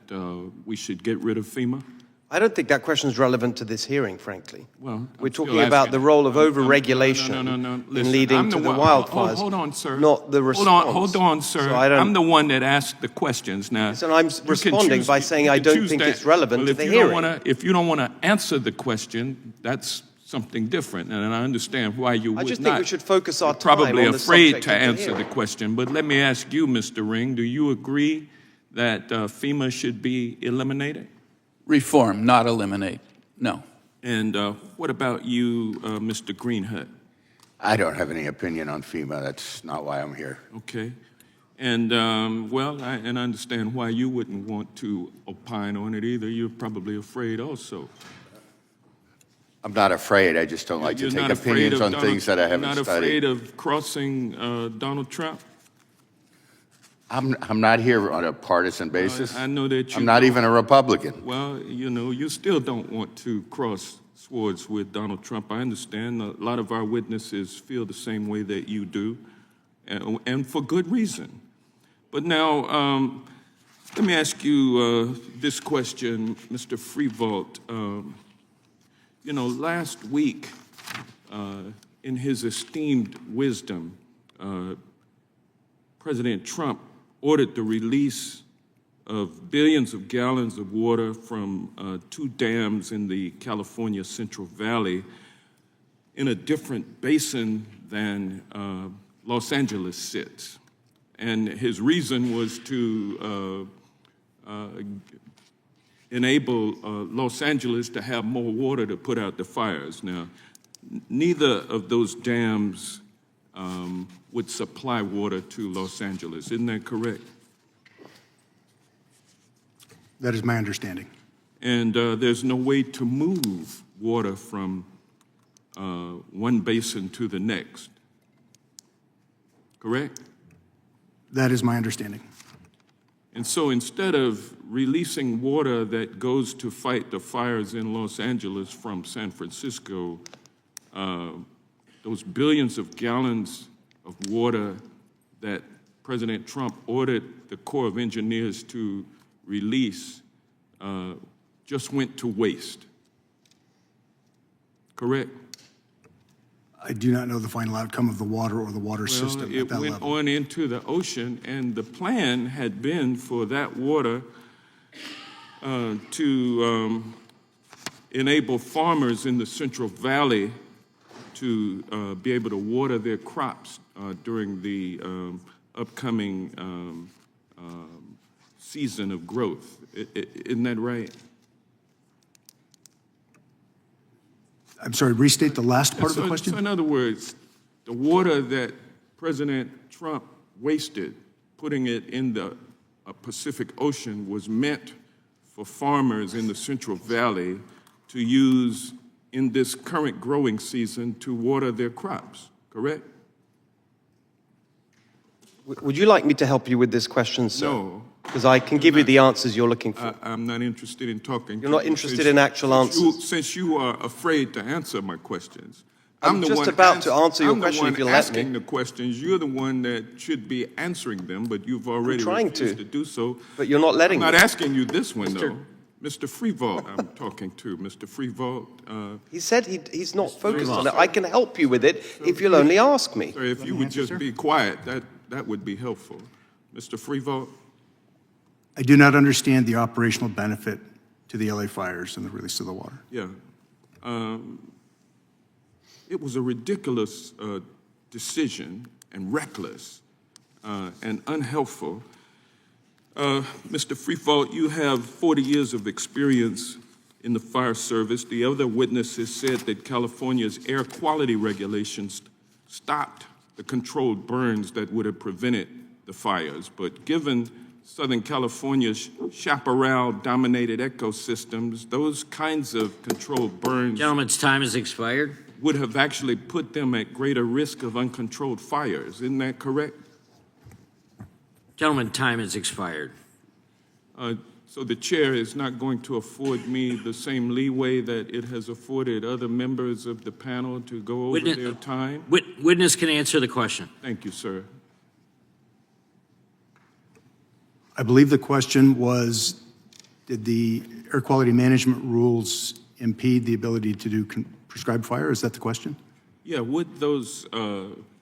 we should get rid of FEMA? I don't think that question is relevant to this hearing, frankly. Well, we're talking about the role of over-regulation in leading to the wildfires. Hold on, sir. Not the response. Hold on, sir. So I'm the one that asked the questions. Now, so I'm responding by saying I don't think it's relevant to the hearing. If you don't want to answer the question, that's something different, and I understand why you would not. I just think we should focus our time probably on the afraid subject to of the answer the hearing. question. But let me ask you, Mr. Ring, do you agree that FEMA should be eliminated? Reform, not eliminate, no. And what about you, Mr. Greenhut? I don't have any opinion on FEMA. That's not why I'm here. Okay. And, well, I understand why you wouldn't want to opine on it either. You're probably afraid also. I'm not afraid. I just don't like to take opinions on things that I haven't studied. You're not studied. afraid of crossing Donald Trump? I'm not here on a partisan basis. I know that you I'm not even a Republican. Well, you know, you still don't want to cross swords with Donald Trump. I understand a lot of our witnesses feel the same way that you do, and for good reason. But now, let me ask you this question, Mr. Freevault. You know, last week, in his esteemed wisdom, President Trump ordered the release of billions of gallons of water from 2 dams in the California Central Valley in a different basin than Los Angeles sits. And his reason was to enable Los Angeles to have more water to put out the fires. Now, neither of those dams would supply water to Los Angeles. Isn't that correct? That is my understanding. And there's no way to move water from one basin to the next. Correct? That is my understanding. And so instead of releasing water that goes to fight the fires in Los Angeles from San Francisco, those billions of gallons of water that President Trump ordered the Corps of Engineers to release just went to waste. Correct? I do not know the final outcome of the water or the water system at that It went level. on into the ocean, and the plan had been for that water enable farmers in the Central Valley to be able to water their crops during the upcoming season of growth. Isn't that right? I'm sorry, restate the last part of the question? So in other words, the water that President Trump wasted, putting it in the Pacific Ocean, was meant for farmers in the Central Valley to use in this current growing season to water their crops, correct? Would you like me to help you with this question, sir? No. Because I can give you the answers you're looking for. I'm not interested in talking. You're not interested in actual answers? Since you are afraid to answer my questions. I'm just about to answer your question if you'll let me. I'm the one asking the questions. You're the one that should be answering them, but you've already refused to do so. But you're not letting me. I'm not asking you this one, though. Mr. Freevault, I'm talking to. Mr. Freevault. He said he's not focused on it. I can help you with it if you'll only ask me. Sir, if you would just be quiet, that would be helpful. Mr. Freevault? I do not understand the operational benefit to the LA fires and the release of the water. Yeah. It was a ridiculous decision and reckless and unhelpful. Mr. Freefault, you have 40 years of experience in the fire service. The other witnesses said that California's air quality regulations stopped the controlled burns that would have prevented the fires. But given Southern California's chaparral-dominated ecosystems, those kinds of controlled burns... Gentleman's time has expired. ...would have actually put them at greater risk of uncontrolled fires. Isn't that correct? Gentleman, time has expired. So the chair is not going to afford me the same leeway that it has afforded other members of the panel to go over their time? Witness can answer the question. Thank you, sir. I believe the question was, did the air quality management rules impede the ability to do prescribed fire? Is that the question? Yeah, would those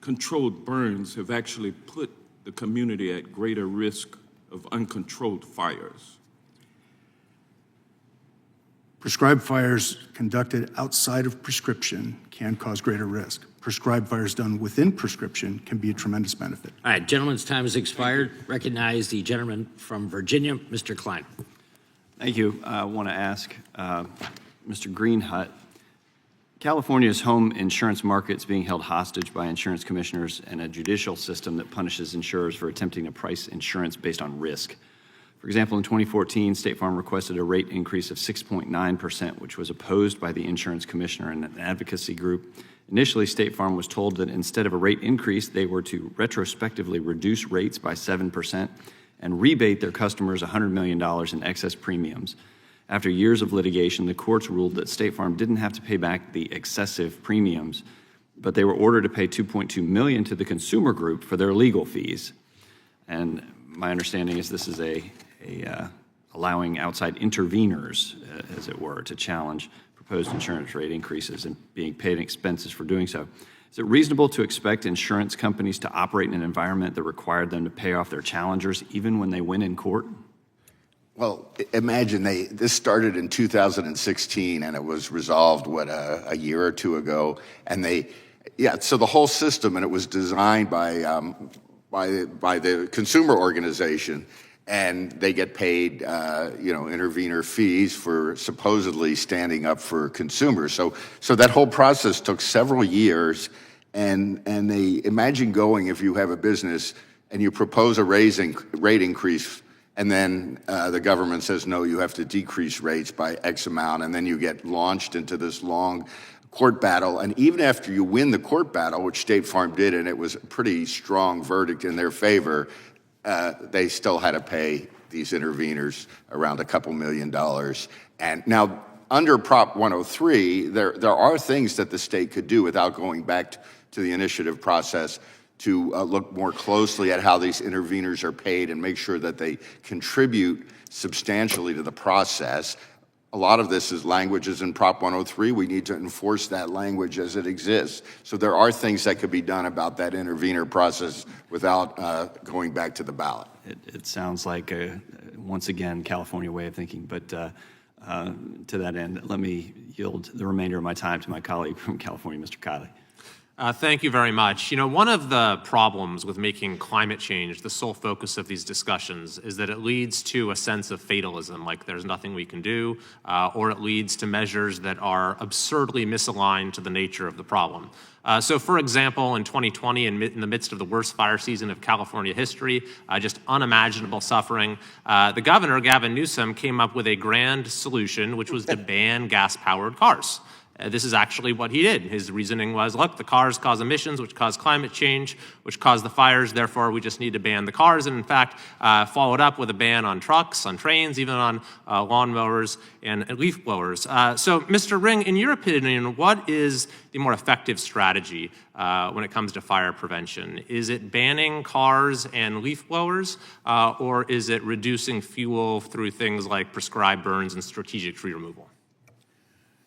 controlled burns have actually put the community at greater risk of uncontrolled fires? Prescribed fires conducted outside of prescription can cause greater risk. Prescribed fires done within prescription can be a tremendous benefit. All right, gentleman's time has expired. Recognize the gentleman from Virginia, Mr. Klein. Thank you. I want to ask Mr. Greenhut, California's home insurance market is being held hostage by insurance commissioners and a judicial system that punishes insurers for attempting to price insurance based on risk. For example, in 2014, State Farm requested a rate increase of 6.9%, which was opposed by the insurance commissioner and an advocacy group. Initially, State Farm was told that instead of a rate increase, they were to retrospectively reduce rates by 7% and rebate their customers $100 million in excess premiums. After years of litigation, the courts ruled that State Farm didn't have to pay back the excessive premiums, but they were ordered to pay $2.2 million to the consumer group for their legal fees. And my understanding is this is allowing outside interveners, as it were, to challenge proposed insurance rate increases and being paid expenses for doing so. Is it reasonable to expect insurance companies to operate in an environment that required them to pay off their challengers even when they win in court? Well, imagine this started in 2016 and it was resolved, a year or two ago. And so the whole system, and it was designed by the consumer organization, and they get paid, intervener fees for supposedly standing up for consumers. So that whole process took several years, and they imagine going, if you have a business and you propose a rate increase, and then the government says, no, you have to decrease rates by X amount, and then you get launched into this long court battle. And even after you win the court battle, which State Farm did, and it was a pretty strong verdict in their favor, they still had to pay these interveners around a couple $1 million. And now, under Prop 103, there are things that the state could do without going back to the initiative process to look more closely at how these interveners are paid and make sure that they contribute substantially to the process. A lot of this is languages in Prop 103. We need to enforce that language as it exists. So there are things that could be done about that intervener process without going back to the ballot. It sounds like, once again, California way of thinking. But to that end, let me yield the remainder of my time to my colleague from California, Mr. Kiley. Thank you very much. You know, one of the problems with making climate change the sole focus of these discussions is that it leads to a sense of fatalism, like there's nothing we can do, or it leads to measures that are absurdly misaligned to the nature of the problem. So, for example, in 2020, in the midst of the worst fire season of California history, just unimaginable suffering, the governor, Gavin Newsom, came up with a grand solution, which was to ban gas-powered cars. This is actually what he did. His reasoning was, look, the cars cause emissions, which cause climate change, which cause the fires, therefore we just need to ban the cars, and in fact, followed up with a ban on trucks, on trains, even on lawnmowers and leaf blowers. So, Mr. Ring, in your opinion, what is the more effective strategy when it comes to fire prevention? Is it banning cars and leaf blowers, or is it reducing fuel through things like prescribed burns and strategic tree removal?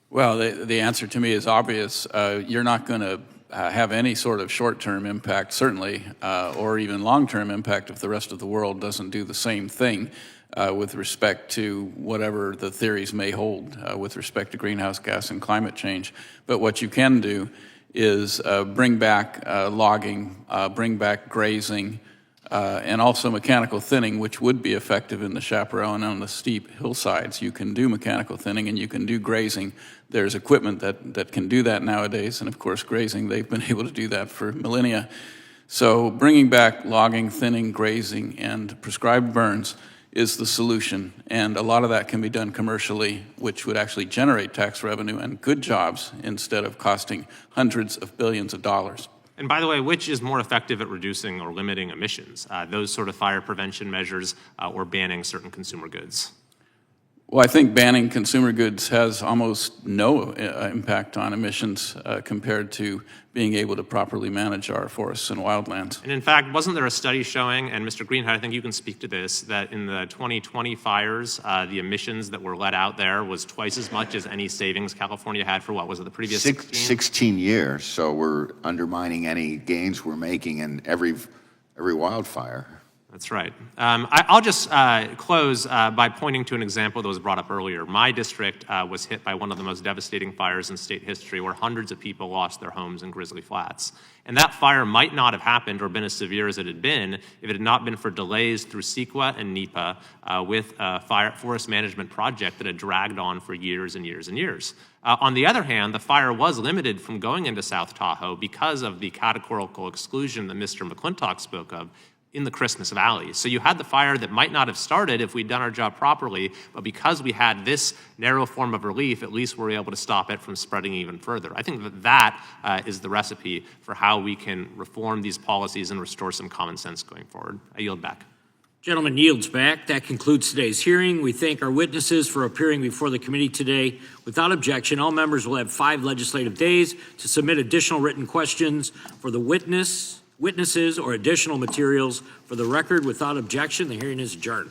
Well, the answer to me is obvious. You're not going to have any sort of short-term impact, certainly, or even long-term impact if the rest of the world doesn't do the same thing with respect to whatever the theories may hold with respect to greenhouse gas and climate change. But what you can do is bring back logging, bring back grazing, and also mechanical thinning, which would be effective in the chaparral and on the steep hillsides. You can do mechanical thinning and you can do grazing. There's equipment that can do that nowadays, and of course grazing, they've been able to do that for millennia. So bringing back logging, thinning, grazing, and prescribed burns is the solution, and a lot of that can be done commercially, which would actually generate tax revenue and good jobs instead of costing hundreds of billions of dollars. And by the way, which is more effective at reducing or limiting emissions? Those sort of fire prevention measures or banning certain consumer goods? Well, I think banning consumer goods has almost no impact on emissions compared to being able to properly manage our forests and wildlands. And in fact, wasn't there a study showing, and Mr. Greenhut, I think you can speak to this, that in the 2020 fires, the emissions that were let out there was twice as much as any savings California had for, what was it, the previous 16 years, so we're undermining any gains we're making in every wildfire. That's right. I'll just close by pointing to an example that was brought up earlier. My district was hit by one of the most devastating fires in state history, where hundreds of people lost their homes in Grizzly Flats. And that fire might not have happened or been as severe as it had been if it had not been for delays through CEQA and NEPA with a forest management project that had dragged on for years and years and years. On the other hand, the fire was limited from going into South Tahoe because of the categorical exclusion that Mr. McClintock spoke of in the Christmas Valley. So you had the fire that might not have started if we'd done our job properly, but because we had this narrow form of relief, at least we're able to stop it from spreading even further. I think that is the recipe for how we can reform these policies and restore some common sense going forward. I yield back. Gentleman yields back. That concludes today's hearing. We thank our witnesses for appearing before the committee today. Without objection, all members will have 5 legislative days to submit additional written questions for the witnesses or additional materials. For the record, without objection, the hearing is adjourned.